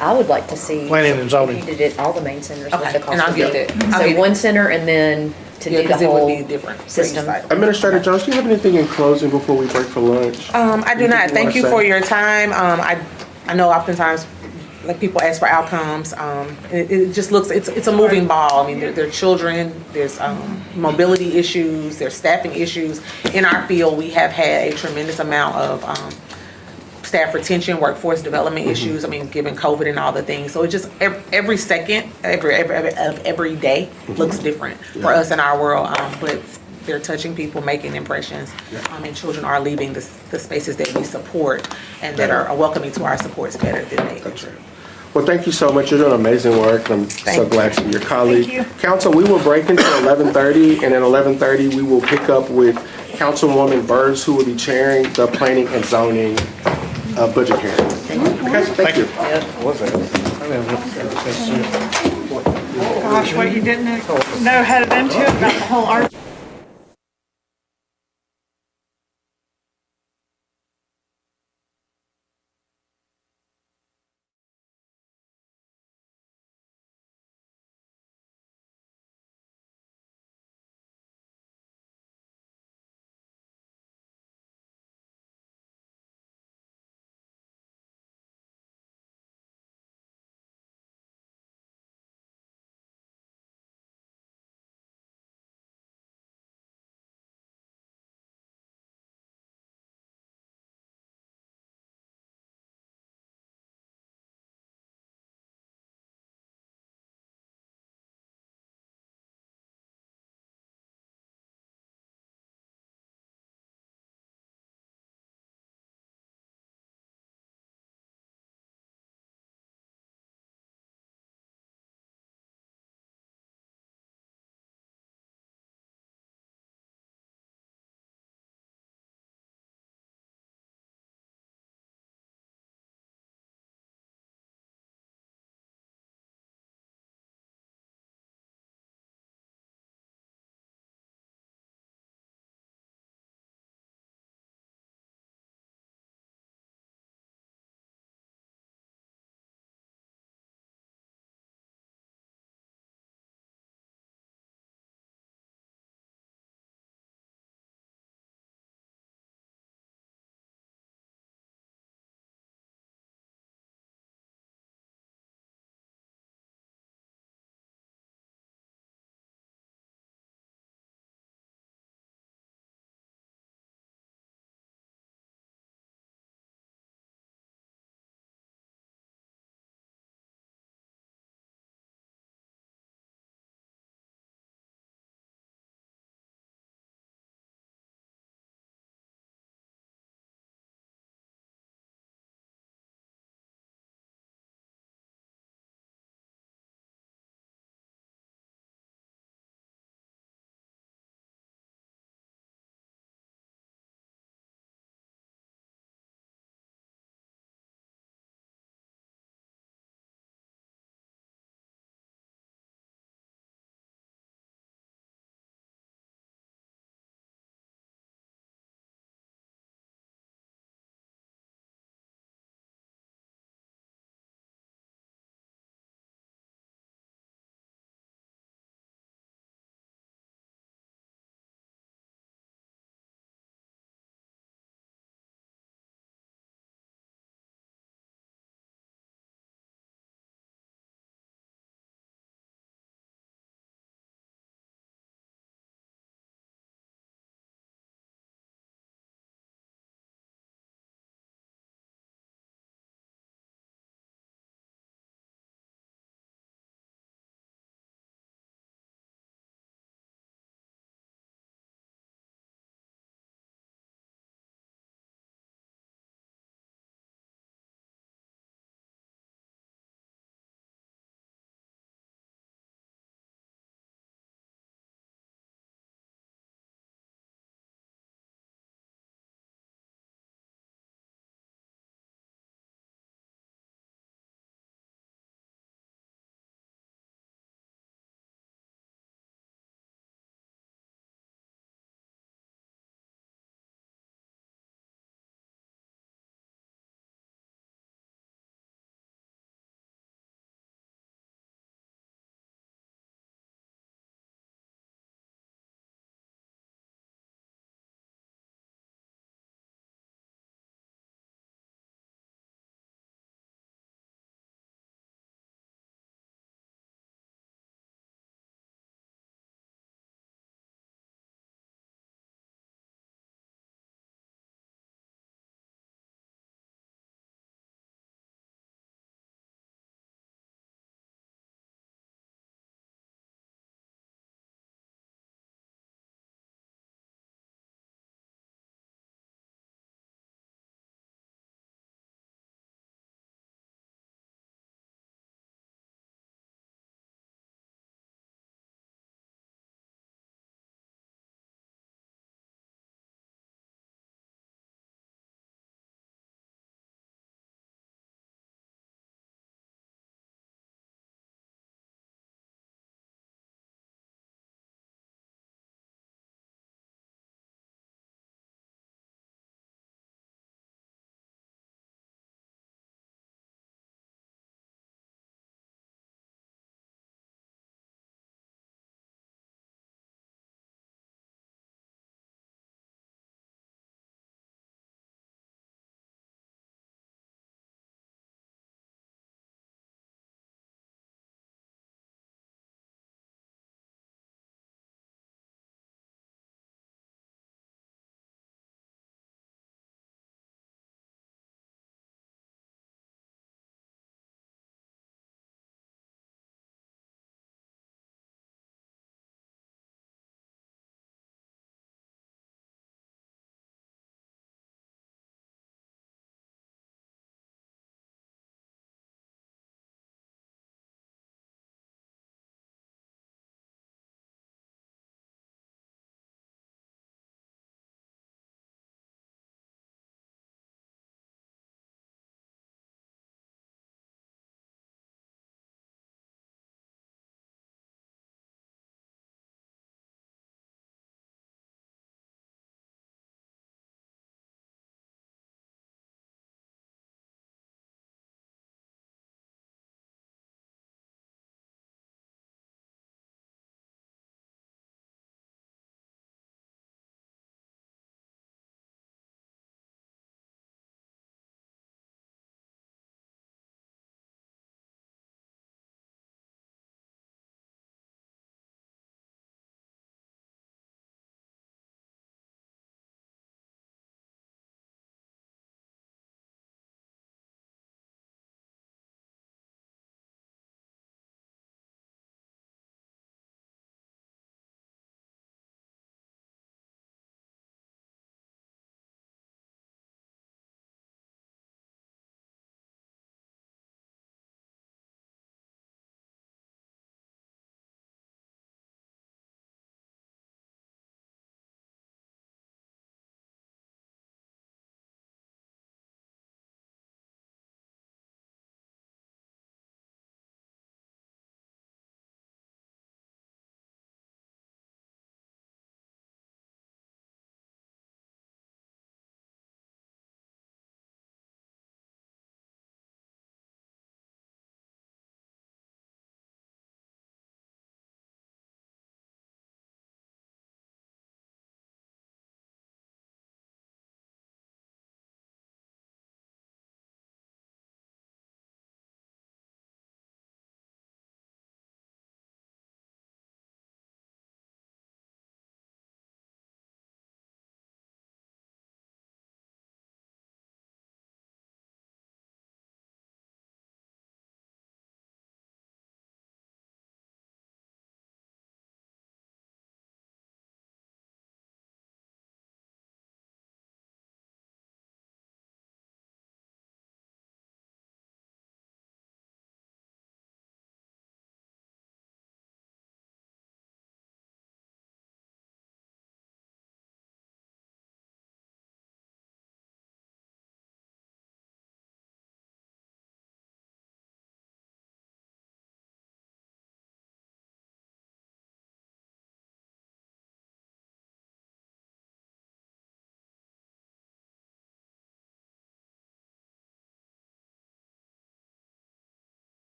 I would like to see. Planning and zoning. You did it, all the main centers, what Okay, the cost and I'll would be. get that. I'll So get it. one center, and then to Yeah, do the because it would whole be different for each system. site. Administrator Jones, do you have anything in closing before we break for lunch? I do not. wanna Thank you say? for your time. I know oftentimes, like, people ask for outcomes. It just looks, it's a moving ball. I mean, there are children, there's mobility issues, there's staffing issues. In our field, we have had a tremendous amount of staff retention, workforce development issues. I mean, given COVID and all the things. So it just, every second, every day looks different for us in our world. But they're touching people, making impressions. And children are leaving the spaces that we support and that are welcoming to our supports better than they. That's right. Well, thank you so much. You're doing amazing work. I'm so glad to be your colleague. Thank you. Council, we will break until 11:30, and at 11:30, we will pick up with Councilwoman Burrs, who will be chairing the Planning and Zoning budget hearing. Okay, thank you. Gosh, what you didn't know headed into it about the whole art.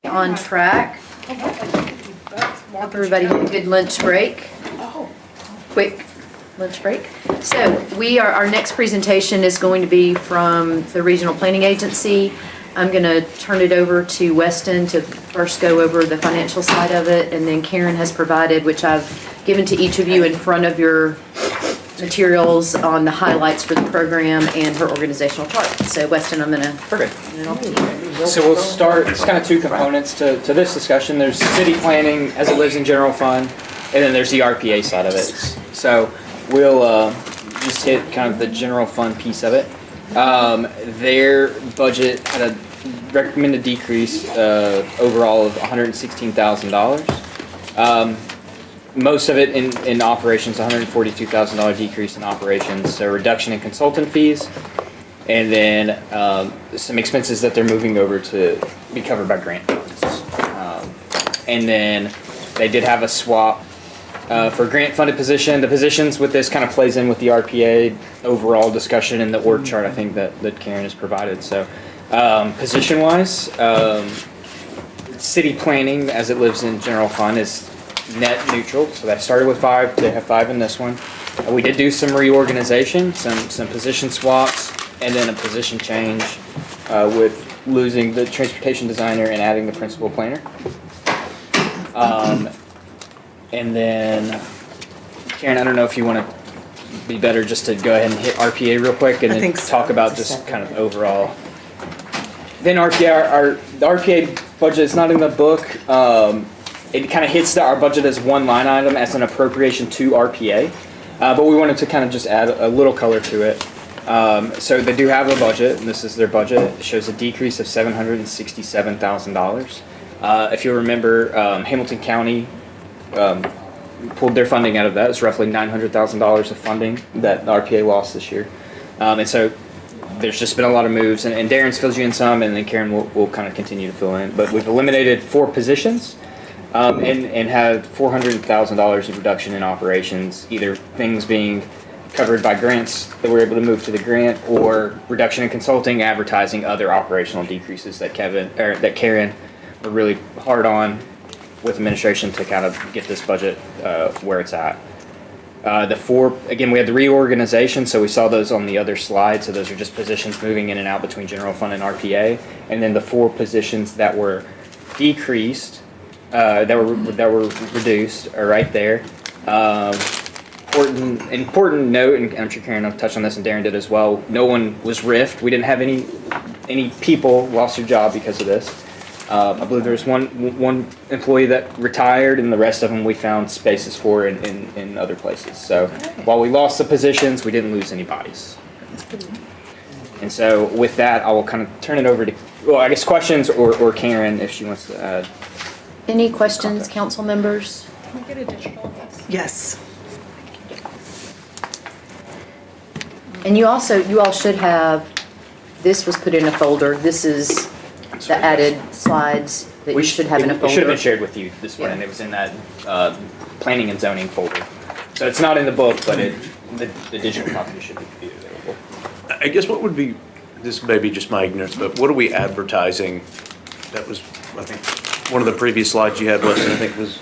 On track. Hope everybody had a good lunch break. Quick lunch break. So our next presentation is going to be from the Regional Planning Agency. I'm going to turn it over to Weston to first go over the financial side of it, and then Karen has provided, which I've given to each of you in front of your materials, on the highlights for the program and her organizational chart. So Weston, I'm going to turn it off to you. So we'll start, it's kind of two components to this discussion. There's city planning as it lives in general fund, and then there's the RPA side of it. So we'll just hit kind of the general fund piece of it. Their budget had a recommended decrease overall of $116,000. Most of it in operations, $142,000 decrease in operations, so reduction in consultant fees, and then some expenses that they're moving over to be covered by grant funds. And then they did have a swap for grant funded position. The positions with this kind of plays in with the RPA overall discussion in the org chart, I think, that Karen has provided. So position wise, city planning as it lives in general fund is net neutral. So that started with 5, they have 5 in this one. We did do some reorganization, some position swaps, and then a position change with losing the transportation designer and adding the principal planner. And then, Karen, I don't know if you want to be better just to go ahead and hit RPA real quick and then talk about just kind of overall. Then RPA, the RPA budget is not in the book. It kind of hits our budget as one line item as an appropriation to RPA. But we wanted to kind of just add a little color to it. So they do have a budget, and this is their budget. It shows a decrease of $767,000. If you remember, Hamilton County pulled their funding out of that. It's roughly $900,000 of funding that the RPA lost this year. And so there's just been a lot of moves, and Darren's filled you in some, and then Karen will kind of continue to fill in. But we've eliminated 4 positions and had $400,000 of reduction in operations, either things being covered by grants that we're able to move to the grant, or reduction in consulting, advertising, other operational decreases that Karen were really hard on with administration to kind of get this budget where it's at. The 4, again, we had the reorganization, so we saw those on the other slide. So those are just positions moving in and out between general fund and RPA. And then the 4 positions that were decreased, that were reduced, are right there. Important note, and I'm sure Karen will touch on this, and Darren did as well. No one was riffed. We didn't have any people lost their job because of this. I believe there was one employee that retired, and the rest of them we found spaces for in other places. So while we lost the positions, we didn't lose any bodies. And so with that, I will kind of turn it over to, well, I guess questions or Karen if she wants to add. Any questions, council members? Can we get a digital of this? Yes. And you all should have, this was put in a folder. This is the added slides that you should have in a folder. It should have been shared with you this morning. It was in that planning and zoning folder. So it's not in the book, but the digital copy should be available. I guess what would be, this may be just my ignorance, but what are we advertising? That was, I think, one of the previous slides you had, Weston, I think was.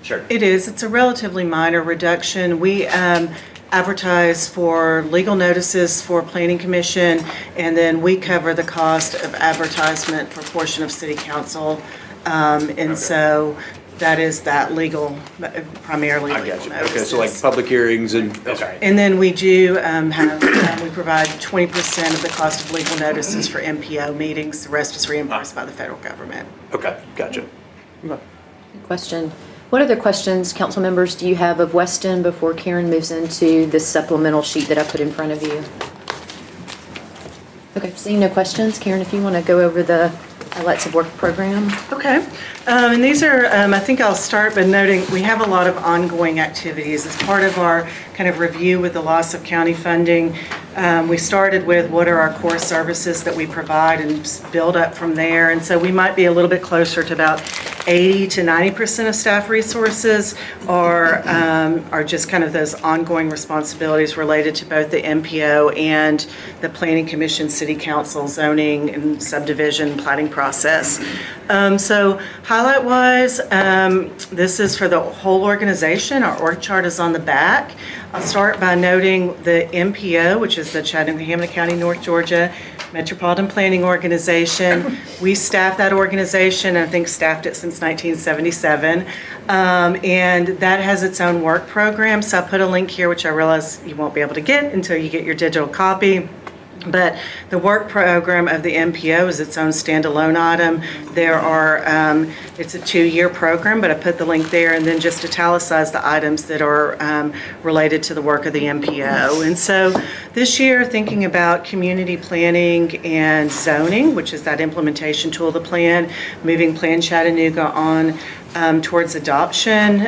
Sure. It is. It's a relatively minor reduction. We advertise for legal notices for Planning Commission, and then we cover the cost of advertisement for a portion of City Council. And so that is that legal, primarily legal notices. Okay, so like public hearings and. Okay. And then we do we provide 20% of the cost of legal notices for MPO meetings. The rest is reimbursed by the federal government. Okay, gotcha. Good question. What other questions, council members, do you have of Weston before Karen moves into this supplemental sheet that I put in front of you? Okay, seeing no questions, Karen, if you want to go over the highlights of work program. Okay, and these are, I think I'll start by noting we have a lot of ongoing activities. As part of our kind of review with the loss of county funding, we started with what are our core services that we provide and build up from there. And so we might be a little bit closer to about 80 to 90% of staff resources are just kind of those ongoing responsibilities related to both the MPO and the Planning Commission, City Council, zoning and subdivision plating process. So highlight-wise, this is for the whole organization. Our org chart is on the back. I'll start by noting the MPO, which is the Chattanooga, County, North Georgia Metropolitan Planning Organization. We staff that organization, I think staffed it since 1977. And that has its own work program. So I put a link here, which I realize you won't be able to get until you get your digital copy. But the work program of the MPO is its own standalone item. There are, it's a 2-year program, but I put the link there and then just italicized the items that are related to the work of the MPO. And so this year, thinking about community planning and zoning, which is that implementation tool of the plan, moving Plan Chattanooga on towards adoption.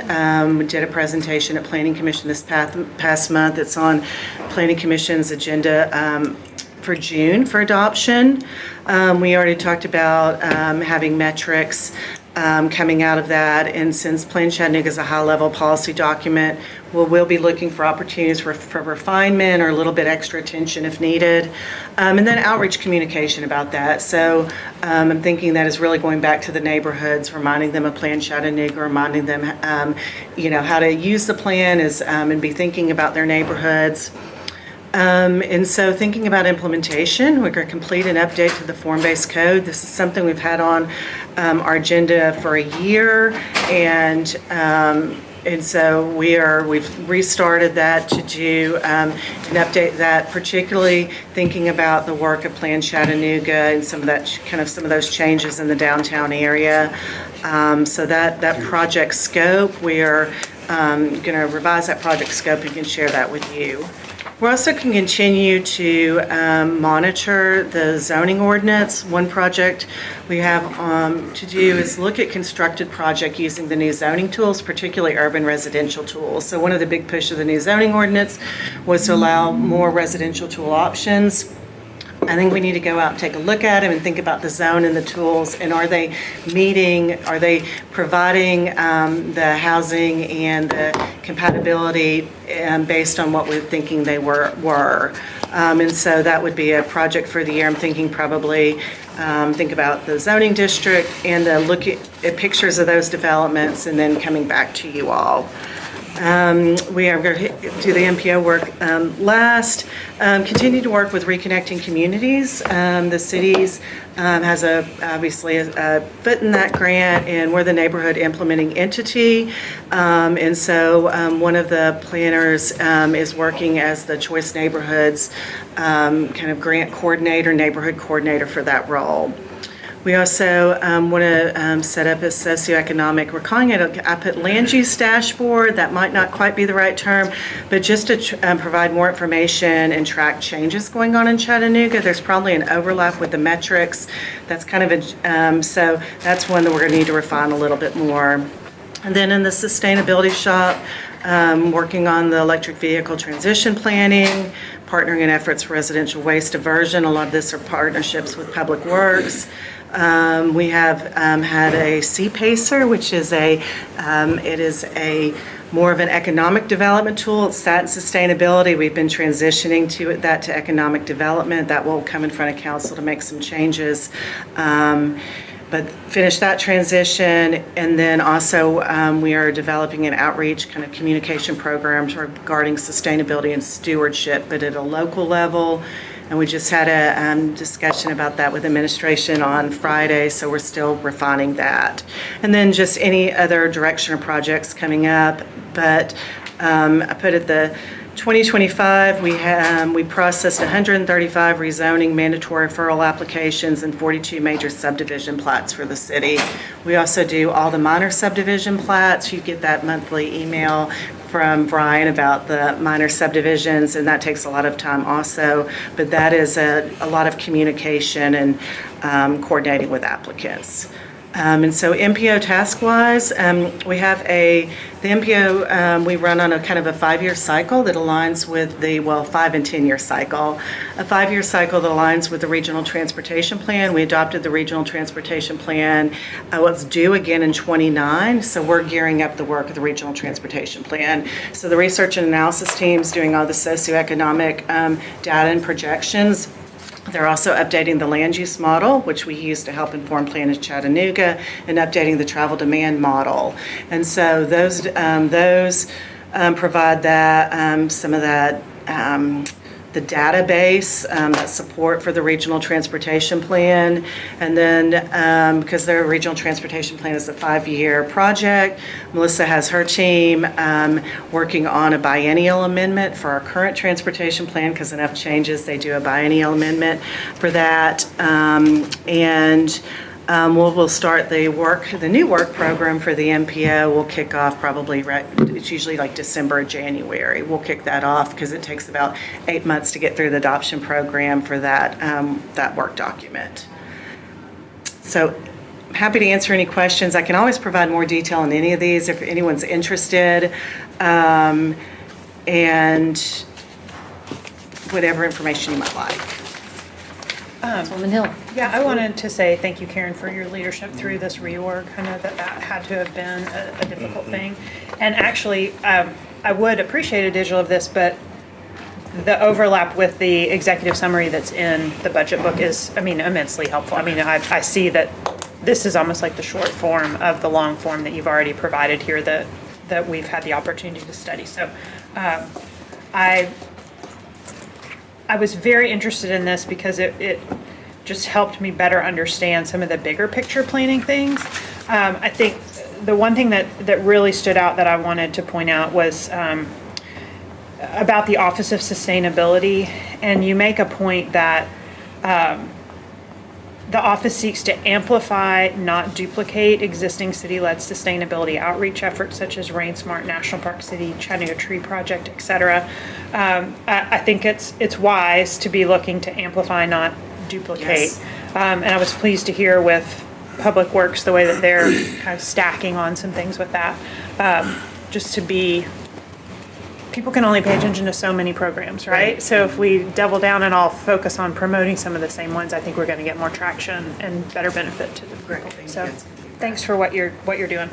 We did a presentation at Planning Commission this past month. It's on Planning Commission's agenda for June for adoption. We already talked about having metrics coming out of that, and since Plan Chattanooga is a high-level policy document, we'll be looking for opportunities for refinement or a little bit extra attention if needed, and then outreach communication about that. So I'm thinking that is really going back to the neighborhoods, reminding them of Plan Chattanooga, reminding them, how to use the plan and be thinking about their neighborhoods. And so thinking about implementation, we're going to complete an update to the form-based code. This is something we've had on our agenda for a year, and so we've restarted that to do an update that, particularly thinking about the work of Plan Chattanooga and some of those changes in the downtown area. So that project scope, we are going to revise that project scope and can share that with you. We also can continue to monitor the zoning ordinance. One project we have to do is look at constructed project using the new zoning tools, particularly urban residential tools. So one of the big push of the new zoning ordinance was to allow more residential tool options. I think we need to go out and take a look at them and think about the zone and the tools, and are they providing the housing and the compatibility based on what we're thinking they were. And so that would be a project for the year. I'm thinking probably think about the zoning district and look at pictures of those developments and then coming back to you all. We are going to do the MPO work last. Continue to work with reconnecting communities. The cities has obviously a foot in that grant, and we're the neighborhood implementing entity. And so one of the planners is working as the Choice Neighborhoods kind of grant coordinator, neighborhood coordinator for that role. We also want to set up a socioeconomic, we're calling it, I put land use dashboard, that might not quite be the right term, but just to provide more information and track changes going on in Chattanooga. There's probably an overlap with the metrics. That's kind of so that's one that we're going to need to refine a little bit more. And then in the sustainability shop, working on the electric vehicle transition planning, partnering in efforts for residential waste diversion. A lot of this are partnerships with Public Works. We have had a C-PACER, which is more of an economic development tool. It's that and sustainability. We've been transitioning that to economic development. That will come in front of council to make some changes. But finish that transition, and then also we are developing an outreach kind of communication programs regarding sustainability and stewardship, but at a local level. And we just had a discussion about that with administration on Friday, so we're still refining that. And then just any other direction or projects coming up. But I put at the 2025, we processed 135 rezoning mandatory referral applications and 42 major subdivision plats for the city. We also do all the minor subdivision plats. You get that monthly email from Brian about the minor subdivisions, and that takes a lot of time also. But that is a lot of communication and coordinating with applicants. And so MPO task-wise, we have the MPO, we run on a kind of a 5-year cycle that aligns with the, 5 and 10-year cycle. A 5-year cycle that aligns with the Regional Transportation Plan. We adopted the Regional Transportation Plan. What's due again in '29, so we're gearing up the work of the Regional Transportation Plan. So the research and analysis team's doing all the socioeconomic data and projections. They're also updating the land use model, which we use to help inform Plan of Chattanooga, and updating the travel demand model. And so those provide that, some of that, the database, that support for the Regional Transportation Plan. And then, because their Regional Transportation Plan is a 5-year project, Melissa has her team working on a biennial amendment for our current transportation plan, because enough changes, they do a biennial amendment for that. We'll start the new work program for the MPO. We'll kick off probably, it's usually like December or January. We'll kick that off because it takes about 8 months to get through the adoption program for that work document. So I'm happy to answer any questions. I can always provide more detail on any of these if anyone's interested. And whatever information you might like. Councilwoman Hill. Yeah, I wanted to say thank you, Karen, for your leadership through this reorg. I know that had to have been a difficult thing. And actually, I would appreciate a digital of this, but the overlap with the executive summary that's in the budget book is, immensely helpful. I see that this is almost like the short form of the long form that you've already provided here that we've had the opportunity to study. So I was very interested in this because it just helped me better understand some of the bigger picture planning things. I think the one thing that really stood out that I wanted to point out was about the Office of Sustainability. And you make a point that the office seeks to amplify, not duplicate, existing city-led sustainability outreach efforts such as Rain Smart, National Park City, Chattanooga Tree Project, et cetera. I think it's wise to be looking to amplify, not duplicate. Yes. And I was pleased to hear with Public Works the way that they're kind of stacking on some things with that. Just to be, people can only pay attention to so many programs, right? So if we double down and all focus on promoting some of the same ones, I think we're going to get more traction and better benefit to the people. So thanks for what you're doing.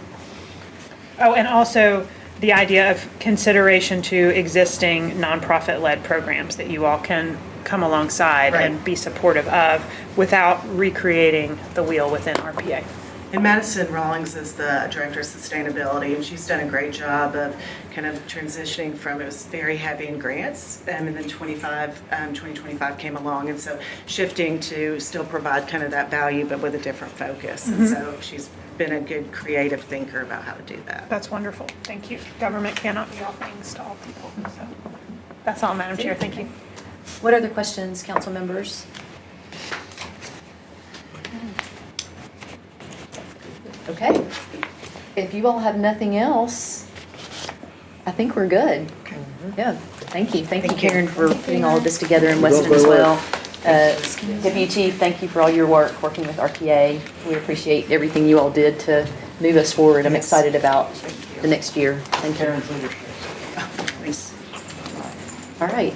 Oh, and also the idea of consideration to existing nonprofit-led programs that you all can come alongside and be supportive of without recreating the wheel within RPA. And Madison Rawlings is the Director of Sustainability, and she's done a great job of kind of transitioning from, it was very heavy in grants, and then 2025 came along, and so shifting to still provide kind of that value, but with a different focus. And so she's been a good creative thinker about how to do that. That's wonderful. Thank you. Government cannot be all things to all people. So that's all, Madam Chair. Thank you. What other questions, council members? Okay. If you all have nothing else, I think we're good. Yeah, thank you. Thank you, Karen, for putting all of this together, and Weston as well. Deputy Chief, thank you for all your work working with RPA. We appreciate everything you all did to move us forward. I'm excited about the next year. Thank you. Thanks. All right.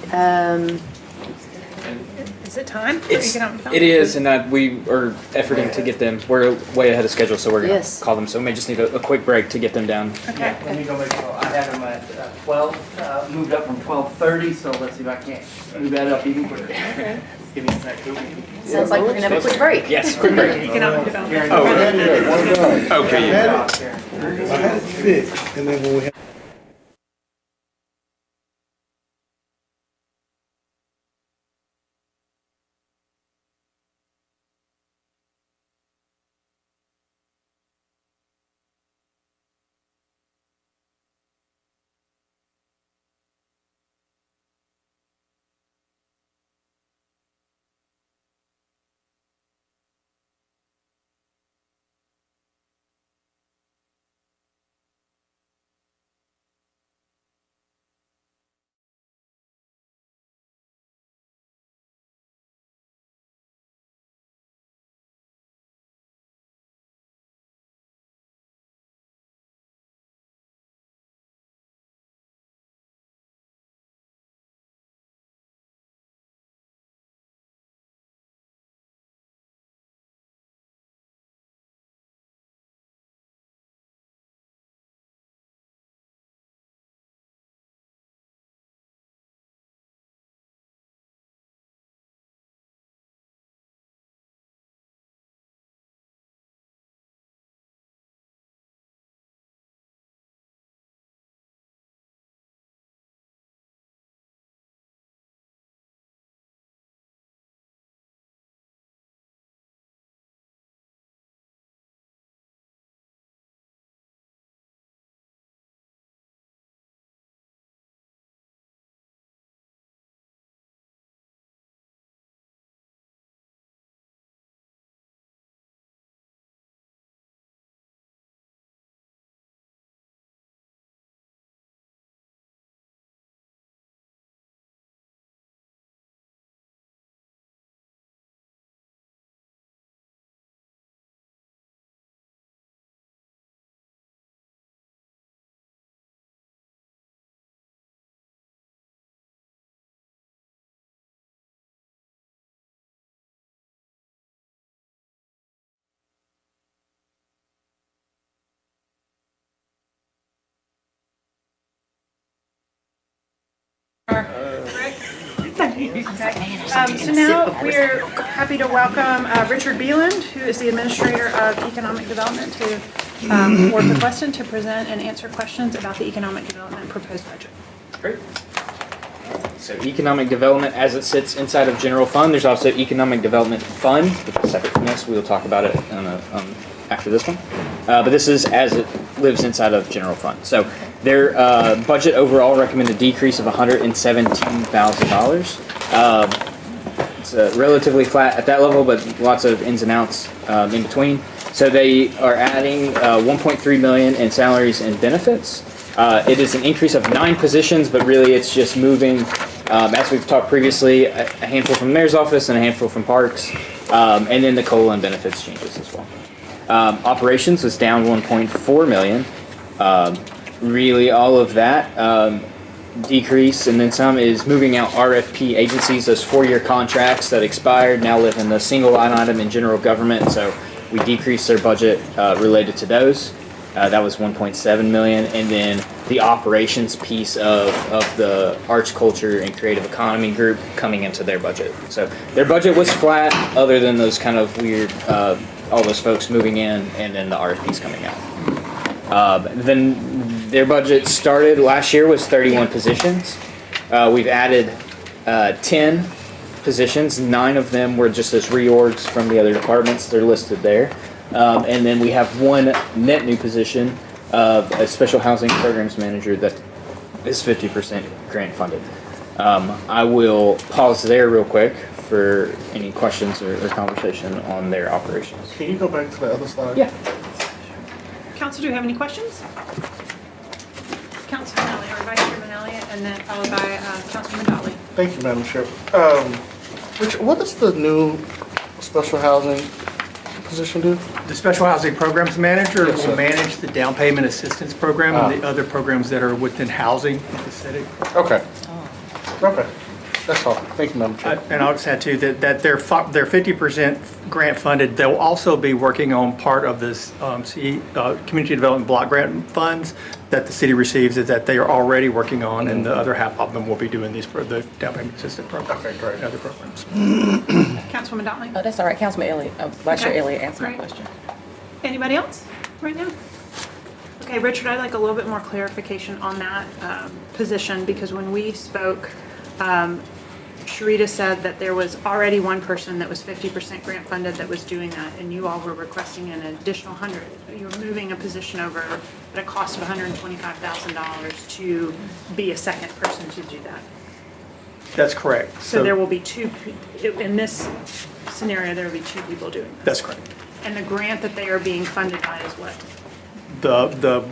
Is it time? It is, and we are efforting to get them. We're way ahead of schedule, so we're going to call them. So we may just need a quick break to get them down. Okay. Let me go make sure. I had them at 12, moved up from 12:30, so let's see if I can't move that up even quicker. Okay. Give me a second. Sounds like we're going to have a quick break. Yes, quick break. Economic development. Okay, yeah. I had it fixed, and then when we had Okay. So now we're happy to welcome Richard Beeland, who is the Administrator of Economic Development, to Ward McQuestion to present and answer questions about the Economic Development proposed budget. Great. So economic development as it sits inside of general fund, there's also economic development fund, which is separate from this. We will talk about it after this one. But this is as it lives inside of general fund. So their budget overall recommended decrease of $117,000. It's relatively flat at that level, but lots of ins and outs in between. So they are adding 1.3 million in salaries and benefits. It is an increase of 9 positions, but really it's just moving, as we've talked previously, a handful from the mayor's office and a handful from parks, and then the COLA and benefits changes as well. Operations was down 1.4 million. Really all of that decrease and then some is moving out RFP agencies, those 4-year contracts that expired now live in the single line item in general government, so we decreased their budget related to those. That was 1.7 million, and then the operations piece of the arts, culture, and creative economy group coming into their budget. So their budget was flat, other than those kind of weird, all those folks moving in, and then the RFPs coming out. Then their budget started last year was 31 positions. We've added 10 positions. 9 of them were just as reorgs from the other departments. They're listed there. And then we have 1 net new position of a special housing programs manager that is 50% grant funded. I will pause there real quick for any questions or conversation on their operations. Can you go back to the other slide? Yeah. Council, do you have any questions? Councilman Elliott, or Vice Chairman Elliott, and then followed by Councilman Dolly. Thank you, Madam Chair. Richard, what does the new special housing position do? The Special Housing Programs Manager Yes, sir. will manage the down payment assistance program and the other programs that are within housing in the city. Okay. Okay. That's all. Thank you, Madam Chair. And I'll just add too, that they're 50% grant funded. They'll also be working on part of this Community Development Block Grant funds that the city receives, is that they are already working on, and the other half of them will be doing these for the down payment assistance program. Okay, great. And other programs. Councilwoman Dolly. Oh, that's all right. Councilman Elliott, Vice Chair Okay. Elliott answered my Great. question. Anybody else right now? Okay, Richard, I'd like a little bit more clarification on that position, because when we spoke, Sharita said that there was already one person that was 50% grant funded that was doing that, and you all were requesting an additional 100. You were moving a position over at a cost of $125,000 to be a second person to do that. That's correct. So there will be 2, in this scenario, there will be 2 people doing this. That's correct. And the grant that they are being funded by is what? The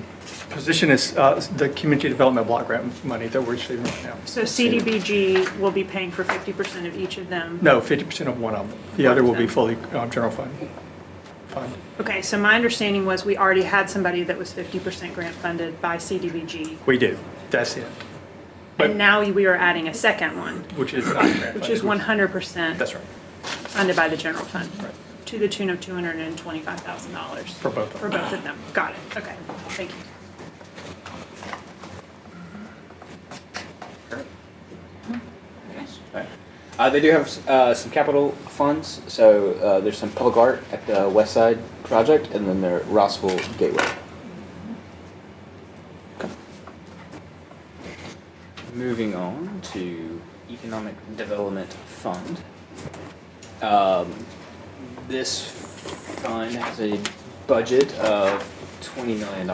position is the Community Development Block Grant money that we're receiving right now. So CDBG will be paying for 50% of each of them? No, 50% of one of them. The other will be fully general fund. Okay, so my understanding was we already had somebody that was 50% grant funded by CDBG. We do. That's it. And now we are adding a second one, Which is not grant funded. which is 100% That's right. funded by the general fund. Right. To the tune of $225,000. For both of them. For both of them. Got it. Okay, thank you. They do have some capital funds, so there's some public art at the West Side project, and then the Rossville Gateway. Okay. Moving on to Economic Development Fund. This fund has a budget of $20 million.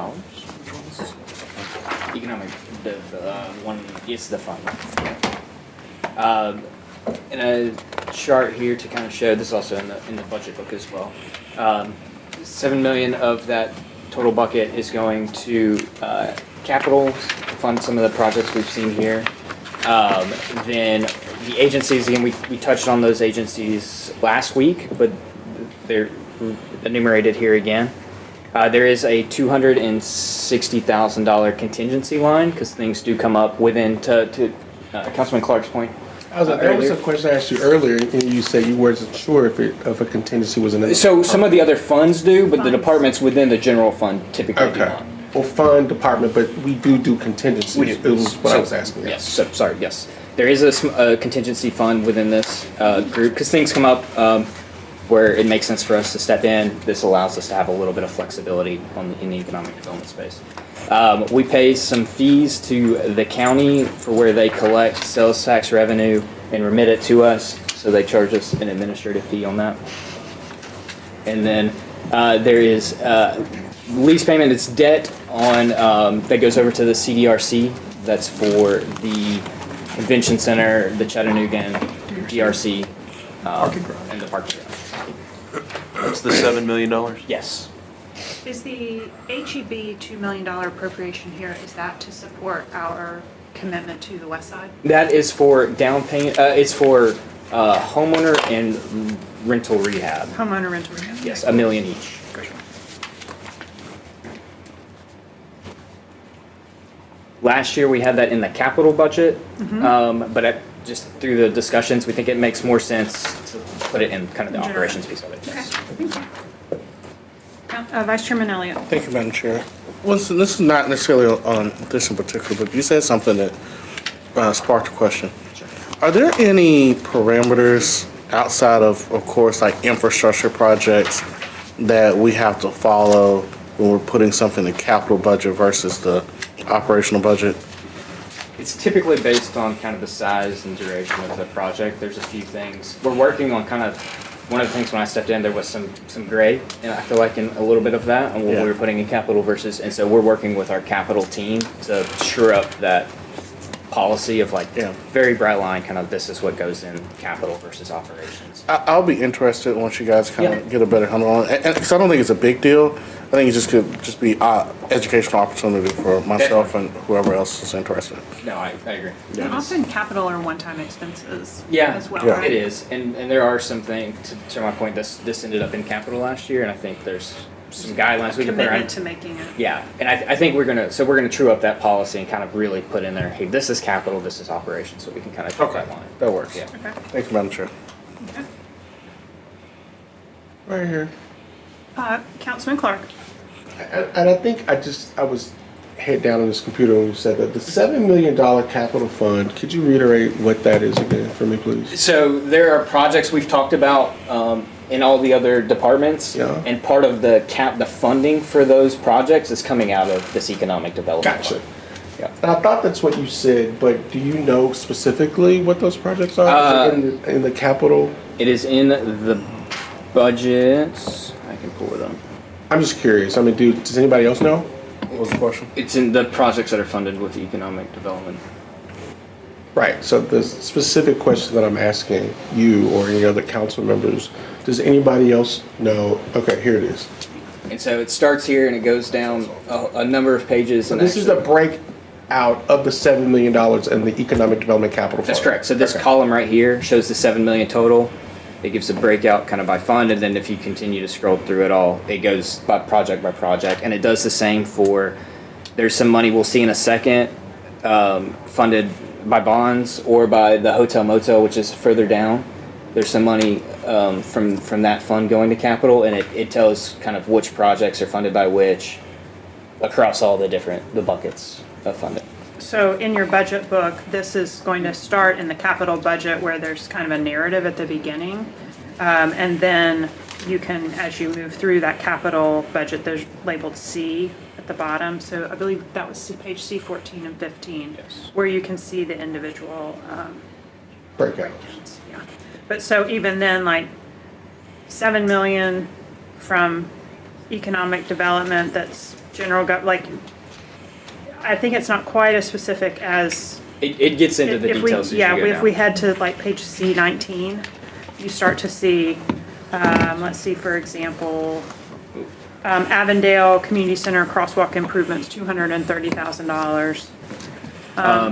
Economic, one is the fund. In a chart here to kind of show, this is also in the budget book as well. 7 million of that total bucket is going to capital, fund some of the projects we've seen here. Then the agencies, again, we touched on those agencies last week, but they're enumerated here again. There is a $260,000 contingency line because things do come up within, to Councilman Clark's point. That was a question I asked you earlier, and you said you weren't sure if a contingency was in it. So some of the other funds do, but the departments within the general fund typically do Okay. not. Well, fund department, but we do contingencies. We do. It was what I was asking. Yes, so, sorry, yes. There is a contingency fund within this group, because things come up where it makes sense for us to step in. This allows us to have a little bit of flexibility in the economic development space. We pay some fees to the county for where they collect sales tax revenue and remit it to us, so they charge us an administrative fee on that. And then there is lease payment. It's debt on that goes over to the CDRC. That's for the convention center, the Chattanooga and DRC, and the parking garage. That's the $7 million? Yes. Is the HEB $2 million appropriation here, is that to support our commitment to the west side? That is for down payment. It's for homeowner and rental rehab. Homeowner rental rehab? Yes, $1 million each. Last year, we had that in the capital budget, but just through the discussions, we think it makes more sense to put it in kind of the operations piece of it. Okay, thank you. Vice Chairman Elliott. Thank you, Madam Chair. This is not necessarily on this in particular, but you said something that sparked a question. Are there any parameters outside of course, like infrastructure projects that we have to follow when we're putting something in the capital budget versus the operational budget? It's typically based on kind of the size and duration of the project. There's a few things. We're working on kind of, one of the things when I stepped in, there was some gray, and I feel like in a little bit of that on what we were putting in capital versus, and so we're working with our capital team to sure up that policy of like very bright line, kind of this is what goes in capital versus operations. I'll be interested once you guys kind of get a better handle on it, and because I don't think it's a big deal. I think it just could just be educational opportunity for myself and whoever else is interested. No, I agree. And often capital are one-time expenses Yeah, as well, right? it is, and there are some things, to my point, this ended up in capital last year, and I think there's some guidelines we can put around. Commitment to making it. Yeah, and I think we're gonna true up that policy and kind of really put in there, hey, this is capital, this is operations, so we can kind of take that line. That works. Yeah. Okay. Thank you, Madam Chair. Okay. Right here. Councilman Clark. And I think I was head down on this computer when you said that the $7 million capital fund. Could you reiterate what that is again for me, please? So there are projects we've talked about in all the other departments, and part of the funding for those projects is coming out of this economic development. Gotcha. Yeah. And I thought that's what you said, but do you know specifically what those projects are in the capital? It is in the budget. I can pull it up. I'm just curious. I mean, does anybody else know? What was the question? It's in the projects that are funded with economic development. Right. So the specific question that I'm asking you or any other council members, does anybody else know? Okay, here it is. And so it starts here and it goes down a number of pages. So and this is the breakout of the $7 million in the economic development capital fund. That's correct. So this column right here shows the $7 million total. It gives a breakout kind of by fund, and then if you continue to scroll through it all, it goes by project, and it does the same for, there's some money we'll see in a second, funded by bonds or by the hotel motel, which is further down. There's some money from that fund going to capital, and it tells kind of which projects are funded by which across all the buckets of funding. So in your budget book, this is going to start in the capital budget where there's kind of a narrative at the beginning. And then you can, as you move through that capital budget, there's labeled C at the bottom. So I believe that was page C14 and 15, where you can see the individual breakout. Yeah. But so even then, like 7 million from economic development, that's general, I think it's not quite as specific as. It gets into the details as you go if down. we head to like page C19, you start to see, let's see, for example, Avondale Community Center crosswalk improvements, $230,000. A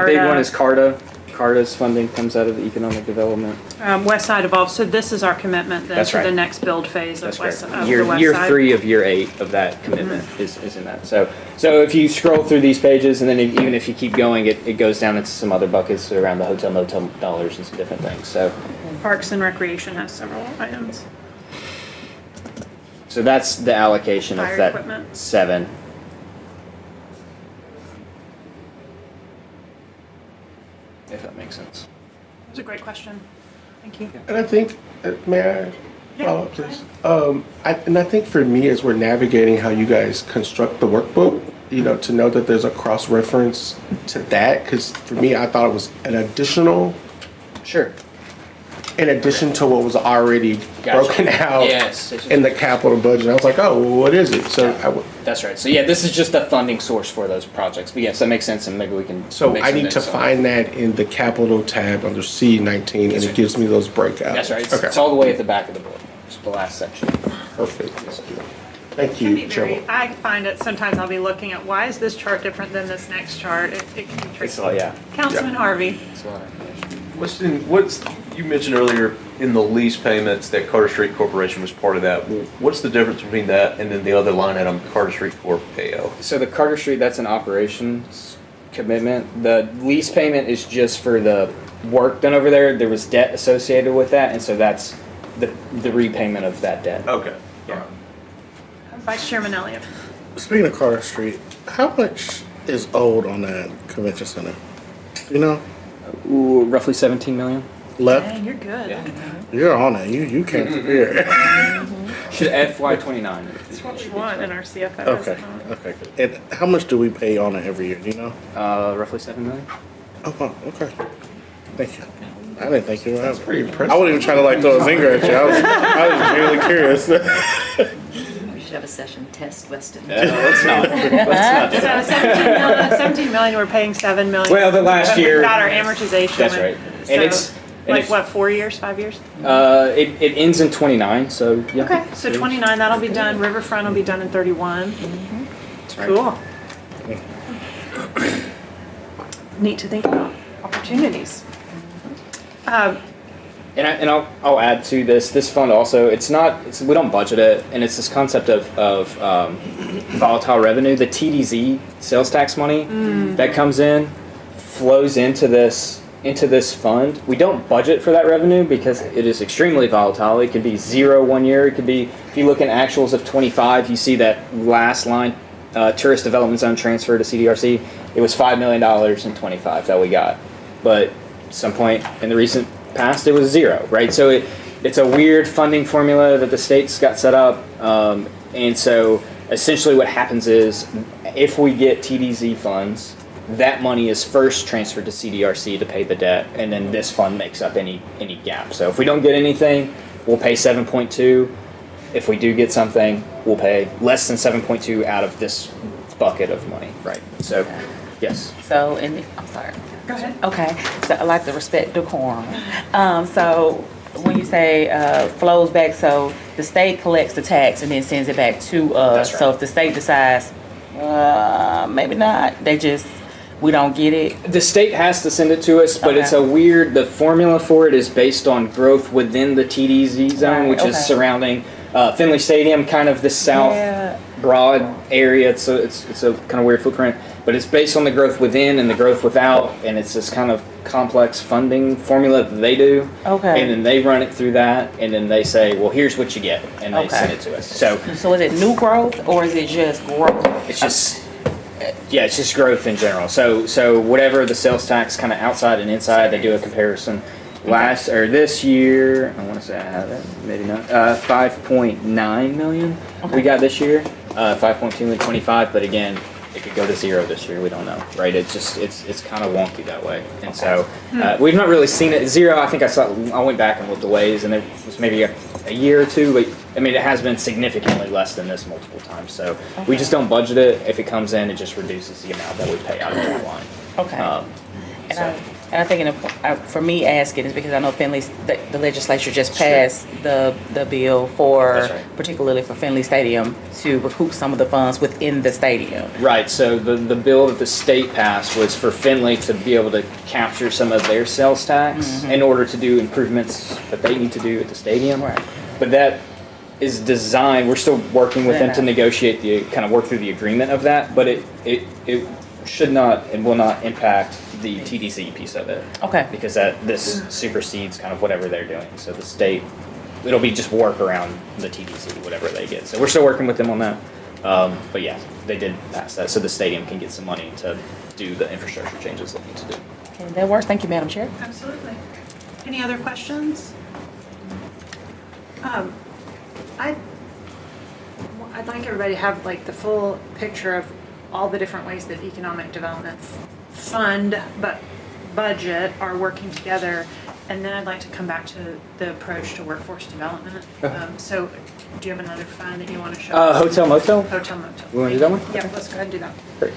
big one is CARTA. CARTA's funding comes out of the economic development. West Side Evolved. So this is our commitment then That's to right. the next build phase of That's West, correct. of the West Year Side. 3 of year 8 of that commitment is in that. So if you scroll through these pages, and then even if you keep going, it goes down into some other buckets around the hotel motel dollars and some different things. So Parks and Recreation has several items. that's the allocation of Fire that equipment. 7. if that makes sense. That's a great question. Thank you. And I think, may I Yeah, follow up, please? I think for me, as we're navigating how you guys construct the workbook, to know that there's a cross-reference to that, because for me, I thought it was an additional. Sure. In addition to what was already broken out Yes. in the capital budget. I was like, oh, well, what is it? So That's right. So yeah, this is just the funding source for those projects. But yes, that makes sense, and maybe we can. So make I some need to notes on find that in the capital tab under C19, and it gives me those breakouts. That's right. It's, Okay. it's all the way at the back of the book. It's the last section. Perfect. Thank Can be you, very, Chairman. I find it, sometimes I'll be looking at, why is this chart different than this next chart? It can be tricky. yeah. Councilman Harvey. You mentioned earlier in the lease payments that Carter Street Corporation was part of that. Well, what's the difference between that and then the other line item, Carter Street Corp AO? So the Carter Street, that's an operations commitment. The lease payment is just for the work done over there. There was debt associated with that, and so that's the repayment of that debt. Okay. Yeah. Vice Chairman Elliott. Speaking of Carter Street, how much is owed on that convention center? You know? Ooh, roughly 17 million. Left? Dang, you're good. You're on it. You came prepared. Should add FY29. That's what we want in our CFO. Okay. Okay. And how much do we pay on it every year? Do you know? Roughly 7 million. Oh, wow, okay. Thank you. I didn't think you were. That's pretty impressive. I wasn't even trying to like throw a finger at you. I was really curious. We should have a session test Weston. Let's not. Let's not. So 17 million, we're paying 7 million. Well, the last year. Got our amortization. That's right. So, And it's like what, 4 years, 5 years? It ends in 29, so yeah. Okay, so 29, that'll be done. Riverfront will be done in 31. That's right. Cool. Neat to think about opportunities. And I'll add to this fund also. We don't budget it, and it's this concept of volatile revenue. The TDZ sales tax money that comes in flows into this fund. We don't budget for that revenue because it is extremely volatile. It could be 0 1 year. It could be, if you look in actuals of 25, you see that last line, tourist development zone transfer to CDRC. It was $5 million in 25 that we got, but at some point in the recent past, it was 0, right? So it's a weird funding formula that the states got set up, and so essentially what happens is if we get TDZ funds, that money is first transferred to CDRC to pay the debt, and then this fund makes up any gap. So if we don't get anything, we'll pay 7.2. If we do get something, we'll pay less than 7.2 out of this bucket of money, right? So, yes. So, I'm sorry. Go ahead. Okay, so I like to respect decorum. So when you say flows back, so the state collects the tax and then sends it back to us. That's right. So if the state decides, maybe not, we don't get it. The state has to send it to us, but it's the formula for it is based on growth within the TDZ zone, Right, which is surrounding Finley Stadium, kind of the south broad area. It's a kind of weird footprint, but it's based on the growth within and the growth without, and it's this kind of complex funding formula that they do. Okay. And then they run it through that, and then they say, well, here's what you get, and they send it to us. So is it new growth or is it just growth? it's just growth in general. So whatever the sales tax kind of outside and inside, they do a comparison. This year, I want to say I have it, maybe not. 5.9 million we got this year. 5.2 in 25, but again, it could go to 0 this year. We don't know, right? It's kind of wonky that way, and so we've not really seen it 0. I think I went back and looked at ways, and there was maybe a year or two, but I mean it has been significantly less than this multiple times. So we just don't budget it. If it comes in, it just reduces the amount that we pay out of that line. Okay. And I think for me asking is because I know the legislature just passed the bill for, particularly for Finley Stadium, to recoup some of the funds within the stadium. Right, so the bill that the state passed was for Finley to be able to capture some of their sales tax in order to do improvements that they need to do at the stadium. Right. But that is designed, we're still working with them to negotiate work through the agreement of that, but it should not and will not impact the TDC piece of it. Okay. Because this supersedes kind of whatever they're doing. So the state, it'll be just work around the TDC, whatever they get. So we're still working with them on that. But yeah, they did pass that, so the stadium can get some money to do the infrastructure changes they need to do. Okay, that works. Thank you, Madam Chair. Absolutely. Any other questions? I'd like everybody to have like the full picture of all the different ways that economic development fund, but budget are working together. And then I'd like to come back to the approach to workforce development. So do you have another fund that you want to show? Hotel motel? Hotel motel. We want to do that one? Yeah, let's go ahead and do that. Great.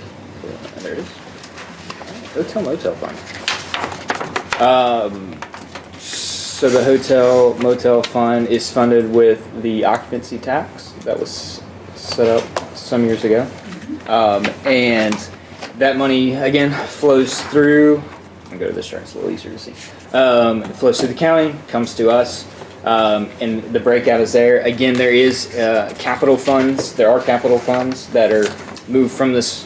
There it is. Hotel motel fund. So the hotel motel fund is funded with the occupancy tax that was set up some years ago. And that money, again, flows through, I'll go to this chart, it's a little easier to see. It flows through the county, comes to us, and the breakout is there. Again, there is capital funds. There are capital funds that are moved from this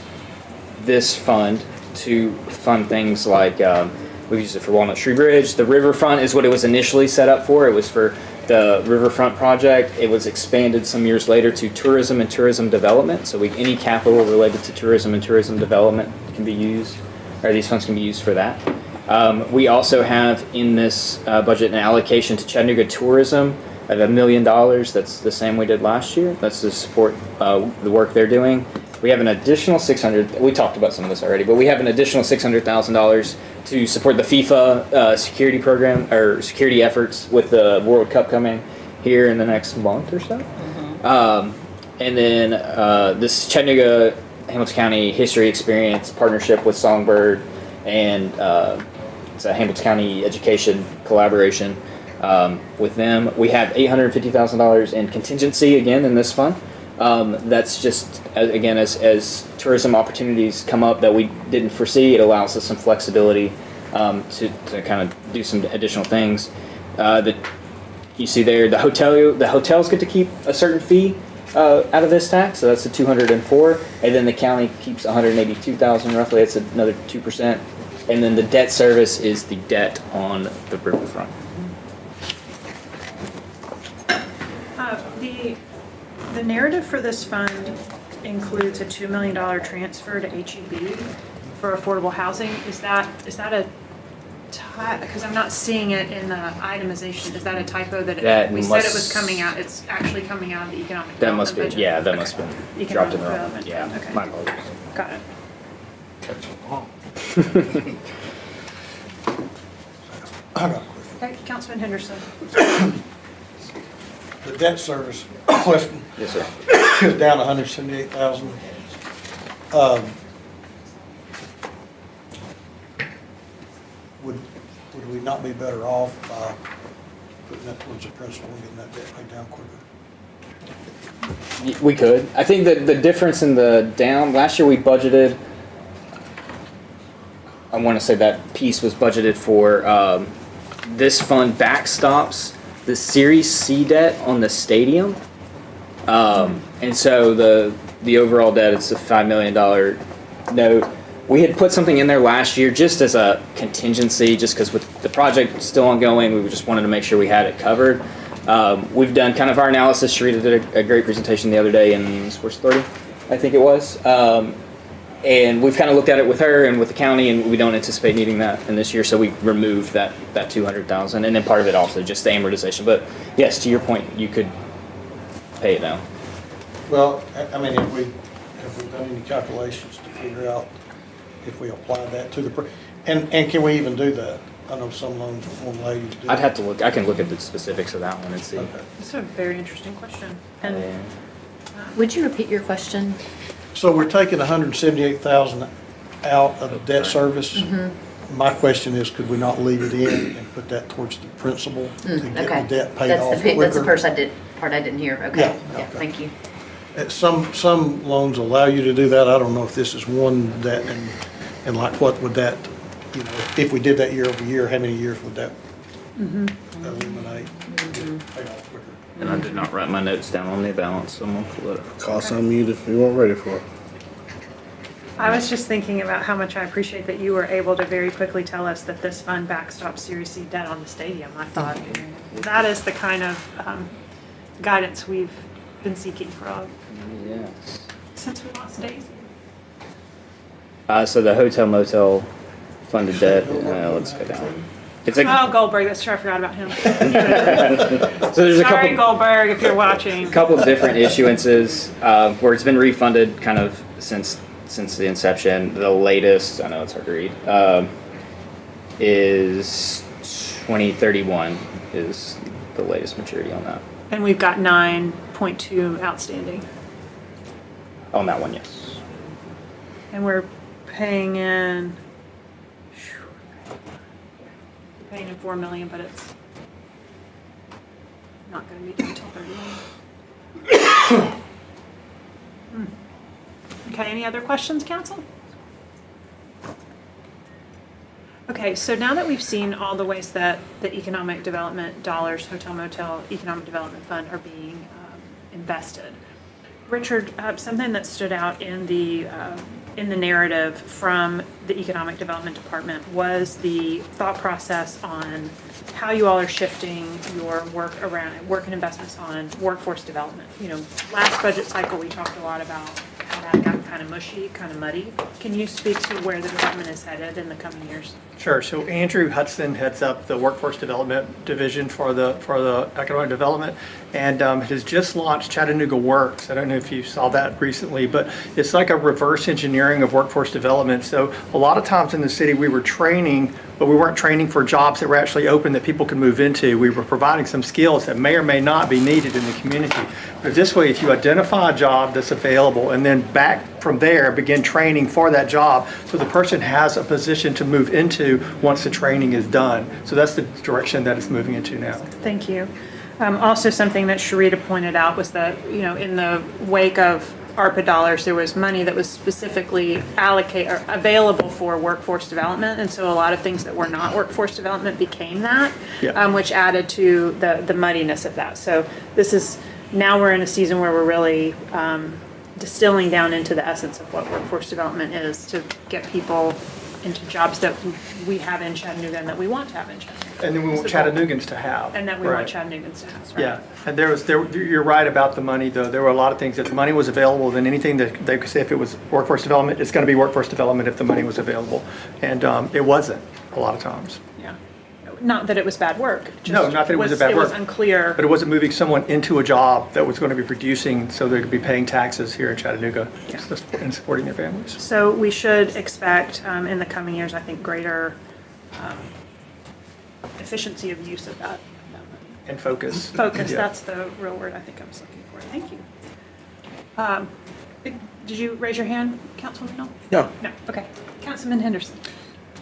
fund to fund things like, we've used it for Walnut Tree Bridge. The riverfront is what it was initially set up for. It was for the riverfront project. It was expanded some years later to tourism and tourism development. So any capital related to tourism and tourism development can be used, or these funds can be used for that. We also have in this budget an allocation to Chattanooga tourism of $1 million. That's the same we did last year. That's to support the work they're doing. We have an additional we talked about some of this already, but we have an additional $600,000 to support the FIFA security program, or security efforts with the World Cup coming here in the next month or so. And then this Chattanooga Hamilton County History Experience partnership with Songbird, and it's a Hamilton County education collaboration with them. We have $850,000 in contingency again in this fund. That's just, again, as tourism opportunities come up that we didn't foresee, it allows us some flexibility to kind of do some additional things. That you see there, the hotels get to keep a certain fee out of this tax, so that's the $204, and then the county keeps $182,000 roughly. That's another 2%, and then the debt service is the debt on the riverfront. The narrative for this fund includes a $2 million transfer to HEB for affordable housing. Is that a because I'm not seeing it in the itemization. Is that a typo that we said it was coming out? It's actually coming out of the economic That must be, budget? yeah, that must have been dropped in the wrong. Development. Yeah, Okay. my apologies. Got it. Okay, Councilman Henderson. The debt service question. Yes, sir. Is down 178,000. Would we not be better off by putting that towards the principal and getting that debt paid down quicker? We could. I think that the difference in the down, last year we budgeted, I want to say that piece was budgeted for, this fund backstops the Series C debt on the stadium. And so the overall debt, it's a $5 million note. We had put something in there last year just as a contingency, just because with the project still ongoing, we just wanted to make sure we had it covered. We've done kind of our analysis. Sharita did a great presentation the other day in Sports Authority, I think it was. And we've kind of looked at it with her and with the county, and we don't anticipate needing that in this year, so we removed that $200,000, and then part of it also just the amortization. But yes, to your point, you could pay it now. Well, I mean, have we done any calculations to figure out if we apply that to the, and can we even do that? I know some loans won't allow you to do I'd have that. to look. I can look at the specifics of that one and see. Okay. It's a very interesting question. And Would you repeat your question? So we're taking 178,000 out of the debt service. My question is, could we not leave it in and put that towards the principal to get the Okay. debt paid off quicker? That's the part I didn't hear. Okay. Yeah, Yeah, okay. thank you. Some loans allow you to do that. I don't know if this is one that, and like what would that, you know, if we did that year over year, how many years would that eliminate? Pay off quicker? And I did not write my notes down on the balance, so I'm gonna pull it up. Call something you weren't ready for. I was just thinking about how much I appreciate that you were able to very quickly tell us that this fund backstops Series C debt on the stadium. I thought that is the kind of guidance we've been seeking for all. Yes. since we lost Daisy? So the hotel motel funded debt, let's go down. It's a, Oh, Goldberg, that's true, I forgot about him. so there's a Sorry, couple, Goldberg, if you're watching. couple different issuances, where it's been refunded kind of since the inception. The latest, I know it's hard to read, is 2031 is the latest maturity on that. And we've got 9.2 outstanding. On that one, yes. And we're paying in 4 million, but it's not gonna be done until 31. Okay, any other questions, council? Okay, so now that we've seen all the ways that the economic development dollars, hotel motel, economic development fund are being invested, Richard, something that stood out in the narrative from the Economic Development Department was the thought process on how you all are shifting your work and investments on workforce development. You know, last budget cycle, we talked a lot about how that got kind of mushy, kind of muddy. Can you speak to where the department is headed in the coming years? Sure. So Andrew Hudson heads up the Workforce Development Division for the Economic Development, and has just launched Chattanooga Works. I don't know if you saw that recently, but it's like a reverse engineering of workforce development. So a lot of times in the city we were training, but we weren't training for jobs that were actually open that people could move into. We were providing some skills that may or may not be needed in the community. But this way, if you identify a job that's available and then back from there begin training for that job, so the person has a position to move into once the training is done. So that's the direction that it's moving into now. Thank you. Also, something that Sharita pointed out was that, you know, in the wake of ARPA dollars, there was money that was specifically available for workforce development, and so a lot of things that were not workforce development became that, which added to the muddiness of that. So this is, now we're in a season where we're really distilling down into the essence of what workforce development is to get people into jobs that we have in Chattanooga and that we want to have in Chattanooga. And then we want Chattanoogans to have. And that we want Chattanoogans to have, right? Yeah, and you're right about the money, though. There were a lot of things that the money was available, then anything that they could say if it was workforce development, it's going to be workforce development if the money was available. And it wasn't a lot of times. Yeah. Not that it was bad work. No, not that it was a bad work. It was unclear. But it wasn't moving someone into a job that was going to be producing so they could be paying taxes here in Chattanooga and supporting their families. So we should expect in the coming years, I think, greater efficiency of use of that money. And focus. Focus, Yeah. that's the real word I think I was looking for. Thank you. Did you raise your hand, Councilman Hill? No. No, okay. Councilman Henderson.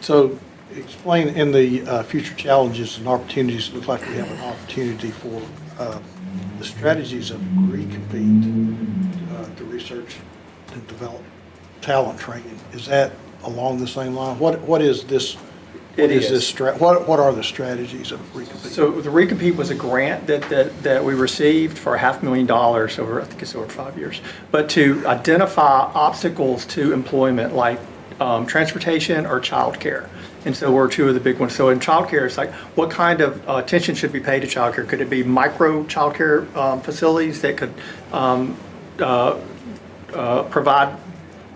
So explain in the future challenges and opportunities, it looks like we have an opportunity for the strategies of recompete to research and develop talent training. Is that along the same line? What is this? What are the strategies of recompete? So the recompete was a grant that we received for $500,000 over, I think it's over 5 years, but to identify obstacles to employment like transportation or childcare. And so we're two of the big ones. So in childcare, it's like, what kind of attention should be paid to childcare? Could it be micro childcare facilities that could provide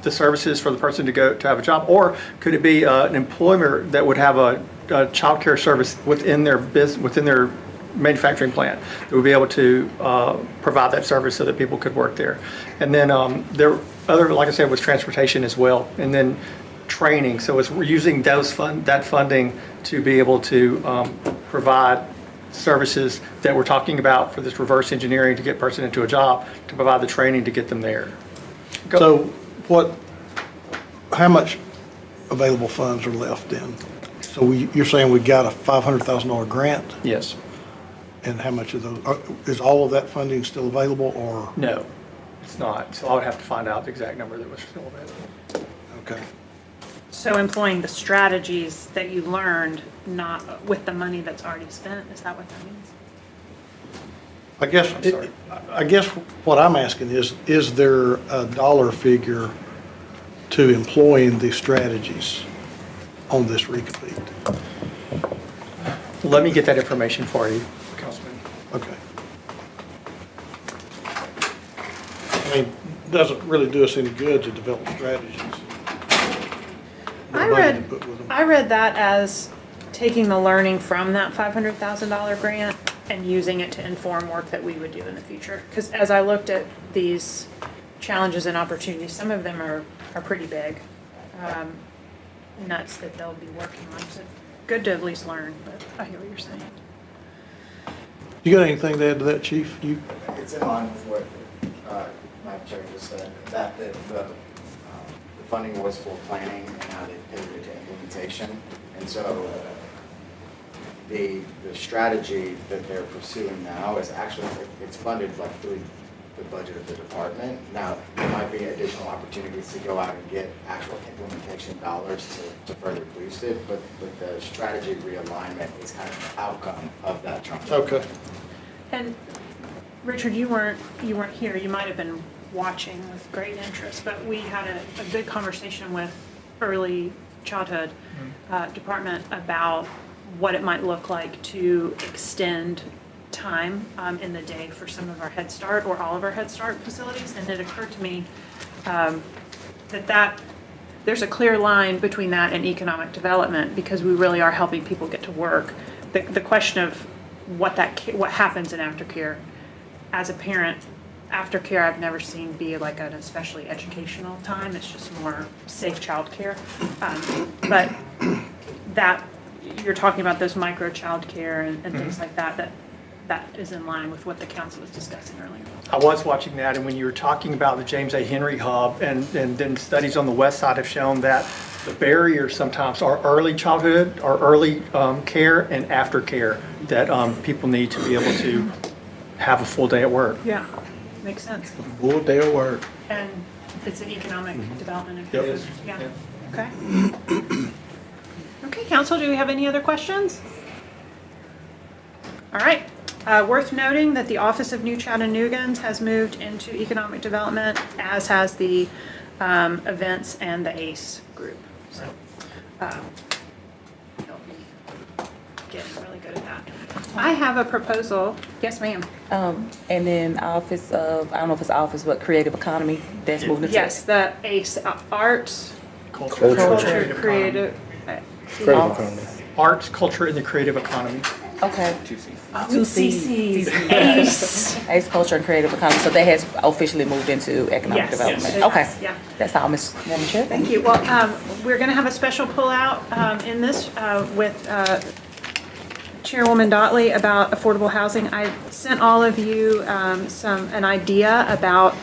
the services for the person to go to have a job? Or could it be an employer that would have a childcare service within their business, within their manufacturing plant, that would be able to provide that service so that people could work there? And then there other, like I said, was transportation as well. And then training. So we're using that funding to be able to provide services that we're talking about for this reverse engineering to get a person into a job, to provide the training to get them there. So how much available funds are left then? So you're saying we got a $500,000 grant? Yes. And how much of those, is all of that funding still available or? No, it's not. So I would have to find out the exact number that was still available. Okay. So employing the strategies that you learned, not with the money that's already spent, is that what that means? I guess what I'm asking is there a dollar figure to employing the strategies on this recompete? Let me get that information for you, Councilman. Okay. I mean, doesn't really do us any good to develop strategies. I read that as taking the learning from that $500,000 grant and using it to inform work that we would do in the future. Because as I looked at these challenges and opportunities, some of them are pretty big. Nuts that they'll be working on. So good to at least learn, but I hear what you're saying. You got anything to add to that, Chief? It's in line with what Madam Chair just said, that the funding was for planning and how they pivoted to implementation. And so the strategy that they're pursuing now is actually, it's funded like through the budget of the department. Now, there might be additional opportunities to go out and get actual implementation dollars to further boost it, but the strategy realignment is kind of the outcome of that trunk. Okay. And Richard, you weren't here. You might have been watching with great interest, but we had a good conversation with early childhood department about what it might look like to extend time in the day for some of our Head Start or all of our Head Start facilities. And it occurred to me that there's a clear line between that and economic development, because we really are helping people get to work. The question of what happens in aftercare, as a parent, aftercare I've never seen be like an especially educational time. It's just more safe childcare. But that you're talking about those micro childcare and things like that is in line with what the council was discussing earlier. I was watching that, and when you were talking about the James A. Henry Hub, and then studies on the west side have shown that the barriers sometimes are early childhood or early care and aftercare that people need to be able to have a full day at work. Yeah, makes sense. Full day of work. And it's an economic development. It is. Yeah. Okay. Okay, council, do we have any other questions? All right. Worth noting that the Office of New Chattanoogans has moved into economic development, as has the events and the ACE group. So they'll be getting really good at that. I have a proposal. Yes, ma'am. And then Office of, I don't know if it's Office, but Creative Economy, that's moving to. Yes, the ACE, arts, Culture, creative. Arts, culture, and the creative economy. Okay. Two C's. ACE. ACE, Culture, and Creative Economy. So that has officially moved into economic Yes, development. it Okay. has, yeah. That's all, Ms. Madam Chair. Thank you. Well, we're going to have a special pullout in this with Chairwoman Dotley about affordable housing. I sent all of you an idea about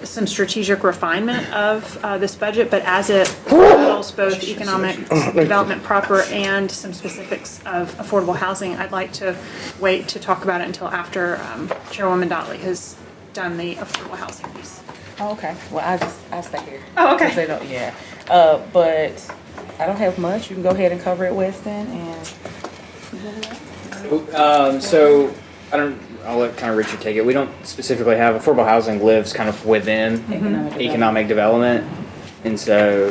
some strategic refinement of this budget, but as it handles both economic development proper and some specifics of affordable housing, I'd like to wait to talk about it until after Chairwoman Dotley has done the affordable housing piece. Oh, okay. Well, I'll stay here. Oh, okay. 'Cause they don't, yeah. But I don't have much. You can go ahead and cover it, Weston, and. So I'll let kind of Richard take it. We don't specifically have affordable housing lives kind of within economic development, and so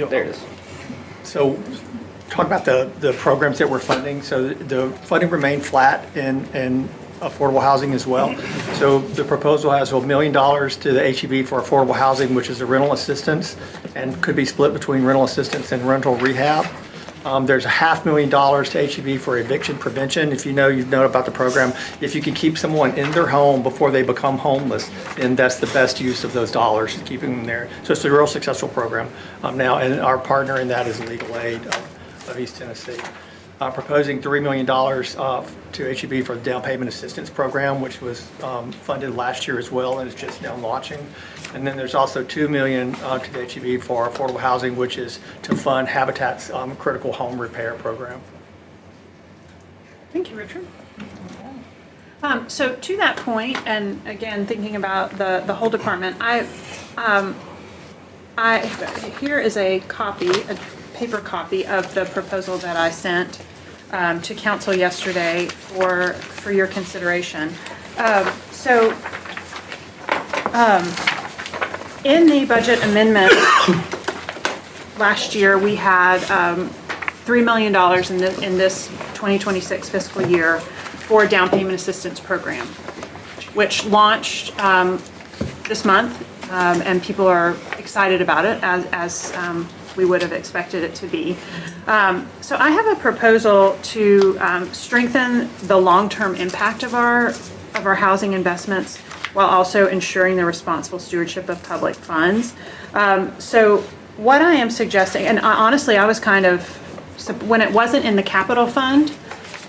there it is. So talk about the programs that we're funding. So the funding remained flat in affordable housing as well. So the proposal has $1 million to the HEB for affordable housing, which is a rental assistance, and could be split between rental assistance and rental rehab. There's $500,000 to HEB for eviction prevention. If you know about the program. If you can keep someone in their home before they become homeless, then that's the best use of those dollars, keeping them there. So it's a real successful program now, and our partner in that is Legal Aid of East Tennessee. Proposing $3 million to HEB for the down payment assistance program, which was funded last year as well, and is just now launching. And then there's also $2 million to the HEB for affordable housing, which is to fund Habitat's critical home repair program. Thank you, Richard. So to that point, and again, thinking about the whole department, here is a paper copy of the proposal that I sent to council yesterday for your consideration. In the budget amendment last year, we had $3 million in this 2026 fiscal year for down payment assistance program. which launched this month, and people are excited about it as we would have expected it to be. So I have a proposal to strengthen the long-term impact of our housing investments while also ensuring the responsible stewardship of public funds. So what I am suggesting, and honestly, I was kind of, when it wasn't in the capital fund,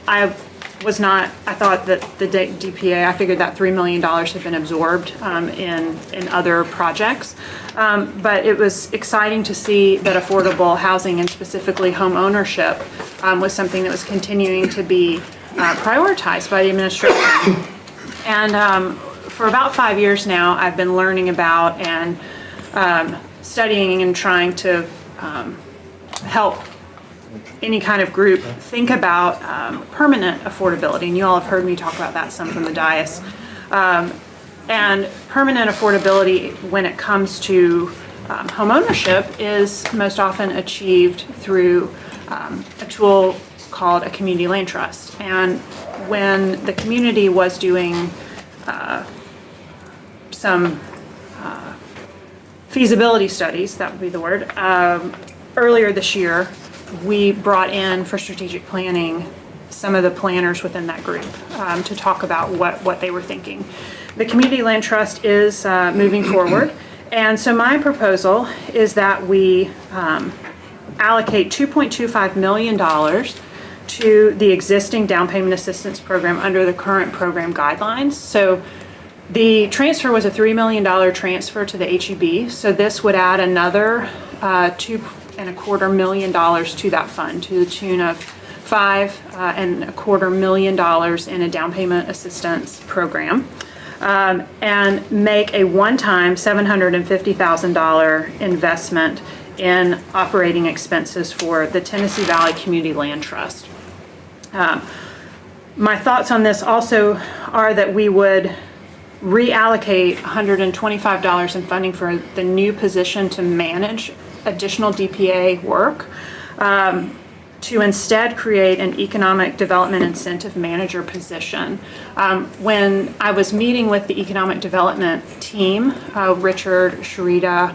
I thought that the DPA, I figured that $3 million had been absorbed in other projects. But it was exciting to see that affordable housing and specifically home ownership was something that was continuing to be prioritized by the administration. And for about 5 years now, I've been learning about and studying and trying to help any kind of group think about permanent affordability. And you all have heard me talk about that some from the dais. And permanent affordability when it comes to home ownership is most often achieved through a tool called a community land trust. And when the community was doing some feasibility studies, that would be the word, earlier this year, we brought in for strategic planning some of the planners within that group to talk about what they were thinking. The Community Land Trust is moving forward, and so my proposal is that we allocate $2.25 million to the existing down payment assistance program under the current program guidelines. So the transfer was a $3 million transfer to the HEB, so this would add another $2.25 million to that fund, to the tune of $5.25 million in a down payment assistance program, and make a one-time $750,000 investment in operating expenses for the Tennessee Valley Community Land Trust. My thoughts on this also are that we would reallocate $125 in funding for the new position to manage additional DPA work, to instead create an economic development incentive manager position. When I was meeting with the economic development team, Richard, Sharita,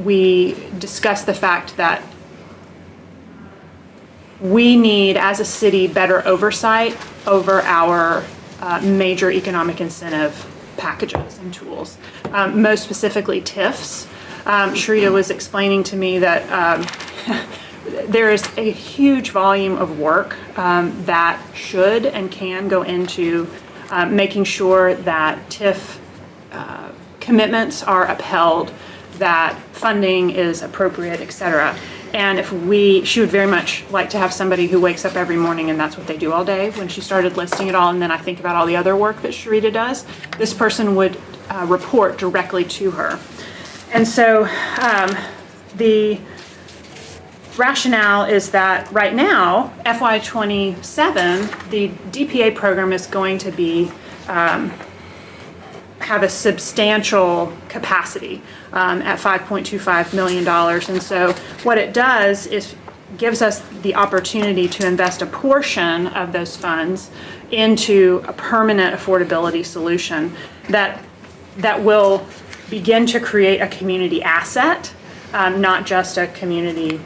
we discussed the fact that we need, as a city, better oversight over our major economic incentive packages and tools, most specifically TIFs. Sharita was explaining to me that there is a huge volume of work that should and can go into making sure that TIF commitments are upheld, that funding is appropriate, et cetera. And she would very much like to have somebody who wakes up every morning and that's what they do all day. When she started listing it all, and then I think about all the other work that Sharita does, this person would report directly to her. And so the rationale is that right now, FY27, the DPA program is going to be have a substantial capacity at $5.25 million. And so what it does is gives us the opportunity to invest a portion of those funds into a permanent affordability solution that will begin to create a community asset, not just a community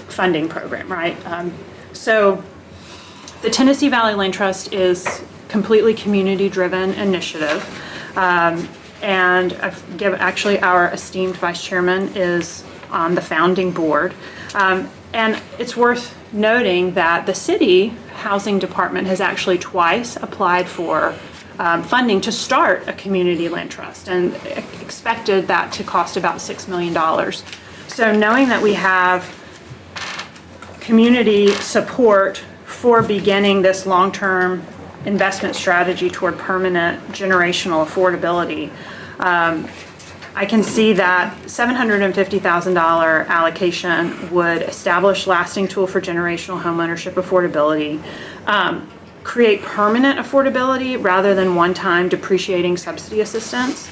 funding program, right? So the Tennessee Valley Land Trust is completely community-driven initiative. And actually our esteemed vice chairman is on the founding board. And it's worth noting that the city housing department has actually twice applied for funding to start a community land trust and expected that to cost about $6 million. So knowing that we have community support for beginning this long-term investment strategy toward permanent generational affordability, I can see that $750,000 allocation would establish lasting tool for generational homeownership affordability, create permanent affordability rather than one-time depreciating subsidy assistance,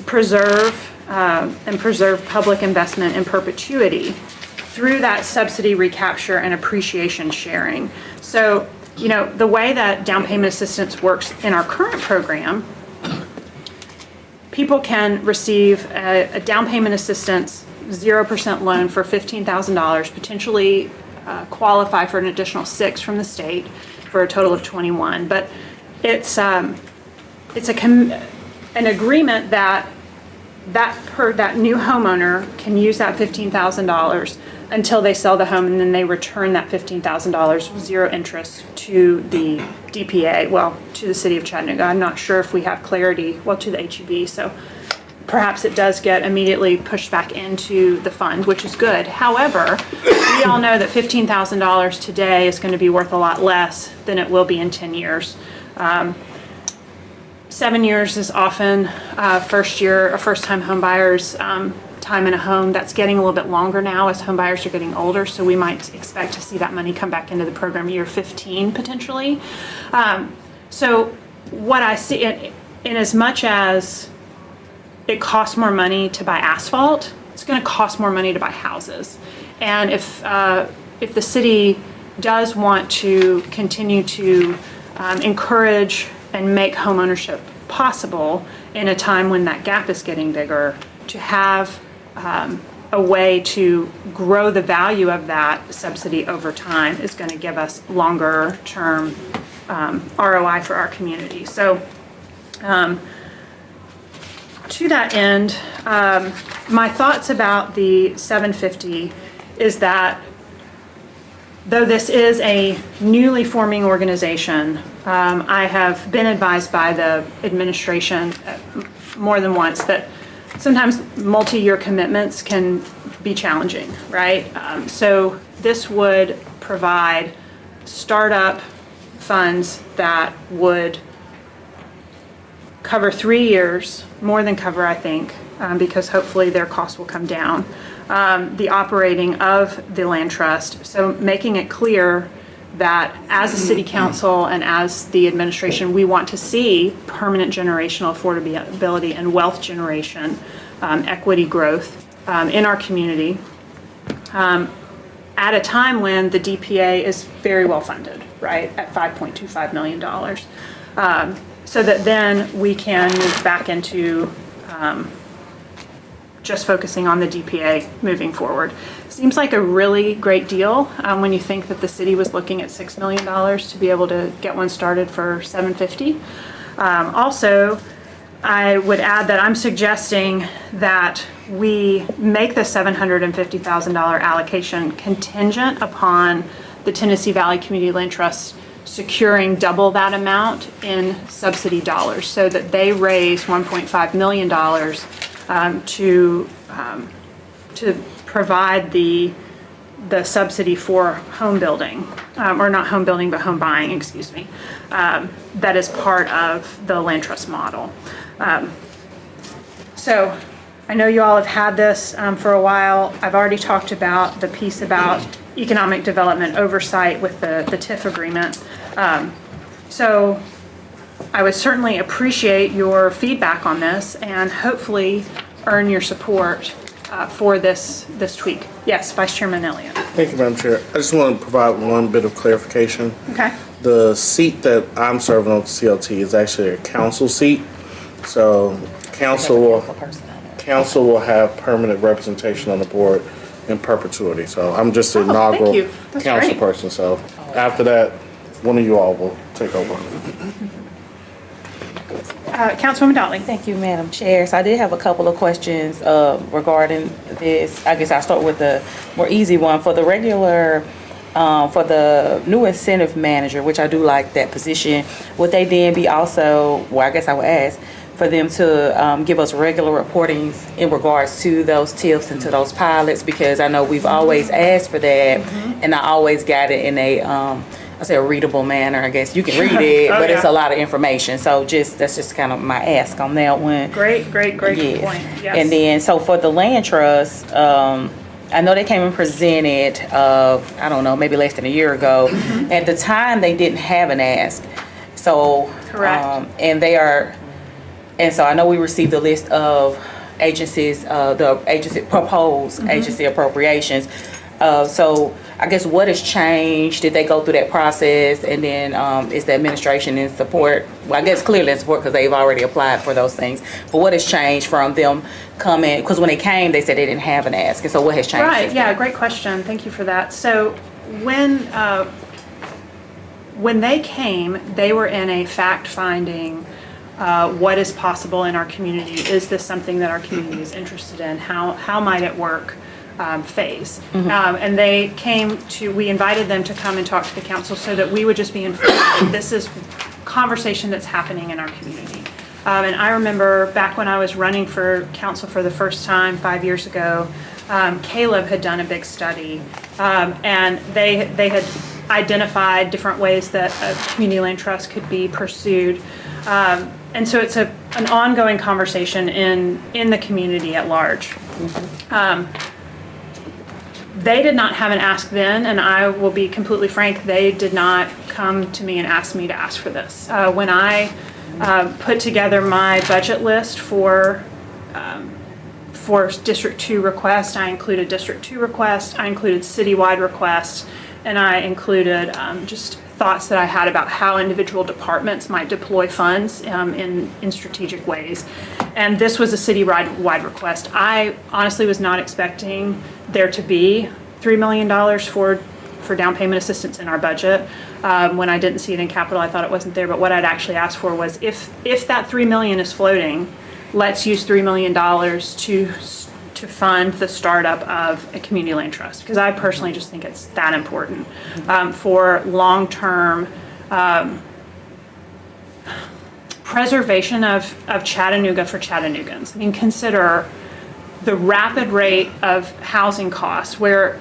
preserve public investment in perpetuity through that subsidy recapture and appreciation sharing. So you know, the way that down payment assistance works in our current program, people can receive a down payment assistance 0% loan for $15,000, potentially qualify for an additional 6 from the state for a total of 21. But it's an agreement that that new homeowner can use that $15,000 until they sell the home, and then they return that $15,000 zero interest to the DPA, well, to the city of Chattanooga. I'm not sure if we have clarity, well, to the HEB, so perhaps it does get immediately pushed back into the fund, which is good. However, we all know that $15,000 today is going to be worth a lot less than it will be in 10 years. 7 years is often first-time home buyers' time in a home. That's getting a little bit longer now as home buyers are getting older, so we might expect to see that money come back into the program year 15 potentially. So what I see, in as much as it costs more money to buy asphalt, it's going to cost more money to buy houses. And if the city does want to continue to encourage and make home ownership possible in a time when that gap is getting bigger, to have a way to grow the value of that subsidy over time is going to give us longer term ROI for our community. So to that end, my thoughts about the 750 is that though this is a newly forming organization, I have been advised by the administration more than once that sometimes multi-year commitments can be challenging, right? So this would provide startup funds that would cover 3 years, more than cover, I think, because hopefully their costs will come down. The operating of the land trust, so making it clear that as a city council and as the administration, we want to see permanent generational affordability and wealth generation, equity growth in our community at a time when the DPA is very well funded, right, at $5.25 million. So that then we can move back into just focusing on the DPA moving forward. Seems like a really great deal when you think that the city was looking at $6 million to be able to get one started for $750. Also, I would add that I'm suggesting that we make the $750,000 allocation contingent upon the Tennessee Valley Community Land Trust securing double that amount in subsidy dollars, so that they raise $1.5 million to provide the subsidy for home building, or not home building, but home buying, excuse me, that is part of the land trust model. So I know you all have had this for a while. I've already talked about the piece about economic development oversight with the TIF agreement. So I would certainly appreciate your feedback on this and hopefully earn your support for this tweak. Yes, Vice Chairman Elliott. Thank you, Madam Chair. I just want to provide one bit of clarification. Okay. The seat that I'm serving on CLT is actually a council seat. So council will have permanent representation on the board in perpetuity. So I'm just the inaugural council person. So after that, one of you all will take over. Councilwoman Dolly. Thank you, Madam Chair. So I did have a couple of questions regarding this. I guess I'll start with the more easy one. For the regular, for the new incentive manager, which I do like that position, would they then be also, well, I guess I would ask, for them to give us regular reportings in regards to those TIFs and to those pilots? Because I know we've always asked for that, and I always got it in a, I say a readable manner. I guess you can read it, but it's a lot of information. So that's just kind of my ask on that one. Great point. Yes. And then, so for the land trust, I know they came and presented, I don't know, maybe less than a year ago. At the time, they didn't have an ask. So, correct. And so I know we received a list of agencies, the agency proposed agency appropriations. So I guess what has changed? Did they go through that process? And then is the administration in support? Well, I guess clearly in support because they've already applied for those things. But what has changed from them coming? Because when they came, they said they didn't have an ask. And so what has changed? Right, yeah, great question. Thank you for that. So when they came, they were in a fact-finding, what is possible in our community? Is this something that our community is interested in? How might it work? Phase. And they came to, we invited them to come and talk to the council so that we would just be informed that this is conversation that's happening in our community. And I remember back when I was running for council for the first time 5 years ago, Caleb had done a big study, and they had identified different ways that a community land trust could be pursued. And so it's an ongoing conversation in the community at large. They did not have an ask then, and I will be completely frank, they did not come to me and ask me to ask for this. When I put together my budget list for District 2 requests, I included District 2 requests, I included citywide requests, and I included just thoughts that I had about how individual departments might deploy funds in strategic ways. And this was a city-wide request. I honestly was not expecting there to be $3 million for down payment assistance in our budget. When I didn't see it in capital, I thought it wasn't there. But what I'd actually asked for was if that $3 million is floating, let's use $3 million to fund the startup of a community land trust, because I personally just think it's that important for long-term preservation of Chattanooga for Chattanoogans. I mean, consider the rapid rate of housing costs, where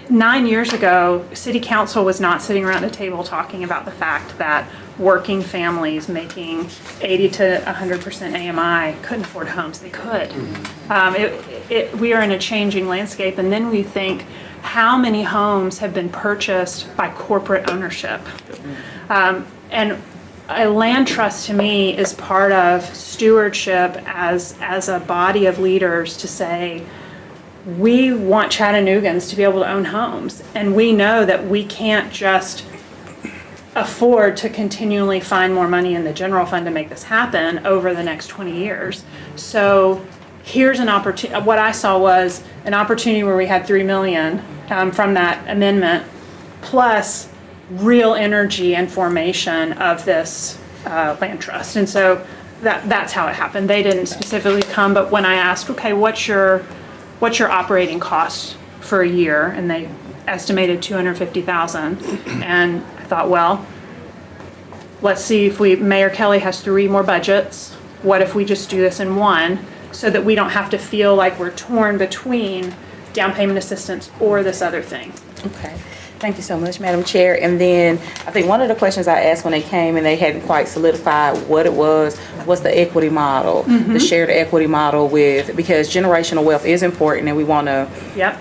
9 years ago, City Council was not sitting around a table talking about the fact that working families making 80 to 100% AMI couldn't afford homes. They could. We are in a changing landscape, and then we think how many homes have been purchased by corporate ownership. And a land trust to me is part of stewardship as a body of leaders to say, we want Chattanoogans to be able to own homes, and we know that we can't just afford to continually find more money in the general fund to make this happen over the next 20 years. So here's an opportunity. What I saw was an opportunity where we had $3 million from that amendment, plus real energy and formation of this land trust. And so that's how it happened. They didn't specifically come, but when I asked, okay, what's your operating cost for a year? And they estimated $250,000. And I thought, well, let's see if Mayor Kelly has 3 more budgets. What if we just do this in one, so that we don't have to feel like we're torn between down payment assistance or this other thing? Okay. Thank you so much, Madam Chair. And then I think one of the questions I asked when they came and they hadn't quite solidified what it was the equity model, the shared equity model because generational wealth is important and we want to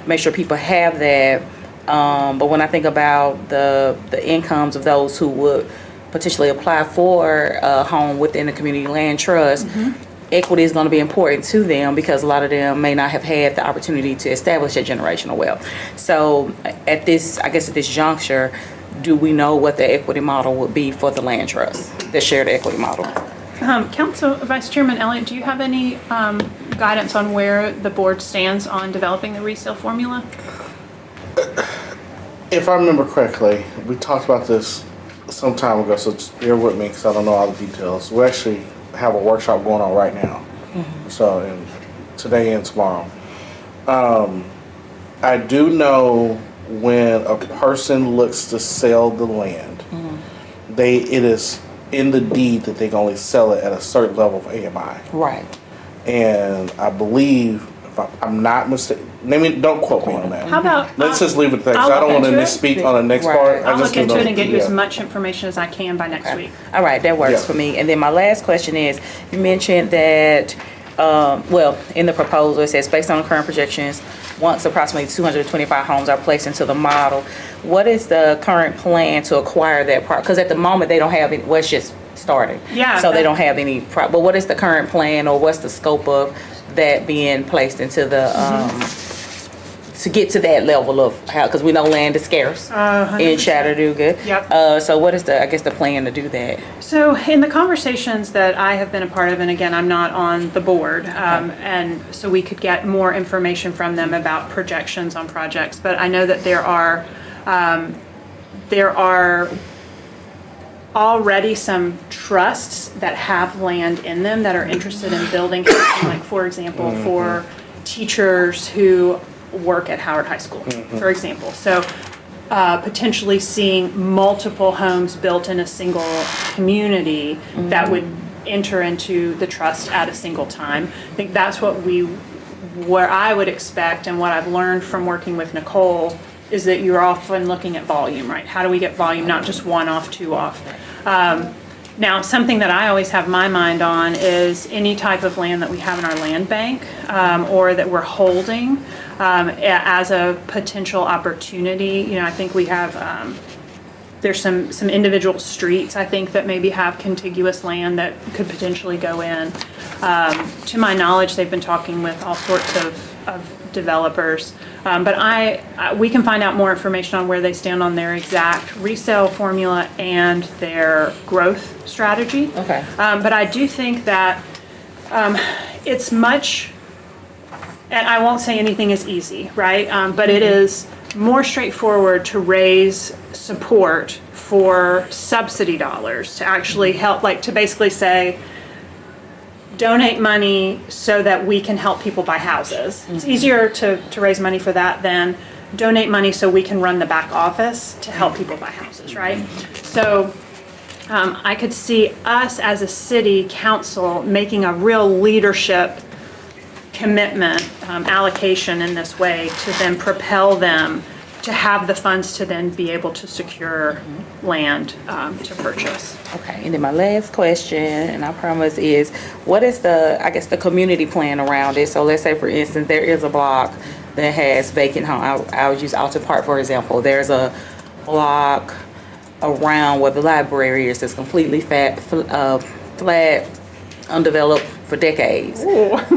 make sure people have that. But when I think about the incomes of those who would potentially apply for a home within the community land trust, equity is going to be important to them because a lot of them may not have had the opportunity to establish that generational wealth. So at this juncture, do we know what the equity model would be for the land trust, the shared equity model? Council Vice Chairman Elliott, do you have any guidance on where the board stands on developing the resale formula? If I remember correctly, we talked about this some time ago, so just bear with me because I don't know all the details. We actually have a workshop going on right now, so today and tomorrow. I do know when a person looks to sell the land, it is in the deed that they can only sell it at a certain level of AMI. Right. And I believe, if I'm not mistaken, don't quote me on that. How about let's just leave it at that, because I don't want to misspeak on the next part. I'll look into it and get you as much information as I can by next week. All right, that works for me. And then my last question is, you mentioned that, in the proposal, it says, based on the current projections, once approximately 225 homes are placed into the model, what is the current plan to acquire that part? Because at the moment, they don't have any, it's just starting. So they don't have any, but what is the current plan, or what's the scope of that being placed into the to get to that level of how, because we know land is scarce in 100%. Chattanooga. Yep. So what is I guess the plan to do that? So in the conversations that I have been a part of, and again, I'm not on the board, and so we could get more information from them about projections on projects, but I know that there are already some trusts that have land in them that are interested in building housing, like for example, for teachers who work at Howard High School, for example. So potentially seeing multiple homes built in a single community that would enter into the trust at a single time. I think that's where I would expect, and what I've learned from working with Nicole is that you're often looking at volume, right? How do we get volume, not just one off, two off? Now, something that I always have my mind on is any type of land that we have in our land bank or that we're holding as a potential opportunity. You know, I think we have, there's some individual streets, I think, that maybe have contiguous land that could potentially go in. To my knowledge, they've been talking with all sorts of developers. But we can find out more information on where they stand on their exact resale formula and their growth strategy. Okay. But I do think that it's much, and I won't say anything is easy, right? But it is more straightforward to raise support for subsidy dollars to actually help, like to basically say, donate money so that we can help people buy houses. It's easier to raise money for that than donate money so we can run the back office to help people buy houses, right? So I could see us as a city council making a real leadership commitment allocation in this way to then propel them to have the funds to then be able to secure land to purchase. Okay, and then my last question, and I promise, is what is the community plan around it? So let's say, for instance, there is a block that has vacant home. I would use Alton Park, for example. There's a block around where the library is that's completely flat, undeveloped for decades,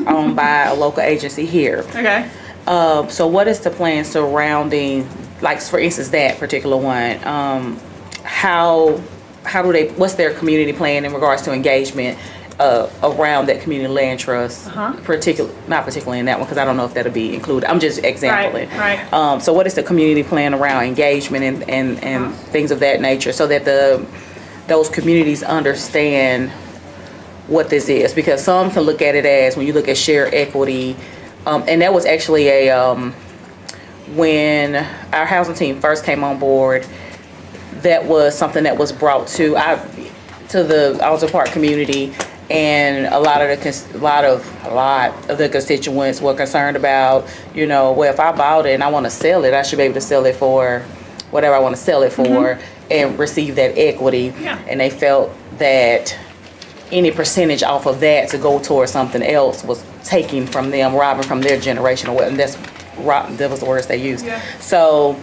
owned by a local agency here. Okay. So what is the plan surrounding, like for instance, that particular one? What's their community plan in regards to engagement around that community land trust? Not particularly in that one, because I don't know if that'll be included. I'm just exampling. Right. So what is the community plan around engagement and things of that nature, so that those communities understand what this is? Because some can look at it as, when you look at shared equity, and that was actually when our housing team first came on board, that was something that was brought to the Alton Park community, and a lot of the constituents were concerned about, well, if I bought it and I want to sell it, I should be able to sell it for whatever I want to sell it for and receive that equity. Yeah. And they felt that any percentage off of that to go towards something else was taking from them, robbing from their generation or what, and that was the words they used. Yeah. So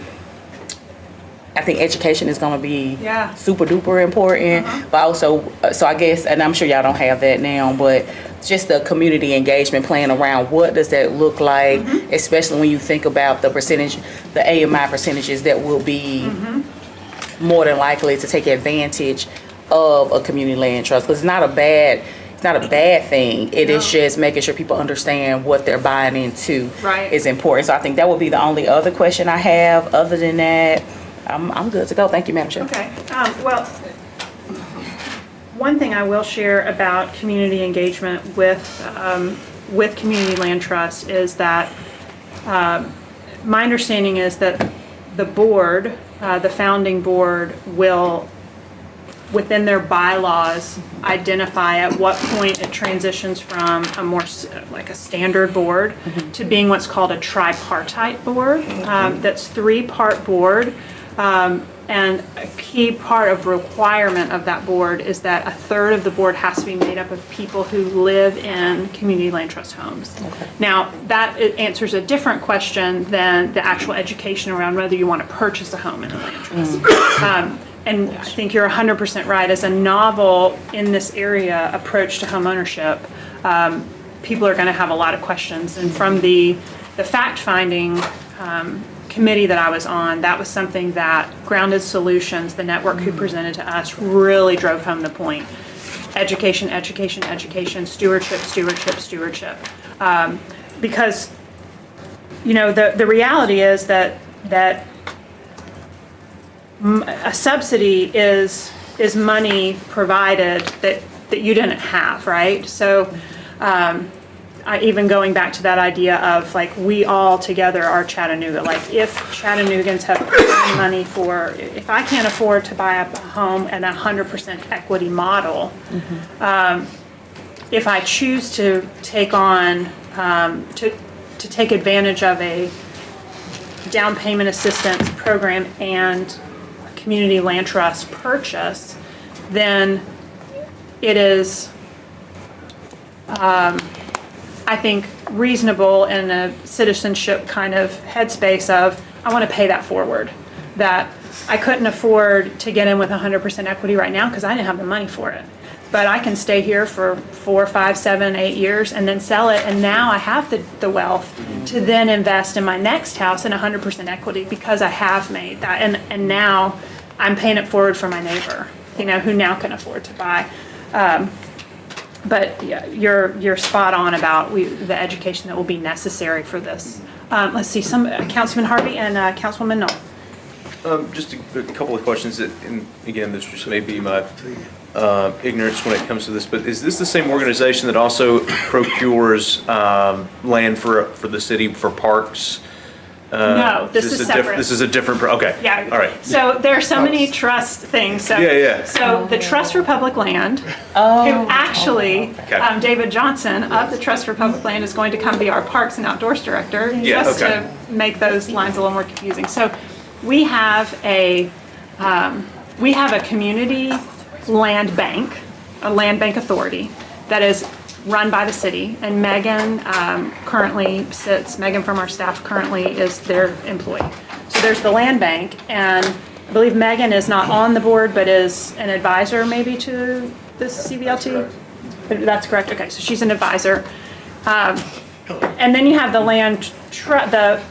I think education is going to be super duper important, but also, so I guess, and I'm sure y'all don't have that now, but just the community engagement plan around what does that look like, especially when you think about the percentage, the AMI percentages that will be more than likely to take advantage of a community land trust, because it's not a bad thing. It is just making sure people understand what they're buying into is important. So I think that would be the only other question I have. Other than that, I'm good to go. Thank you, Madam Chair. Okay. Well, one thing I will share about community engagement with community land trust is that my understanding is that the board, the founding board, will, within their bylaws, identify at what point it transitions from a more like a standard board to being what's called a tripartite board. That's three-part board. And a key part of requirement of that board is that a third of the board has to be made up of people who live in community land trust homes. Now, that answers a different question than the actual education around whether you want to purchase a home in a land trust. And I think you're 100% right. As a novel in this area approach to home ownership, people are going to have a lot of questions. And from the fact finding committee that I was on, that was something that Grounded Solutions, the network who presented to us, really drove home the point. Education, education, education, stewardship, stewardship, stewardship. Because, you know, the reality is that a subsidy is money provided that you didn't have, right? So even going back to that idea of like, we all together are Chattanooga. Like if Chattanoogans have put in money for, if I can't afford to buy a home at 100% equity model, if I choose to take on, to take advantage of a down payment assistance program and a community land trust purchase, then it is, I think, reasonable in a citizenship kind of headspace of, I want to pay that forward. That I couldn't afford to get in with 100% equity right now because I didn't have the money for it. But I can stay here for 4, 5, 7, 8 years and then sell it. And now I have the wealth to then invest in my next house in 100% equity because I have made that. And now I'm paying it forward for my neighbor, you know, who now can afford to buy. But yeah, you're spot on about the education that will be necessary for this. Let's see, Councilman Harvey and Councilwoman Knoll. Just a couple of questions that, and again, this just may be my ignorance when it comes to this, but is this the same organization that also procures land for the city for parks? No, this is separate. This is a different, okay. Yeah. All right. So there are so many trust things. So, Yeah. So the Trust for Public Land, who actually, David Johnson of the Trust for Public Land is going to come be our Parks and Outdoors Director, just to make those lines a little more confusing. So we have a community land bank, a land bank authority that is run by the city, and Megan Megan from our staff currently is their employee. So there's the land bank, and I believe Megan is not on the board, but is an advisor maybe to the CVLT? That's correct, okay, so she's an advisor. And then you have the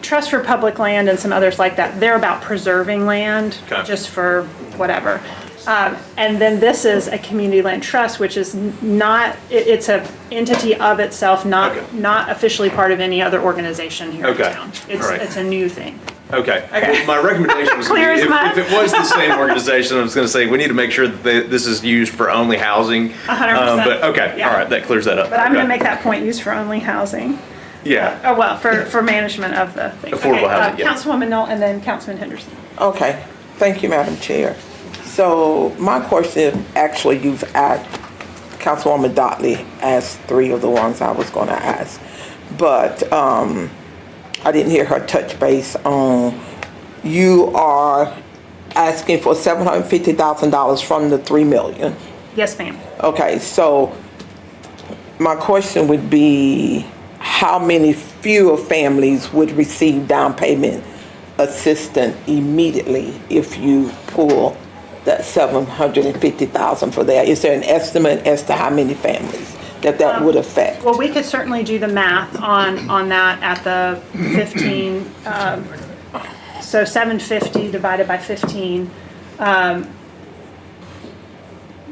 Trust for Public Land and some others like that. They're about preserving land, just for whatever. And then this is a community land trust, which is not, it's an entity of itself, not officially part of any other organization here in town. It's a new thing. Okay. Well, my recommendation was Clear as mud. if it was the same organization, I was going to say we need to make sure that this is used for only housing. 100%. But okay, Yeah. all right, that clears that up. But I'm going to make that point used for only housing. Yeah. Oh, well, for management of the thing. Affordable housing, yeah. Councilwoman Knoll and then Councilman Henderson. Okay, thank you, Madam Chair. So my question, actually, you've asked, Councilwoman Dotley asked 3 of the ones I was going to ask. But I didn't hear her touch base on, you are asking for $750,000 from the $3 million. Yes, ma'am. Okay, so my question would be, how many fewer families would receive down payment assistance immediately if you pull that $750,000 for that? Is there an estimate as to how many families that would affect? Well, we could certainly do the math on that at the 15, so 750 divided by 15.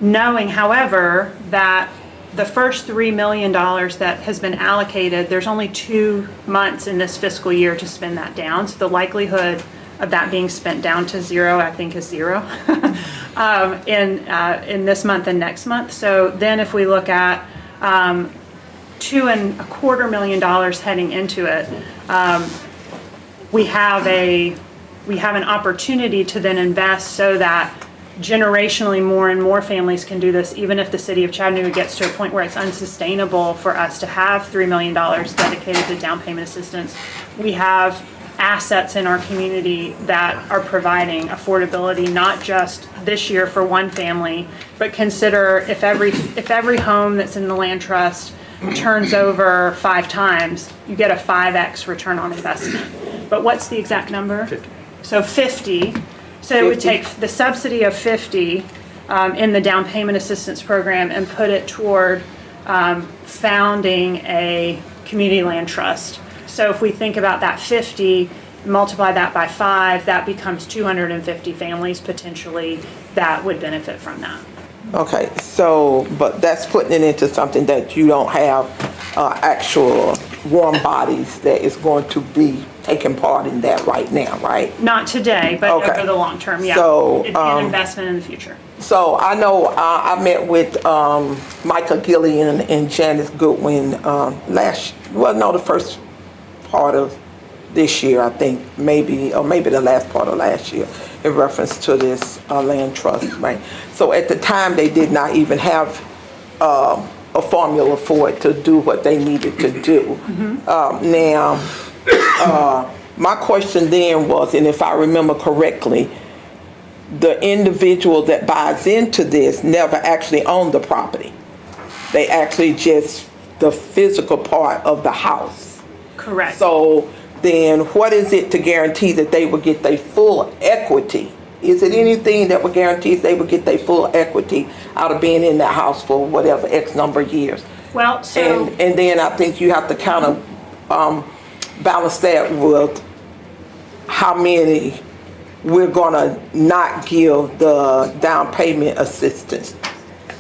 Knowing, however, that the first $3 million that has been allocated, there's only 2 months in this fiscal year to spend that down. So the likelihood of that being spent down to 0, I think, is 0 in this month and next month. So then if we look at $2.25 million heading into it, we have an opportunity to then invest so that generationally more and more families can do this, even if the city of Chattanooga gets to a point where it's unsustainable for us to have $3 million dedicated to down payment assistance. We have assets in our community that are providing affordability, not just this year for one family, but consider if every home that's in the land trust turns over 5 times, you get a 5x return on investment. But what's the exact number? 50. So 50. So it would take the subsidy of 50 in the down payment assistance program and put it toward founding a community land trust. So if we think about that 50, multiply that by 5, that becomes 250 families potentially that would benefit from that. Okay, so, but that's putting it into something that you don't have actual warm bodies that is going to be taking part in that right now, right? Not today, but Okay. over the long term, yeah. So, It'd be an investment in the future. So I know I met with Micah Gillian and Janice Goodwin the first part of this year, I think, maybe the last part of last year, in reference to this land trust, right? So at the time, they did not even have a formula for it to do what they needed to do. Now, my question then was, and if I remember correctly, the individual that buys into this never actually owned the property. They actually just the physical part of the house. Correct. So then what is it to guarantee that they will get their full equity? Is it anything that would guarantee they would get their full equity out of being in that house for whatever X number of years? Well, so. And then I think you have to kind of balance that with how many we're gonna not give the down payment assistance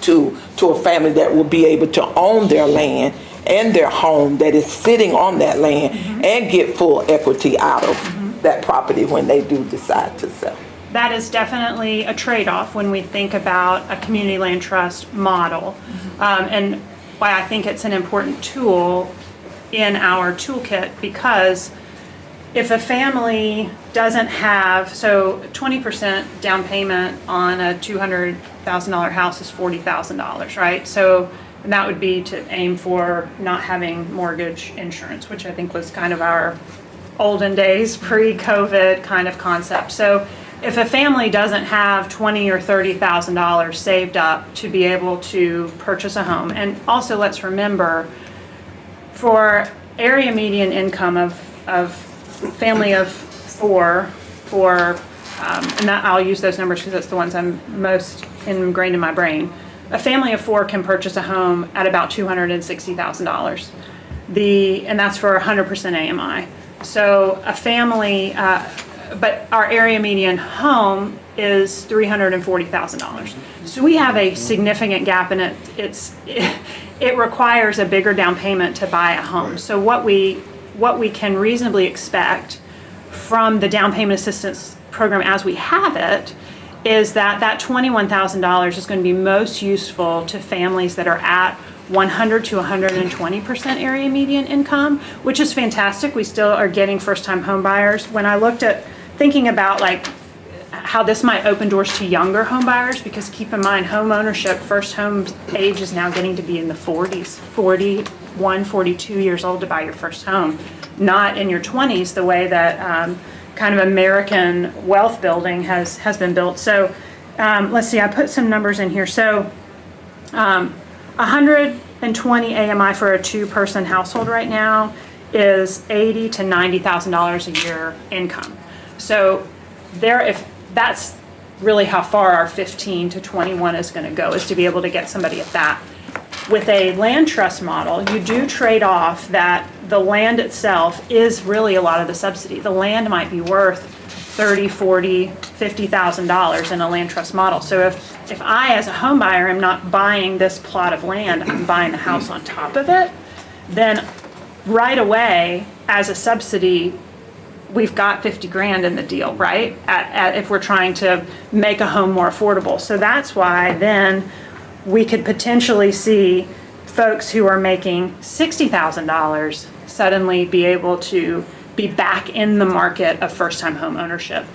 to a family that will be able to own their land and their home that is sitting on that land and get full equity out of that property when they do decide to sell. That is definitely a trade-off when we think about a community land trust model. And why I think it's an important tool in our toolkit, because if a family doesn't have, so 20% down payment on a $200,000 house is $40,000, right? So that would be to aim for not having mortgage insurance, which I think was kind of our olden days, pre-COVID kind of concept. So if a family doesn't have $20,000 or $30,000 saved up to be able to purchase a home, and also let's remember, for area median income of family of four, and that I'll use those numbers because that's the ones I'm most ingrained in my brain. A family of four can purchase a home at about $260,000. And that's for 100% AMI. So a family, but our area median home is $340,000. So we have a significant gap, and it requires a bigger down payment to buy a home. So what we can reasonably expect from the down payment assistance program as we have it is that $21,000 is going to be most useful to families that are at 100 to 120% area median income, which is fantastic. We still are getting first-time home buyers. When I looked at thinking about like how this might open doors to younger home buyers, because keep in mind, home ownership, first home age is now getting to be in the 40s, 41, 42 years old to buy your first home, not in your 20s the way that kind of American wealth building has been built. So let's see, I put some numbers in here. So 120 AMI for a two-person household right now is $80,000 to $90,000 a year income. So if that's really how far our 15 to 21 is going to go, is to be able to get somebody at that. With a land trust model, you do trade off that the land itself is really a lot of the subsidy. The land might be worth $30,000, $40,000, $50,000 in a land trust model. So if I, as a home buyer, am not buying this plot of land, I'm buying the house on top of it, then right away, as a subsidy, we've got 50 grand in the deal, right? If we're trying to make a home more affordable. So that's why then we could potentially see folks who are making $60,000 suddenly be able to be back in the market of first-time home ownership.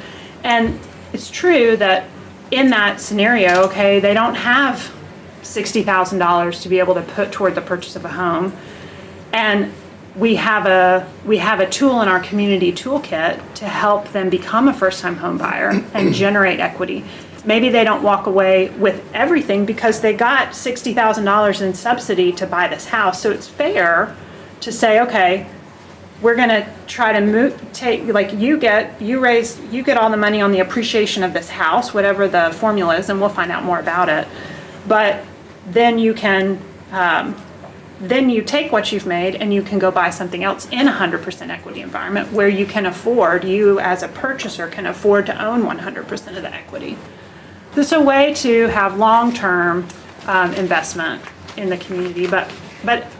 And it's true that in that scenario, okay, they don't have $60,000 to be able to put toward the purchase of a home. And we have a tool in our community toolkit to help them become a first-time home buyer and generate equity. Maybe they don't walk away with everything because they got $60,000 in subsidy to buy this house. So it's fair to say, okay, we're going to try to you get all the money on the appreciation of this house, whatever the formula is, and we'll find out more about it. But then you can then you take what you've made and you can go buy something else in a 100% equity environment where you can afford, you as a purchaser can afford to own 100% of the equity. This is a way to have long-term investment in the community, but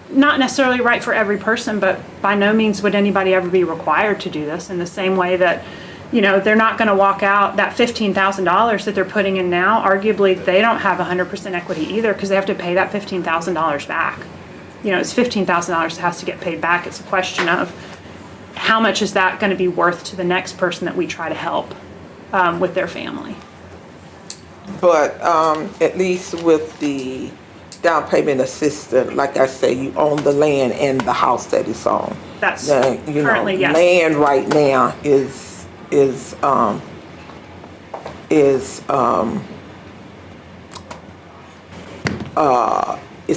not necessarily right for every person, but by no means would anybody ever be required to do this in the same way that, you know, they're not going to walk out that $15,000 that they're putting in now. Arguably, they don't have 100% equity either because they have to pay that $15,000 back. You know, it's $15,000 that has to get paid back. It's a question of how much is that going to be worth to the next person that we try to help with their family. But at least with the down payment assistance, like I say, you own the land and the house that it's on. That's currently, yes. Land right now is it's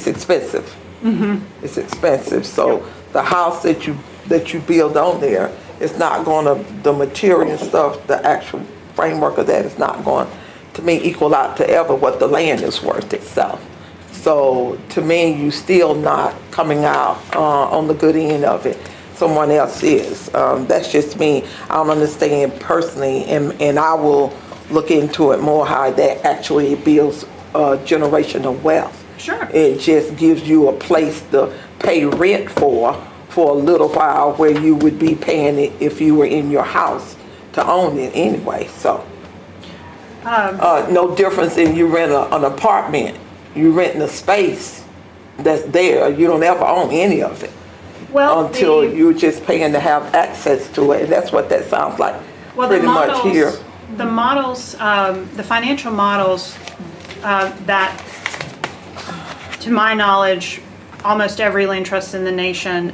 expensive. Mm-hmm. It's expensive. So the house that you build on there is not going to, the material stuff, the actual framework of that is not going to me equal out to ever what the land is worth itself. So to me, you still not coming out on the good end of it. Someone else is. That's just me. I don't understand personally, and I will look into it more how that actually builds generational wealth. Sure. It just gives you a place to pay rent for a little while where you would be paying it if you were in your house to own it anyway. So no difference in you rent an apartment. You renting a space that's there. You don't ever own any of it. Well, until you're just paying to have access to it. And that's what that sounds like pretty much here. The models, the financial models that, to my knowledge, almost every land trust in the nation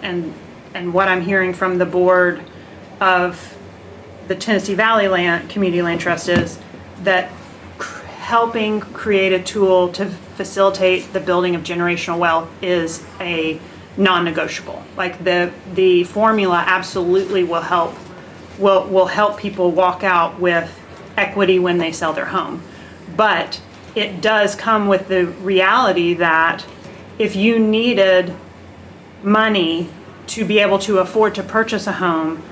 and what I'm hearing from the board of the Tennessee Valley Community Land Trust is that helping create a tool to facilitate the building of generational wealth is a non-negotiable. Like the formula absolutely will help people walk out with equity when they sell their home. But it does come with the reality that if you needed money to be able to afford to purchase a home,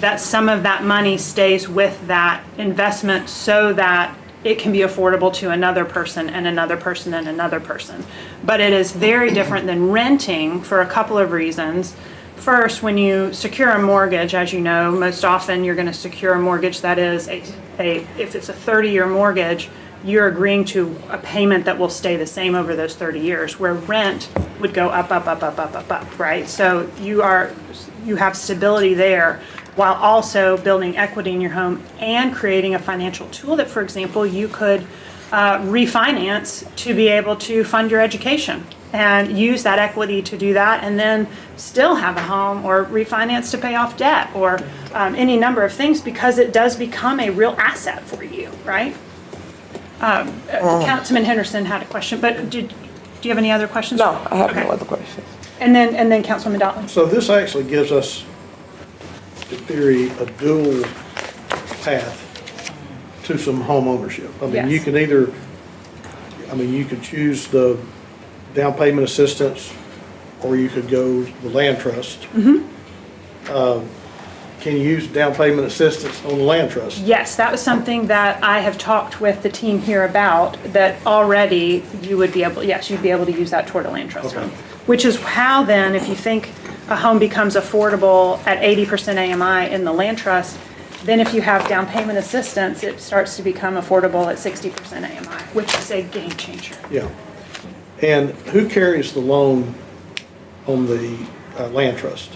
that some of that money stays with that investment so that it can be affordable to another person and another person and another person. But it is very different than renting for a couple of reasons. First, when you secure a mortgage, as you know, most often you're going to secure a mortgage that is if it's a 30-year mortgage, you're agreeing to a payment that will stay the same over those 30 years, where rent would go up, right? So you have stability there, while also building equity in your home and creating a financial tool that, for example, you could refinance to be able to fund your education and use that equity to do that, and then still have a home or refinance to pay off debt or any number of things, because it does become a real asset for you, right? Councilman Henderson had a question, but do you have any other questions? No, I have no other questions. And then Councilman Dotley. So this actually gives us, in theory, a dual path to some home ownership. I mean, Yes. you can either, you could choose the down payment assistance, or you could go the land trust. Mm-hmm. Can you use down payment assistance on the land trust? Yes, that was something that I have talked with the team here about, that already you would be able, yes, you'd be able to use that toward a land trust home. Which is how then, if you think a home becomes affordable at 80% AMI in the land trust, then if you have down payment assistance, it starts to become affordable at 60% AMI, which is a game changer. Yeah. And who carries the loan on the land trust?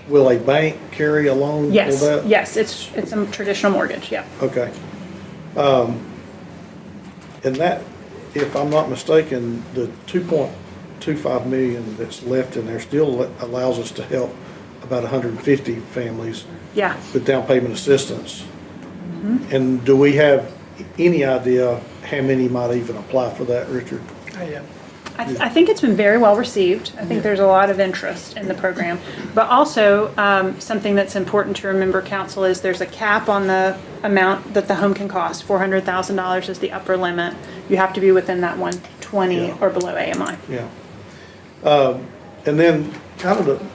Will a bank carry a loan for Yes, that? yes, it's a traditional mortgage, yeah. Okay. And that, if I'm not mistaken, the 2.25 million that's left in there still allows us to help about 150 families. Yeah. With down payment assistance. Mhm. And do we have any idea how many might even apply for that, Richard? I think it's been very well received. I think there's a lot of interest in the program. But also, something that's important to remember, council, is there's a cap on the amount that the home can cost. $400,000 is the upper limit. You have to be within that 120 or below AMI. Yeah. And then kind of to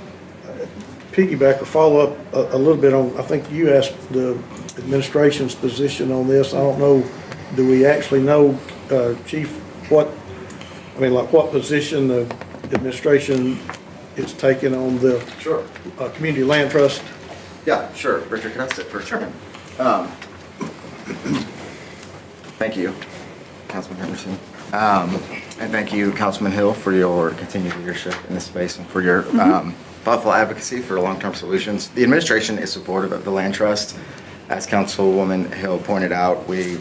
piggyback or follow up a little bit on, I think you asked the administration's position on this. I don't know, do we actually know, Chief, what position the administration is taking on the Sure. Community Land Trust? Yeah, sure. Richard, can I sit for a second? Thank you, Councilman Henderson. And thank you, Councilman Hill, for your continued leadership in this space and for your thoughtful advocacy for long-term solutions. The administration is supportive of the Land Trust. As Councilwoman Hill pointed out, we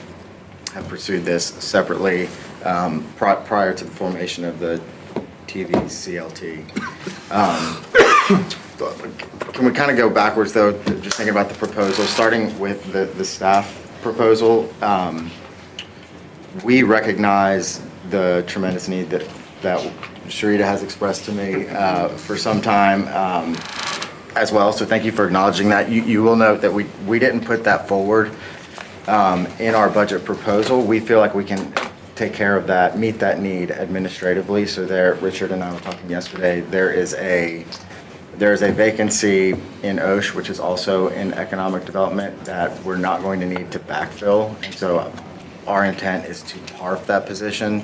have pursued this separately prior to the formation of the TVCLT. Can we kind of go backwards, though, just thinking about the proposal, starting with the staff proposal? We recognize the tremendous need that Sharita has expressed to me for some time as well. So thank you for acknowledging that. You will note that we didn't put that forward in our budget proposal. We feel like we can take care of that, meet that need administratively. So there, Richard and I were talking yesterday, there is a vacancy in OSH, which is also in economic development, that we're not going to need to backfill. And so our intent is to parf that position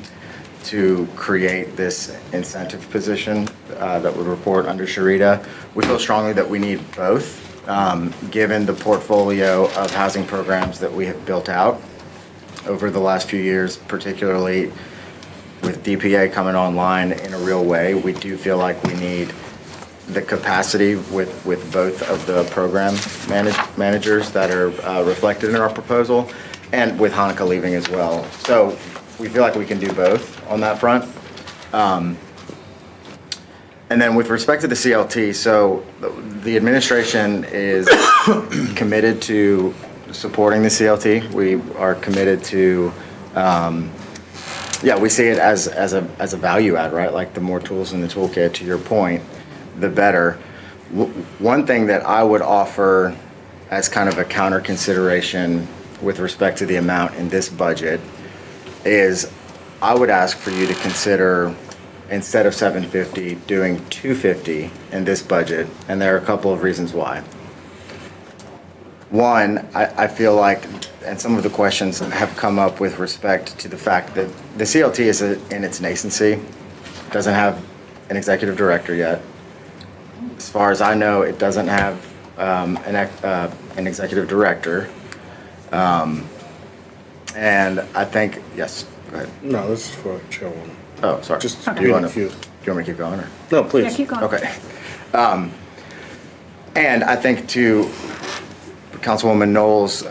to create this incentive position that would report under Sharita. We feel strongly that we need both, given the portfolio of housing programs that we have built out over the last few years, particularly with DPA coming online in a real way. We do feel like we need the capacity with both of the program managers that are reflected in our proposal, and with Hanukkah leaving as well. So we feel like we can do both on that front. And then with respect to the CLT, so the administration is committed to supporting the CLT. We are committed to, we see it as a value add, right? Like the more tools in the toolkit, to your point, the better. One thing that I would offer as kind of a counter consideration with respect to the amount in this budget is I would ask for you to consider, instead of $750, doing $250 in this budget, and there are a couple of reasons why. One, I feel like, and some of the questions have come up with respect to the fact that the CLT is in its nascency, doesn't have an executive director yet. As far as I know, it doesn't have an executive director. And I think, yes, go ahead. No, this is for Chairwoman. Oh, sorry. Just do you want a few. me to keep going? Or? No, please. Yeah, keep going. Okay. And I think to Councilwoman Knowles'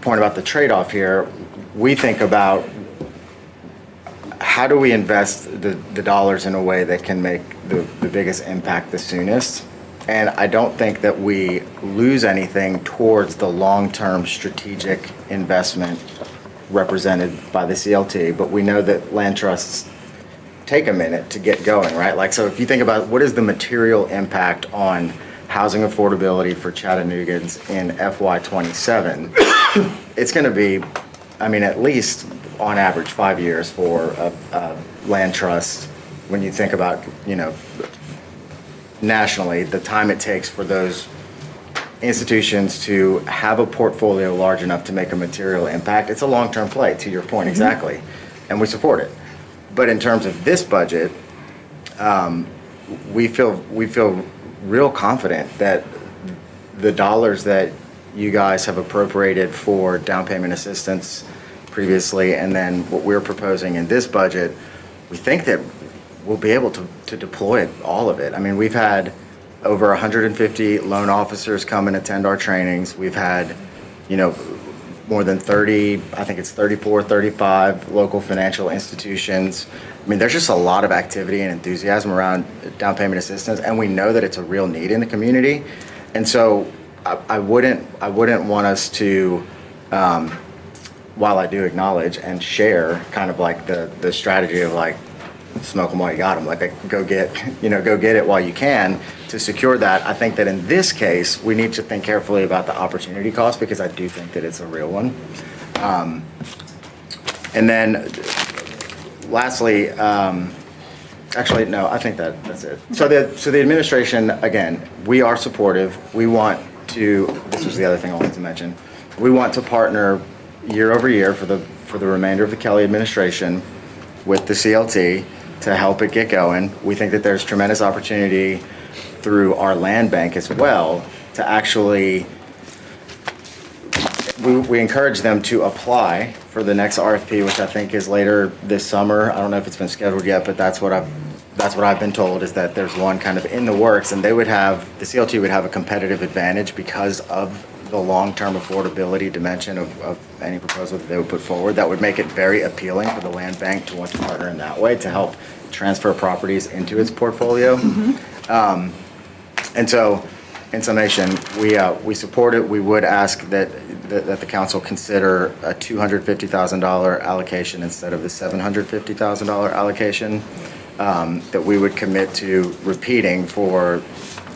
point about the trade-off here, we think about how do we invest the dollars in a way that can make the biggest impact the soonest. And I don't think that we lose anything towards the long-term strategic investment represented by the CLT, but we know that land trusts take a minute to get going, right? Like, so if you think about what is the material impact on housing affordability for Chattanoogans in FY27, it's going to be, I mean, at least on average 5 years for a land trust. When you think about, nationally, the time it takes for those institutions to have a portfolio large enough to make a material impact, it's a long-term play, to your point, exactly, and we support it. But in terms of this budget, we feel real confident that the dollars that you guys have appropriated for down payment assistance previously, and then what we're proposing in this budget, we think that we'll be able to deploy all of it. I mean, we've had over 150 loan officers come and attend our trainings. We've had, more than 30, I think it's 34, 35 local financial institutions. I mean, there's just a lot of activity and enthusiasm around down payment assistance, and we know that it's a real need in the community. And so I wouldn't want us to, while I do acknowledge and share kind of like the strategy of like, smoke them while you got them, like go get it while you can to secure that. I think that in this case, we need to think carefully about the opportunity cost, because I do think that it's a real one. And then lastly, Actually, no, I think that's it. So the administration, again, we are supportive. We want to, this was the other thing I wanted to mention, we want to partner year over year for the remainder of the Kelly administration with the CLT to help it get going. We think that there's tremendous opportunity through our land bank as well to actually, we encourage them to apply for the next RFP, which I think is later this summer. I don't know if it's been scheduled yet, but that's what I've been told, is that there's one kind of in the works, and the CLT would have a competitive advantage because of the long-term affordability dimension of any proposal that they would put forward. That would make it very appealing for the land bank to want to partner in that way to help transfer properties into its portfolio. And so, in summation, we support it. We would ask that the council consider a $250,000 allocation instead of the $750,000 allocation that we would commit to repeating for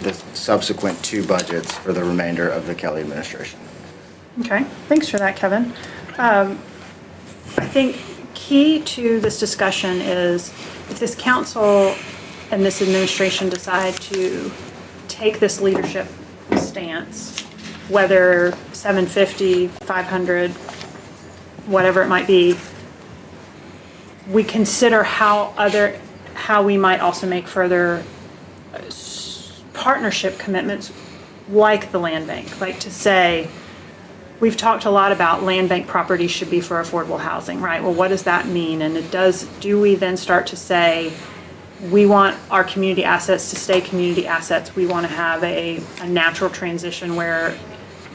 the subsequent 2 budgets for the remainder of the Kelly administration. Okay, thanks for that, Kevin. I think key to this discussion is if this council and this administration decide to take this leadership stance, whether 750, 500, whatever it might be, we consider how we might also make further partnership commitments like the land bank, like to say, we've talked a lot about land bank properties should be for affordable housing, right? Well, what does that mean? And do we then start to say, we want our community assets to stay community assets. We want to have a natural transition where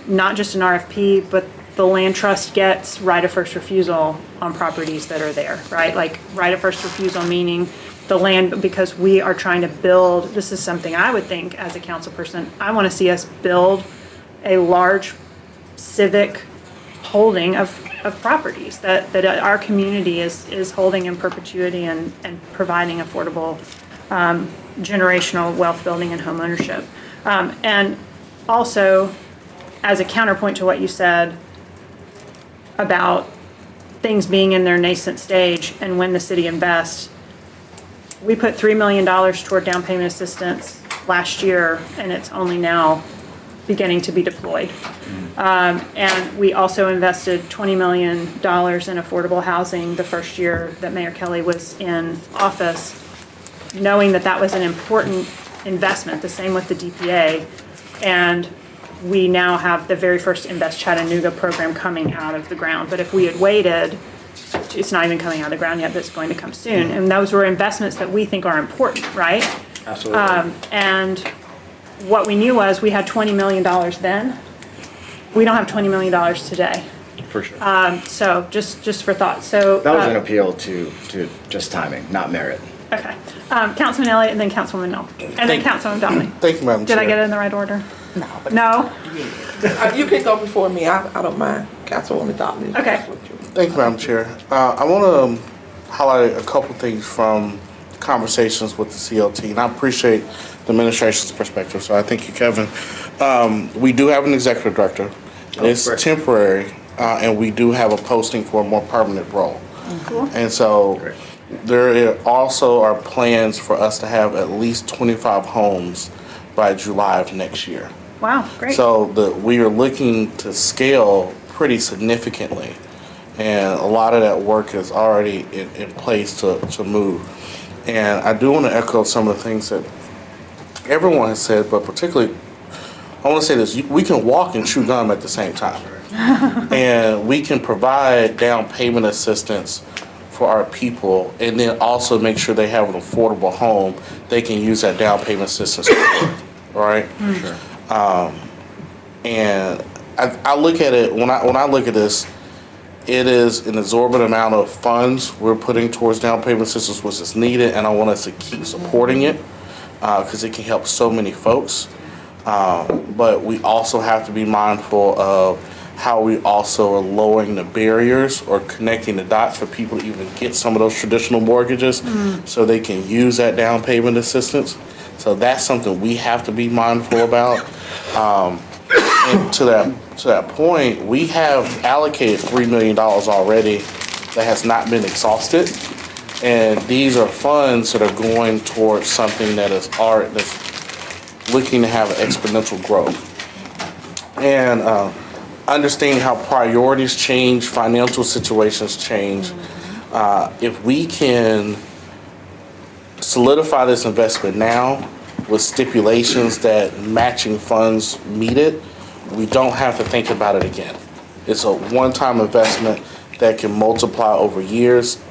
not just an RFP, but the land trust gets right of first refusal on properties that are there, right? Like right of first refusal meaning the land, because we are trying to build, this is something I would think as a council person, I want to see us build a large civic holding of properties that our community is holding in perpetuity and providing affordable generational wealth building and home ownership. And also, as a counterpoint to what you said about things being in their nascent stage and when the city invests, we put $3 million toward down payment assistance last year, and it's only now beginning to be deployed. And we also invested $20 million in affordable housing the first year that Mayor Kelly was in office, knowing that that was an important investment, the same with the DPA. And we now have the very first Invest Chattanooga program coming out of the ground. But if we had waited, it's not even coming out of the ground yet, but it's going to come soon. And those were investments that we think are important, right? Absolutely. And what we knew was we had $20 million then. We don't have $20 million today. For sure. So just for thought. So That was an appeal to just timing, not merit. Okay. Councilman Elliott and then Councilwoman Knoll. And then Councilwoman Donnelly. Thank you, Madam Did Chair. I get it in the right order? No? You can go before me, I don't mind. Councilwoman Donnelly. Okay. Thank you, Madam Chair. I want to highlight a couple things from conversations with the CLT, and I appreciate the administration's perspective, so I thank you, Kevin. We do have an executive director. It's temporary, and we do have a posting for a more permanent role. Cool. And so there also are plans for us to have at least 25 homes by July of next year. Wow, great. So we are looking to scale pretty significantly, and a lot of that work is already in place to move. And I do want to echo some of the things that everyone has said, but particularly, I want to say this, we can walk and chew gum at the same time. And we can provide down payment assistance for our people, and then also make sure they have an affordable home they can use that down payment assistance for, right? Sure. And I look at it, when I look at this, it is an exorbitant amount of funds we're putting towards down payment assistance, which is needed, and I want us to keep supporting it because it can help so many folks. But we also have to be mindful of how we also are lowering the barriers or connecting the dots for people to even get some of those traditional mortgages so they can use that down payment assistance. So that's something we have to be mindful about. And to that point, we have allocated $3 million already that has not been exhausted. And these are funds that are going towards something that is art that's looking to have exponential growth. And understanding how priorities change, financial situations change. If we can solidify this investment now with stipulations that matching funds meet it, we don't have to think about it again. It's a one-time investment that can multiply over years.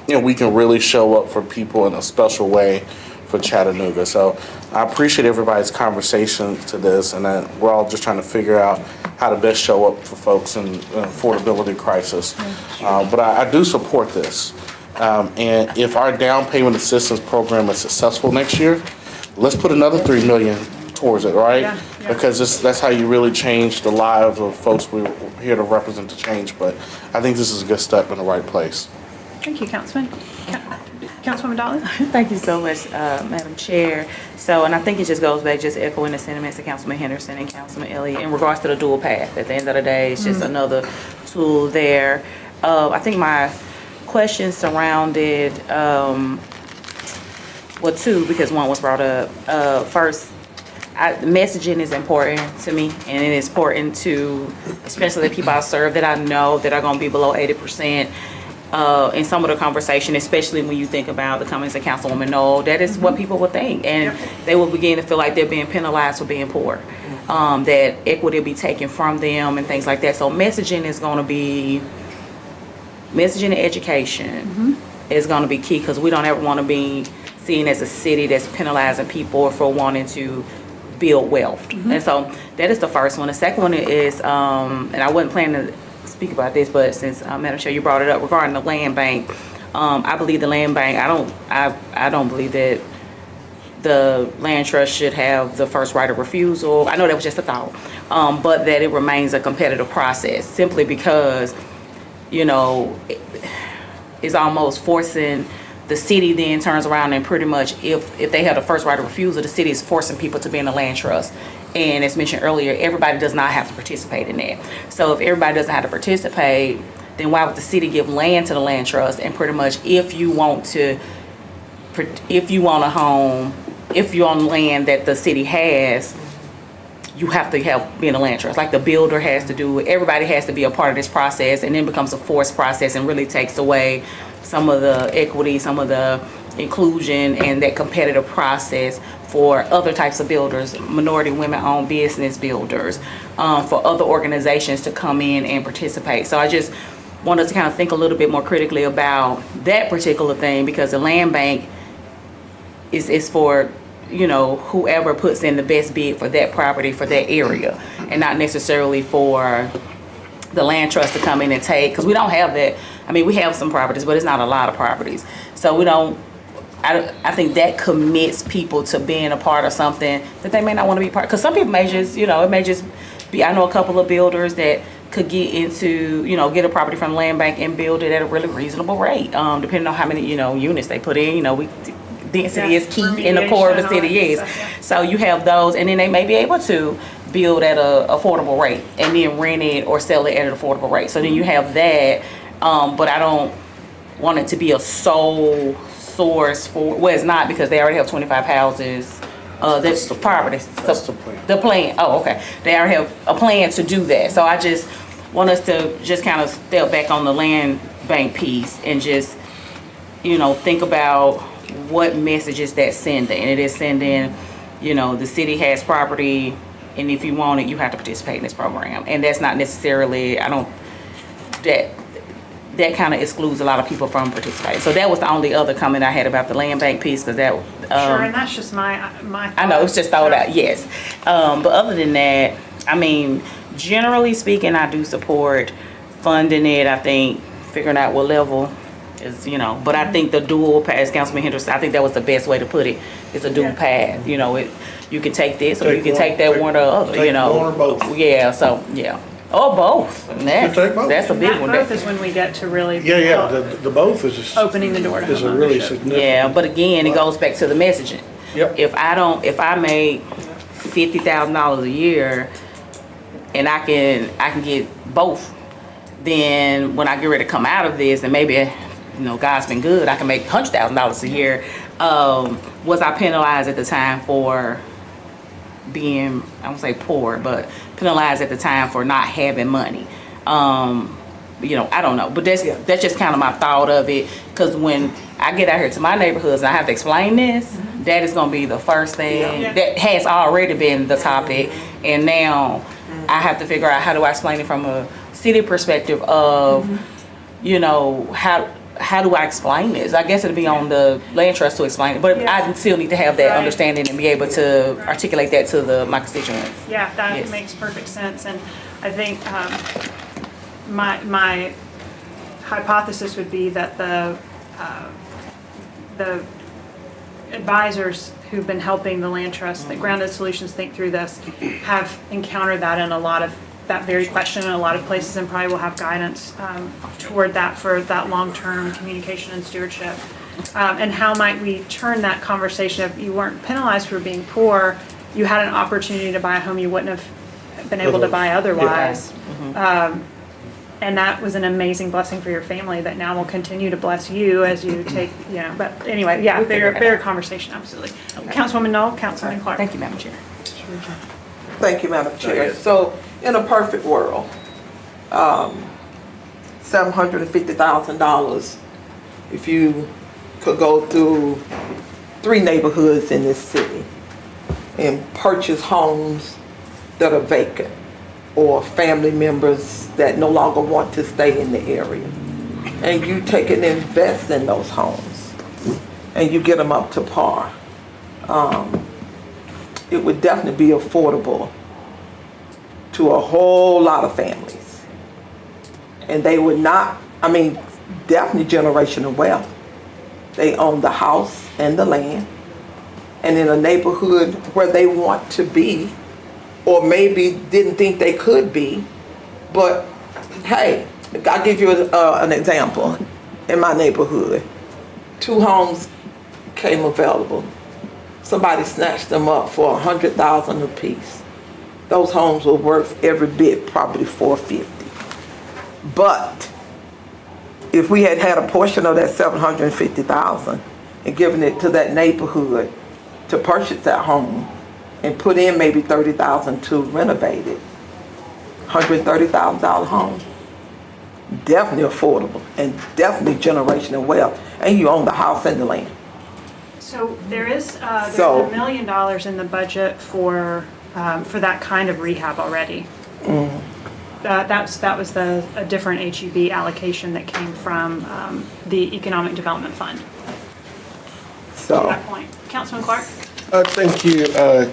We can really show up for people in a special way for Chattanooga. So I appreciate everybody's conversation to this, and we're all just trying to figure out how to best show up for folks in an affordability crisis. But I do support this. And if our down payment assistance program is successful next year, let's put another $3 million towards it, right? Yeah. Because that's how you really change the lives of folks we're here to represent to change. But I think this is a good step in the right place. Thank you, Councilman. Councilwoman Dolly? Thank you so much, Madam Chair. So, and I think it just goes back, just echoing the sentiments of Councilman Henderson and Councilman Elliott in regards to the dual path. At the end of the day, it's just another tool there. I think my questions surrounded, well, two, because one was brought up. First, messaging is important to me, and it is important to, especially the people I serve that I know that are going to be below 80%. In some of the conversation, especially when you think about the comments of Councilwoman Knoll, that is what people will think, and they will begin to feel like they're being penalized for being poor, that equity will be taken from them and things like that. So messaging is going to be, messaging and education is going to be key, because we don't ever want to be seen as a city that's penalizing people for wanting to build wealth. And so that is the first one. The second one is, and I wasn't planning to speak about this, but since Madam Chair, you brought it up regarding the land bank. I believe the land bank, I don't believe that the land trust should have the first right of refusal. I know that was just a thought, but that it remains a competitive process, simply because, it's almost forcing the city then turns around and pretty much, if they have the first right of refusal, the city is forcing people to be in the land trust. And as mentioned earlier, everybody does not have to participate in that. So if everybody doesn't have to participate, then why would the city give land to the land trust? And pretty much, if you want a home, if you're on land that the city has, you have to be in a land trust. Like the builder has to do it. Everybody has to be a part of this process, and then becomes a forced process and really takes away some of the equity, some of the inclusion, and that competitive process for other types of builders, minority women-owned business builders, for other organizations to come in and participate. So I just want us to kind of think a little bit more critically about that particular thing, because the land bank is for, whoever puts in the best bid for that property, for that area, and not necessarily for the land trust to come in and take, because we don't have that. I mean, we have some properties, but it's not a lot of properties. So we don't, I think that commits people to being a part of something that they may not want to be part of. Because some people may just, it may just be, I know a couple of builders that could get into, get a property from the land bank and build it at a really reasonable rate, depending on how many, units they put in. Density is key in the core of the city, yes. So you have those, and then they may be able to build at a affordable rate and then rent it or sell it at an affordable rate. So then you have that, but I don't want it to be a sole source for, well, it's not, because they already have 25 houses. That's the property. That's the plan. The plan. Oh, okay. They already have a plan to do that. So I just want us to just kind of step back on the land bank piece and just, think about what message is that sending. And it is sending, the city has property, and if you want it, you have to participate in this program. And that's not necessarily, that kind of excludes a lot of people from participating. So that was the only other comment I had about the land bank piece, because that Sure, and that's just my I know, it's just thrown out, yes. But other than that, I mean, generally speaking, I do support funding it. I think figuring out what level is, but I think the dual path, as Councilman Henderson, I think that was the best way to put it. It's a dual path, you can take this, or you can take that one or other, One or both. Yeah, so, yeah. Or both. And that's a big one. Both is when we get to really. The both is opening the door to is a really significant. Yeah, but again, it goes back to the messaging. Yep. If I make $50,000 a year, and I can get both, then when I get ready to come out of this, and maybe God's been good. I can make $100,000 a year. Was I penalized at the time for being, I won't say poor, but penalized at the time for not having money? I don't know, but that's just kind of my thought of it. Because when I get out here to my neighborhoods and I have to explain this, that is going to be the first thing that has already been the topic, and now I have to figure out how do I explain it from a city perspective of, how do I explain this? I guess it'll be on the land trust to explain it, but I still need to have that understanding and be able to articulate that to my constituents. Yeah, that makes perfect sense, and I think my hypothesis would be that the advisors who've been helping the land trust, that Grounded Solutions think through this, have encountered that in a lot of that very question in a lot of places, and probably will have guidance toward that for that long-term communication and stewardship. And how might we turn that conversation of you weren't penalized for being poor, you had an opportunity to buy a home you wouldn't have been able to buy otherwise. And that was an amazing blessing for your family that now will continue to bless you as you take, but anyway, bigger conversation, absolutely. Okay. Councilwoman Knoll, Councilman Clark. Thank you, Madam Chair. Thank you, Madam Chair. So, in a perfect world, $750,000, if you could go through 3 neighborhoods in this city and purchase homes that are vacant, or family members that no longer want to stay in the area, and you take and invest in those homes, and you get them up to par, it would definitely be affordable to a whole lot of families. And they would not, definitely generational wealth. They own the house and the land, and in a neighborhood where they want to be, or maybe didn't think they could be. But hey, I'll give you an example. In my neighborhood, 2 homes came available. Somebody snatched them up for $100,000 apiece. Those homes were worth every bit, probably $450,000. But if we had a portion of that $750,000 and given it to that neighborhood to purchase that home, and put in maybe $30,000 to renovate it, $130,000 home, definitely affordable and definitely generational wealth, and you own the house and the land. So there's $1 million in the budget for that kind of rehab already. That was a different HEB allocation that came from the Economic Development Fund. So, to that point, Councilman Clark. Thank you. I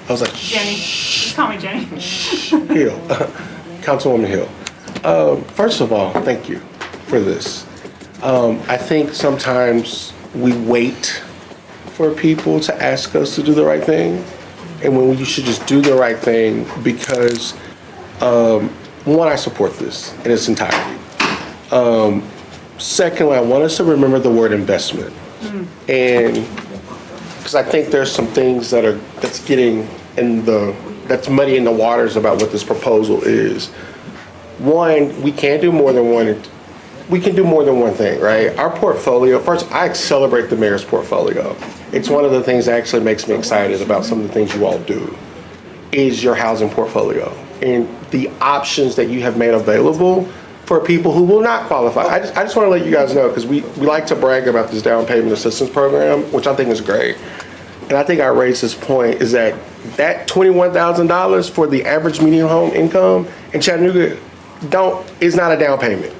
was like, Jenny. Just call me Jenny. Hill. Councilwoman Hill. First of all, thank you for this. I think sometimes we wait for people to ask us to do the right thing, and when you should just do the right thing because, one, I support this in its entirety. Secondly, I want us to remember the word investment. And because I think there's some things that's muddy in the waters about what this proposal is. One, we can do more than one. We can do more than one thing, right? Our portfolio, first, I celebrate the mayor's portfolio. It's one of the things that actually makes me excited about some of the things you all do, is your housing portfolio and the options that you have made available for people who will not qualify. I just want to let you guys know, because we like to brag about this down payment assistance program, which I think is great. And I think I raised this point, is that $21,000 for the average median home income in Chattanooga is not a down payment.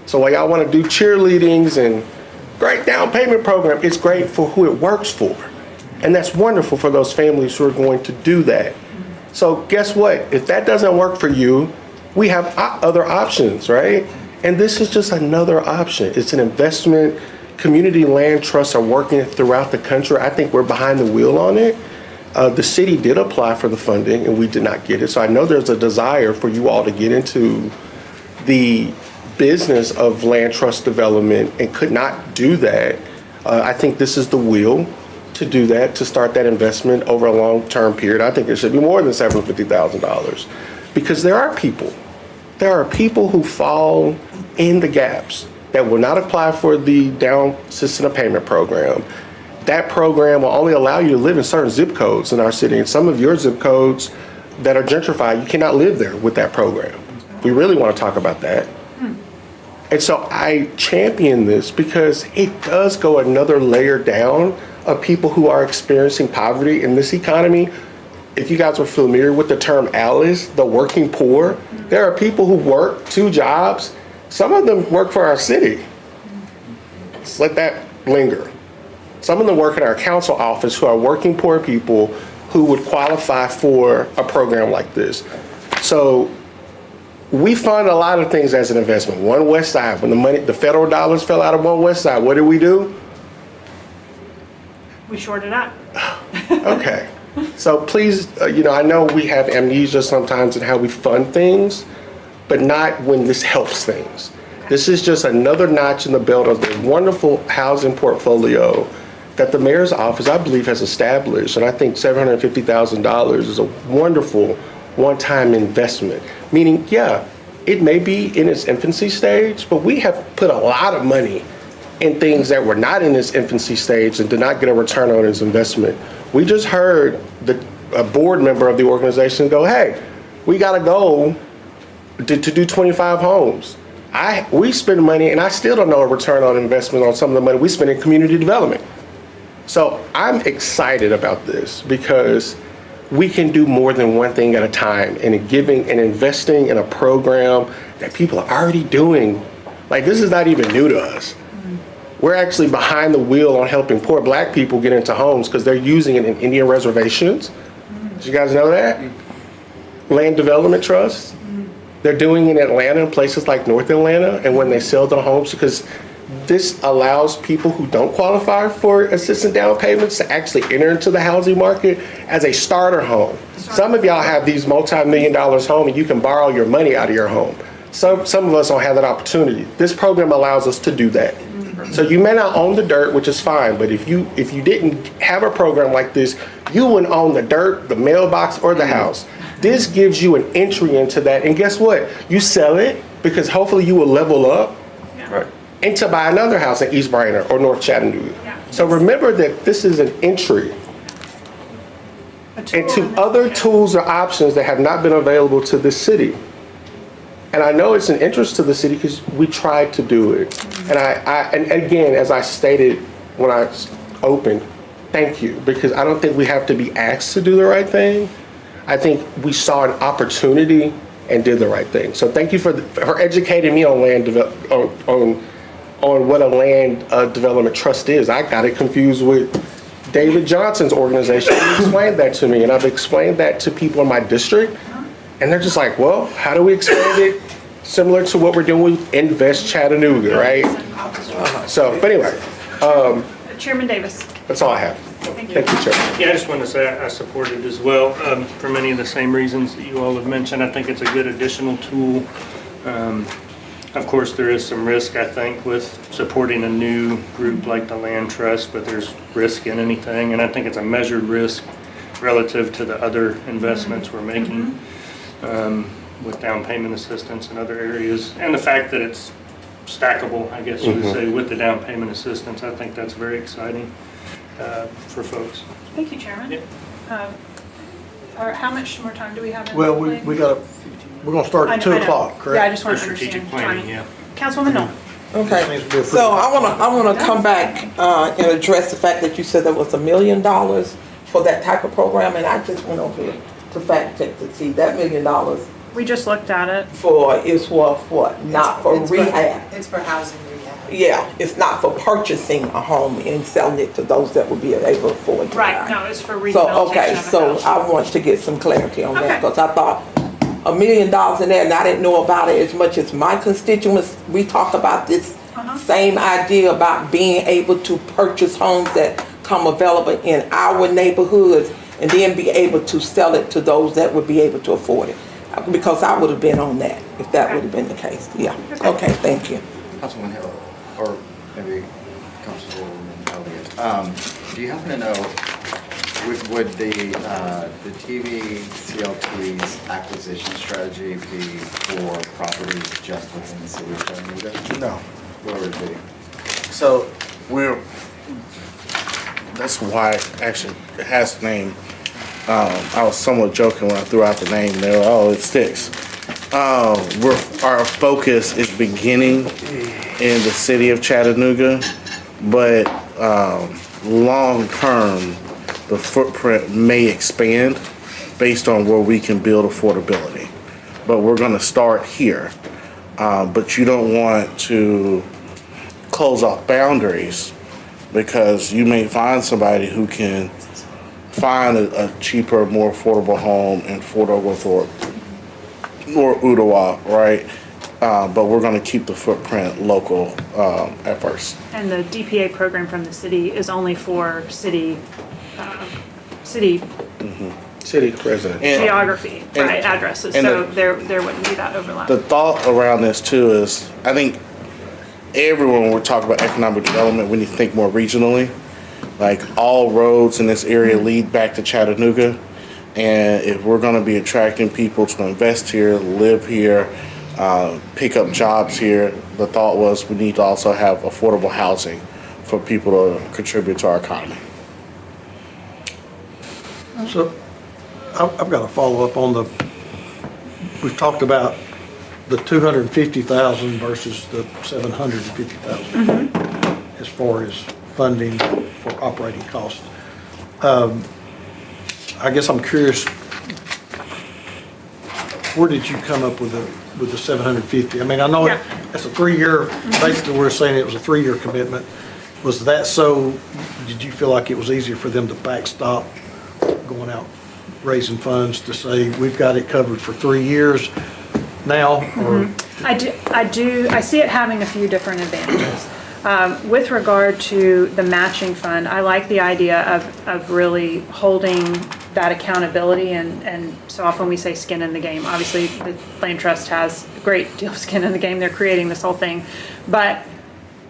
So while y'all want to do cheerleadings and great down payment program, it's great for who it works for. And that's wonderful for those families who are going to do that. So guess what? If that doesn't work for you, we have other options, right? And this is just another option. It's an investment. Community land trusts are working throughout the country. I think we're behind the wheel on it. The city did apply for the funding and we did not get it. So I know there's a desire for you all to get into the business of land trust development and could not do that. I think this is the will to do that, to start that investment over a long-term period. I think it should be more than $750,000 because there are people who fall in the gaps. that will not apply for the down system payment program. That program will only allow you to live in certain zip codes in our city. And some of your zip codes that are gentrified, you cannot live there with that program. We really want to talk about that. And so I champion this because it does go another layer down of people who are experiencing poverty in this economy. If you guys are familiar with the term ALICE, the working poor, there are people who work 2 jobs. Some of them work for our city. Let's let that linger. Some of them work in our council office who are working poor people who would qualify for a program like this. So we fund a lot of things as an investment. One West Side, when the federal dollars fell out of One West Side, what did we do? We shorted up. Okay. So please, I know we have amnesia sometimes in how we fund things, but not when this helps things. This is just another notch in the belt of the wonderful housing portfolio that the mayor's office, I believe, has established. And I think $750,000 is a wonderful one-time investment. Meaning, yeah, it may be in its infancy stage, but we have put a lot of money in things that were not in its infancy stage and did not get a return on its investment. We just heard a board member of the organization go, hey, we got a goal to do 25 homes. We spend money, and I still don't know a return on investment on some of the money we spend in community development. So I'm excited about this because we can do more than one thing at a time, and giving and investing in a program that people are already doing. Like, this is not even new to us. We're actually behind the wheel on helping poor Black people get into homes because they're using it in Indian reservations. Did you guys know that? Land Development Trust. They're doing it in Atlanta and places like North Atlanta, and when they sell their homes, because this allows people who don't qualify for assistance down payments to actually enter into the housing market as a starter home. Some of y'all have these multi-million dollars home and you can borrow your money out of your home. Some of us don't have that opportunity. This program allows us to do that. So you may not own the dirt, which is fine, but if you didn't have a program like this, you wouldn't own the dirt, the mailbox, or the house. This gives you an entry into that, and guess what? You sell it because hopefully you will level up and to buy another house in East Brainerd or North Chattanooga. So remember that this is an entry into other tools or options that have not been available to this city. And I know it's an interest to the city because we tried to do it. And again, as I stated when I opened, thank you, because I don't think we have to be asked to do the right thing. I think we saw an opportunity and did the right thing. So thank you for educating me on on what a land development trust is. I got it confused with David Johnson's organization. He explained that to me, and I've explained that to people in my district, and they're just like, well, how do we explain it? Similar to what we're doing with Invest Chattanooga, right? So, but anyway. Chairman Davis. That's all I have. Thank you. Thank you, Chair. Yeah, I just want to say I support it as well, for many of the same reasons that you all have mentioned. I think it's a good additional tool. Of course, there is some risk, I think, with supporting a new group like the Land Trust, but there's risk in anything, and I think it's a measured risk relative to the other investments we're making with down payment assistance in other areas, and the fact that it's stackable, I guess you would say, with the down payment assistance. I think that's very exciting for folks. Thank you, Chairman. Yep. Or how much more time do we have? Well, we're going to start at 2 o'clock, correct? Yeah, I just want to Strategic understand planning, timing. yeah. Councilwoman Knoll. Okay, so I wanna come back and address the fact that you said there was $1 million for that type of program, and I just went over here to fact check to see that $1 million We just looked at it. is for what? Not for rehab. It's for housing rehab. Yeah, it's not for purchasing a home and selling it to those that would be able to afford to buy. Right, no, it's for So, rehabilitation okay, of a so house. I want to get some clarity on that, Okay. because I thought $1 million in there, and I didn't know about it as much as my constituents. We talk about this same idea about being able to purchase homes that come available in our neighborhoods and then be able to sell it to those that would be able to afford it. Because I would have been on that, if that would have been the case, yeah. Okay, thank you. Councilman Hill, or maybe Councilwoman Elliott, do you happen to know, would the TV CLT's acquisition strategy be for properties just within the city of Chattanooga? No. So that's why actually it has the name. I was somewhat joking when I threw out the name. They were, oh, it sticks. Our focus is beginning in the city of Chattanooga, but long term, the footprint may expand based on where we can build affordability. But we're going to start here. But you don't want to close off boundaries because you may find somebody who can find a cheaper, more affordable home in Fort Oglethorpe or Ottawa, right? But we're going to keep the footprint local at first. And the DPA program from the city is only for city City resident. geography, right, addresses, and so there wouldn't be that overlap. The thought around this too is, I think everyone, when we're talking about economic development, we need to think more regionally. Like all roads in this area lead back to Chattanooga. And if we're going to be attracting people to invest here, live here, pick up jobs here, the thought was we need to also have affordable housing for people to contribute to our economy. So I've got to follow up on we've talked about the 250,000 versus the 750,000 as far as funding for operating costs. I guess I'm curious, where did you come up with the 750? I mean, I know it's a 3-year, basically we're saying it was a 3-year commitment. Was that so, did you feel like it was easier for them to backstop going out raising funds to say, we've got it covered for 3 years now? Or I see it having a few different advantages. With regard to the matching fund, I like the idea of really holding that accountability, and so often we say skin in the game. Obviously, the Land Trust has a great deal of skin in the game. They're creating this whole thing. But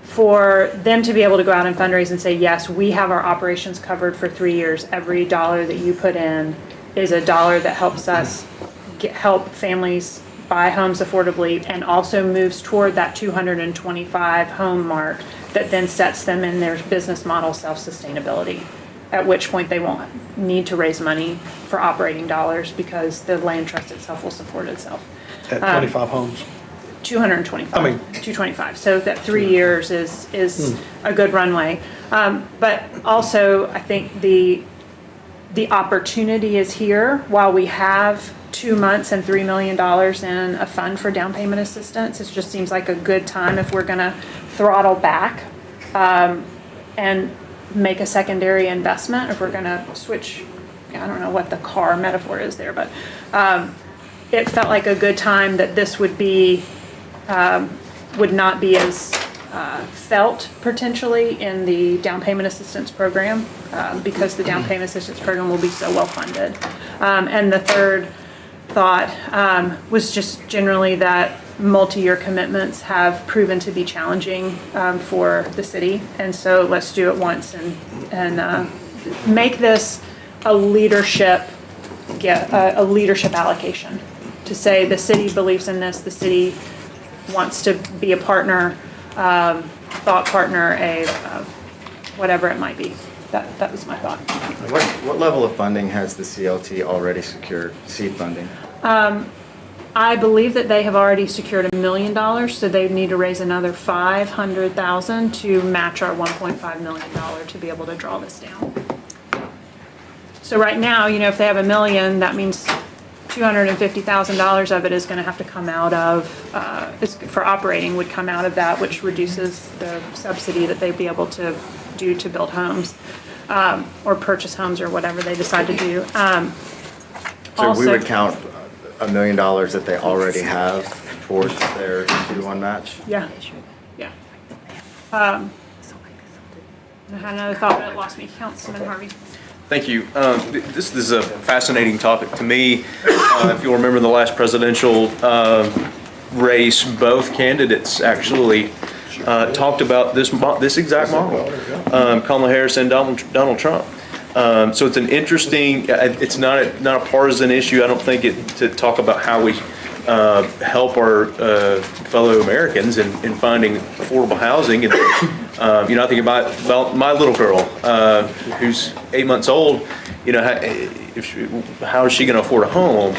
for them to be able to go out and fundraise and say, yes, we have our operations covered for 3 years. Every dollar that you put in is a dollar that helps us help families buy homes affordably and also moves toward that 225 home mark that then sets them in their business model self-sustainability, at which point they won't need to raise money for operating dollars because the land trust itself will support itself. At 25 homes? 225. I mean, 225. So that 3 years is a good runway. But also, I think the opportunity is here. While we have 2 months and $3 million in a fund for down payment assistance, it just seems like a good time if we're going to throttle back and make a secondary investment, if we're going to switch. I don't know what the car metaphor is there, but it felt like a good time that this would not be as felt potentially in the down payment assistance program because the down payment assistance program will be so well funded. And the third thought was just generally that multi-year commitments have proven to be challenging for the city, and so let's do it once and make this a leadership allocation to say the city believes in this, the city wants to be a partner, thought partner, whatever it might be. That was my thought. What level of funding has the CLT already secured, seed funding? I believe that they have already secured $1 million, so they need to raise another $500,000 to match our $1.5 million to be able to draw this down. So right now, if they have $1 million, that means $250,000 of it is going to have to come out of, for operating would come out of that, which reduces the subsidy that they'd be able to do to build homes or purchase homes or whatever they decide to do. So we would count $1 million that they already have towards their 2-to-1 match? Yeah. I had another thought, but it lost me. Councilman Harvey. Thank you. This is a fascinating topic to me. If you'll remember the last presidential race, both candidates actually talked about this exact model, Kamala Harris and Donald Trump. So it's an interesting, it's not a partisan issue. I don't think to talk about how we help our fellow Americans in finding affordable housing. And, I think about my little girl who's 8 months old. How is she going to afford a home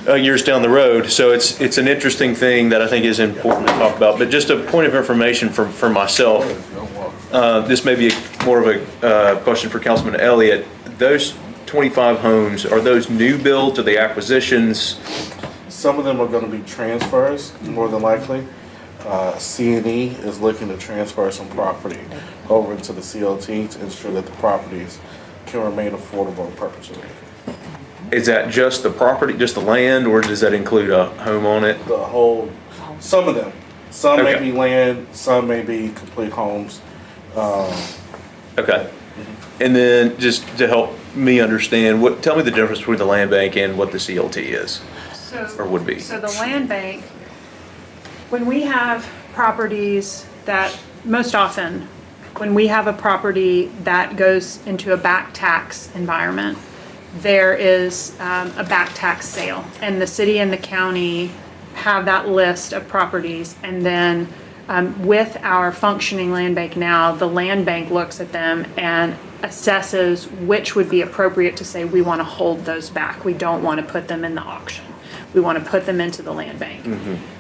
years down the road? So it's an interesting thing that I think is important to talk about. But just a point of information for myself, this may be more of a question for Councilman Elliott. Those 25 homes, are those new builds? Are they acquisitions? Some of them are going to be transfers, more than likely. C&E is looking to transfer some property over into the CLT to ensure that the properties can remain affordable in perpetuity. Is that just the property, just the land, or does that include a home on it? The whole, some of them. Some may Okay. be land, some may be complete homes. Okay. And then just to help me understand, tell me the difference between the land bank and what the CLT is, or would be. So the land bank, when we have properties that, most often, when we have a property that goes into a back tax environment, there is a back tax sale. And the city and the county have that list of properties. And then with our functioning land bank now, the land bank looks at them and assesses which would be appropriate to say we want to hold those back. We don't want to put them in the auction. We want to put them into the land bank.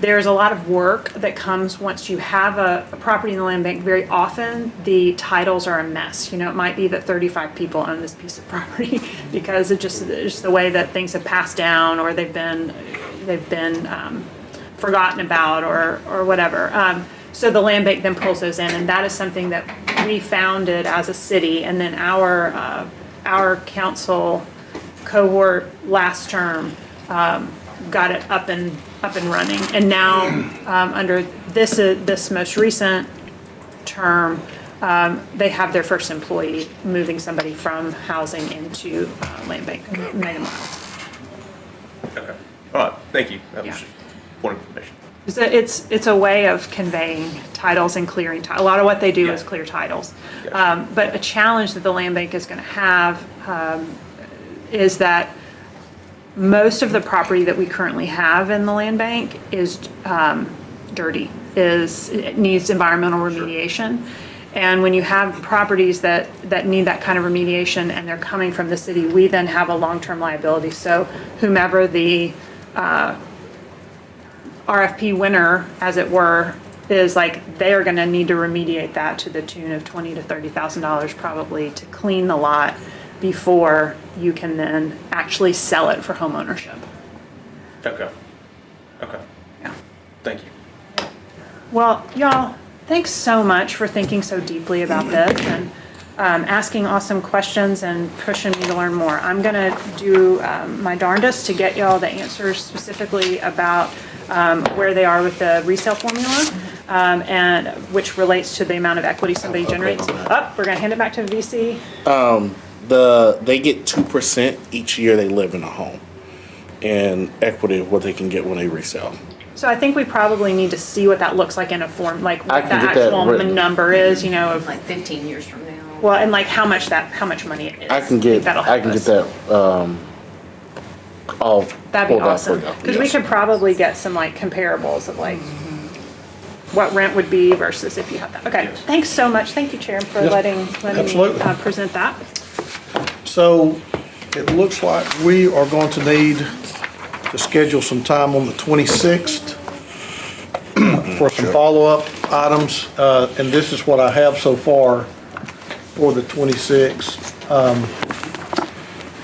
There's a lot of work that comes once you have a property in the land bank. Very often the titles are a mess. It might be that 35 people own this piece of property because it's just the way that things have passed down, or they've been forgotten about, or whatever. So the land bank then pulls those in, and that is something that we founded as a city, and then our council cohort last term got it up and running. And now under this most recent term, they have their first employee moving somebody from housing into land bank. Made them Okay. All right. Thank you. That was just point of information. It's a way of conveying titles and clearing a lot of what they do is clear titles. But a challenge that the land bank is going to have is that most of the property that we currently have in the land bank is dirty, it needs environmental remediation. And when you have properties that need that kind of remediation and they're coming from the city, we then have a long-term liability. So whomever the RFP winner, as it were, is they are going to need to remediate that to the tune of $20,000 to $30,000 probably to clean the lot before you can then actually sell it for home ownership. Okay. Yeah. Thank you. Well, y'all, thanks so much for thinking so deeply about this and asking awesome questions and pushing me to learn more. I'm going to do my darndest to get y'all the answers specifically about where they are with the resale formula, and which relates to the amount of equity somebody generates. We're going to hand it back to VC. They get 2% each year they live in a home, and equity of what they can get when they resell. So I think we probably need to see what that looks like in a form, like I what the can get that actual written. number is, of Like 15 years from now. well, and how much money it is. I can get That'll help us. that all That'd be pulled out awesome. for you. Because we could probably get some comparables of what rent would be versus if you have that. Okay, thanks so much. Thank you, Chair, for Yep, letting absolutely. me present that. So it looks like we are going to need to schedule some time on the 26th for some follow-up items. And this is what I have so far for the 26th.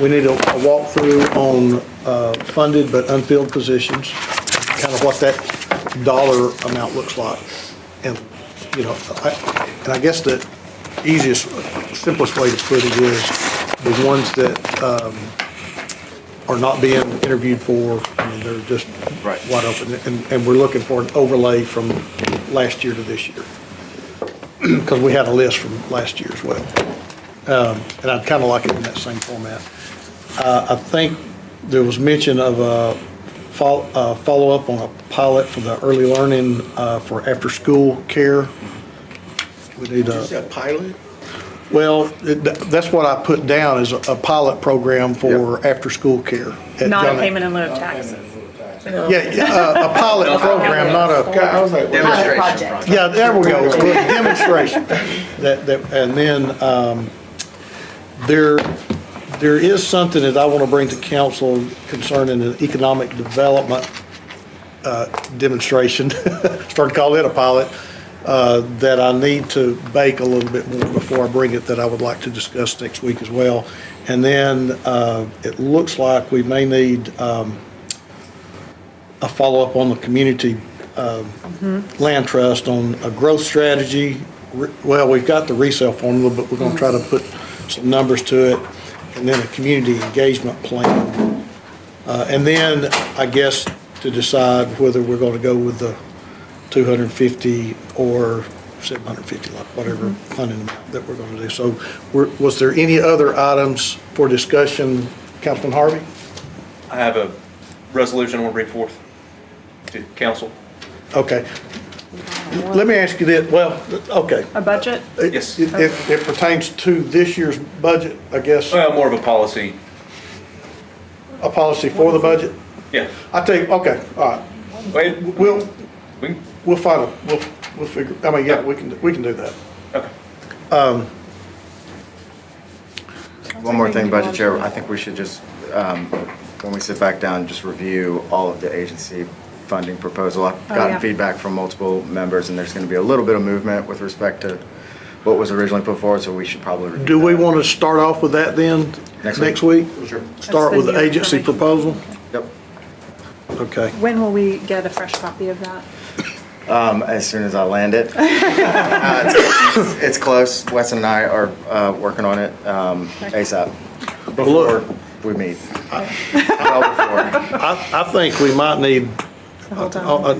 We need a walkthrough on funded but unfilled positions, kind of what that dollar amount looks like. And, I guess the easiest, simplest way to put it is the ones that are not being interviewed for, they're just wide open. And we're looking for an overlay from last year to this year. Because we had a list from last year as well. And I'd kind of like it in that same format. I think there was mention of a follow-up on a pilot for the early learning for after-school care. We need Did you say a pilot? Well, that's what I put down as a pilot program for after-school care. at Not a Gunn- payment in lieu of taxes. Yeah, a pilot program, not a. I was like, Project. Yeah, there we go, demonstration. And then, there is something that I want to bring to council concerning the economic development, demonstration, start to call it a pilot, that I need to bake a little bit more before I bring it, that I would like to discuss next week as well. And then, it looks like we may need, a follow-up on the community land trust on a growth strategy. Well, we've got the resale formula, but we're going to try to put some numbers to it, and then a community engagement plan. And then, I guess, to decide whether we're going to go with the 250 or 750, like whatever funding amount that we're going to do. So was there any other items for discussion, Councilman Harvey? I have a resolution I want to bring forth to council. Okay. Let me ask you this, well, okay. A budget? Yes. It pertains to this year's budget, I guess, Well, more of a policy. a policy for the budget? Yeah. I tell you, okay, all right. Wait, We'll find a, we'll figure, I mean, yeah, we can do that. Okay. One more thing, Budget Chair, I think we should just, when we sit back down, just review all of the agency funding proposal. I've gotten feedback from multiple members, and there's going to be a little bit of movement with respect to what was originally put forward, so we should probably review Do we that. want to start off with that then, next week? Sure. Start with the agency proposal? Yep. Okay. When will we get a fresh copy of that? As soon as I land it. It's close. Wes and I are working on it ASAP. Before we meet. Well before. I think we might need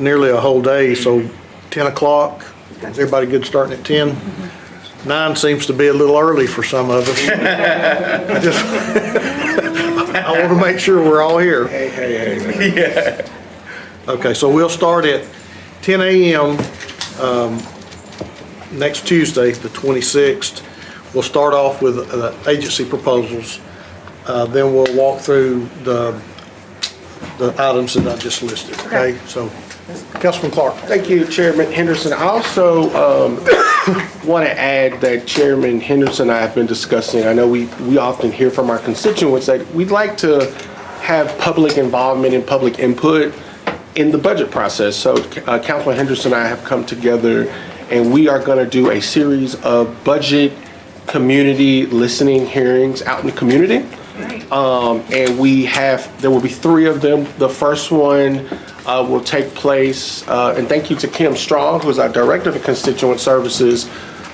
nearly a whole day, so 10 o'clock, is everybody good starting at 10? 9 seems to be a little early for some of us. I want to make sure we're all here. Yeah. Okay, so we'll start at 10 a.m. Next Tuesday, the 26th. We'll start off with agency proposals. Then we'll walk through the items that I just listed, okay? So, Councilman Clark. Thank you, Chairman Henderson. I also want to add that Chairman Henderson and I have been discussing, I know we often hear from our constituents that we'd like to have public involvement and public input in the budget process. So Councilman Henderson and I have come together, and we are going to do a series of budget community listening hearings out in the community. And there will be 3 of them. The first one will take place, and thank you to Kim Strong, who's our Director of Constituent Services,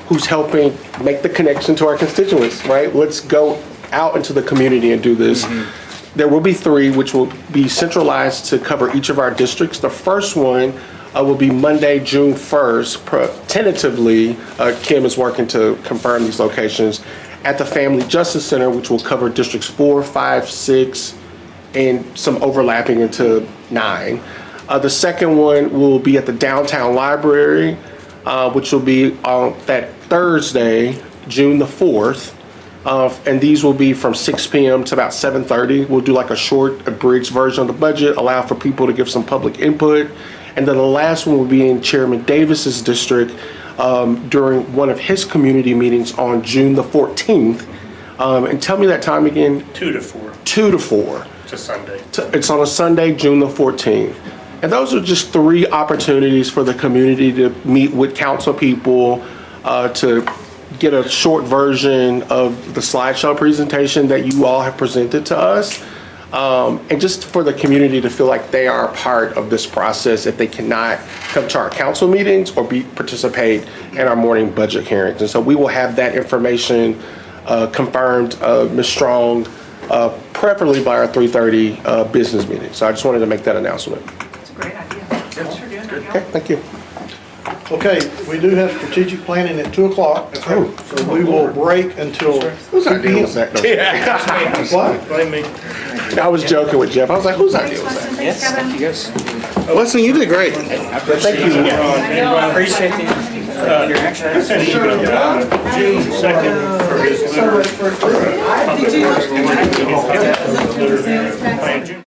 who's helping make the connection to our constituents, right? Let's go out into the community and do this. There will be 3, which will be centralized to cover each of our districts. The first one will be Monday, June 1st. Tentatively, Kim is working to confirm these locations at the Family Justice Center, which will cover districts 4, 5, 6, and some overlapping into 9. The second one will be at the Downtown Library, which will be on that Thursday, June the 4th. And these will be from 6 p.m. to about 7:30. We'll do like a short, abridged version of the budget, allow for people to give some public input. And then the last one will be in Chairman Davis's district during one of his community meetings on June the 14th. And tell me that time again. 2 to 4. 2 to 4. It's a Sunday. It's on a Sunday, June the 14th. And those are just 3 opportunities for the community to meet with council people, to get a short version of the slideshow presentation that you all have presented to us. And just for the community to feel like they are a part of this process if they cannot come to our council meetings or participate in our morning budget hearings. And so we will have that information confirmed, Ms. Strong, preferably by our 3:30 business meeting. So I just wanted to make that announcement. That's a great idea. Thanks for doing that. Okay, thank you. Okay, we do have strategic planning at 2 o'clock. So we will break until. Whose idea was that? What? Blame me. I was joking with Jeff. I was like, whose idea was that? Yes, thank you guys. Listen, you did great. Thank you. I appreciate your action. June 2nd for his litter. Plan June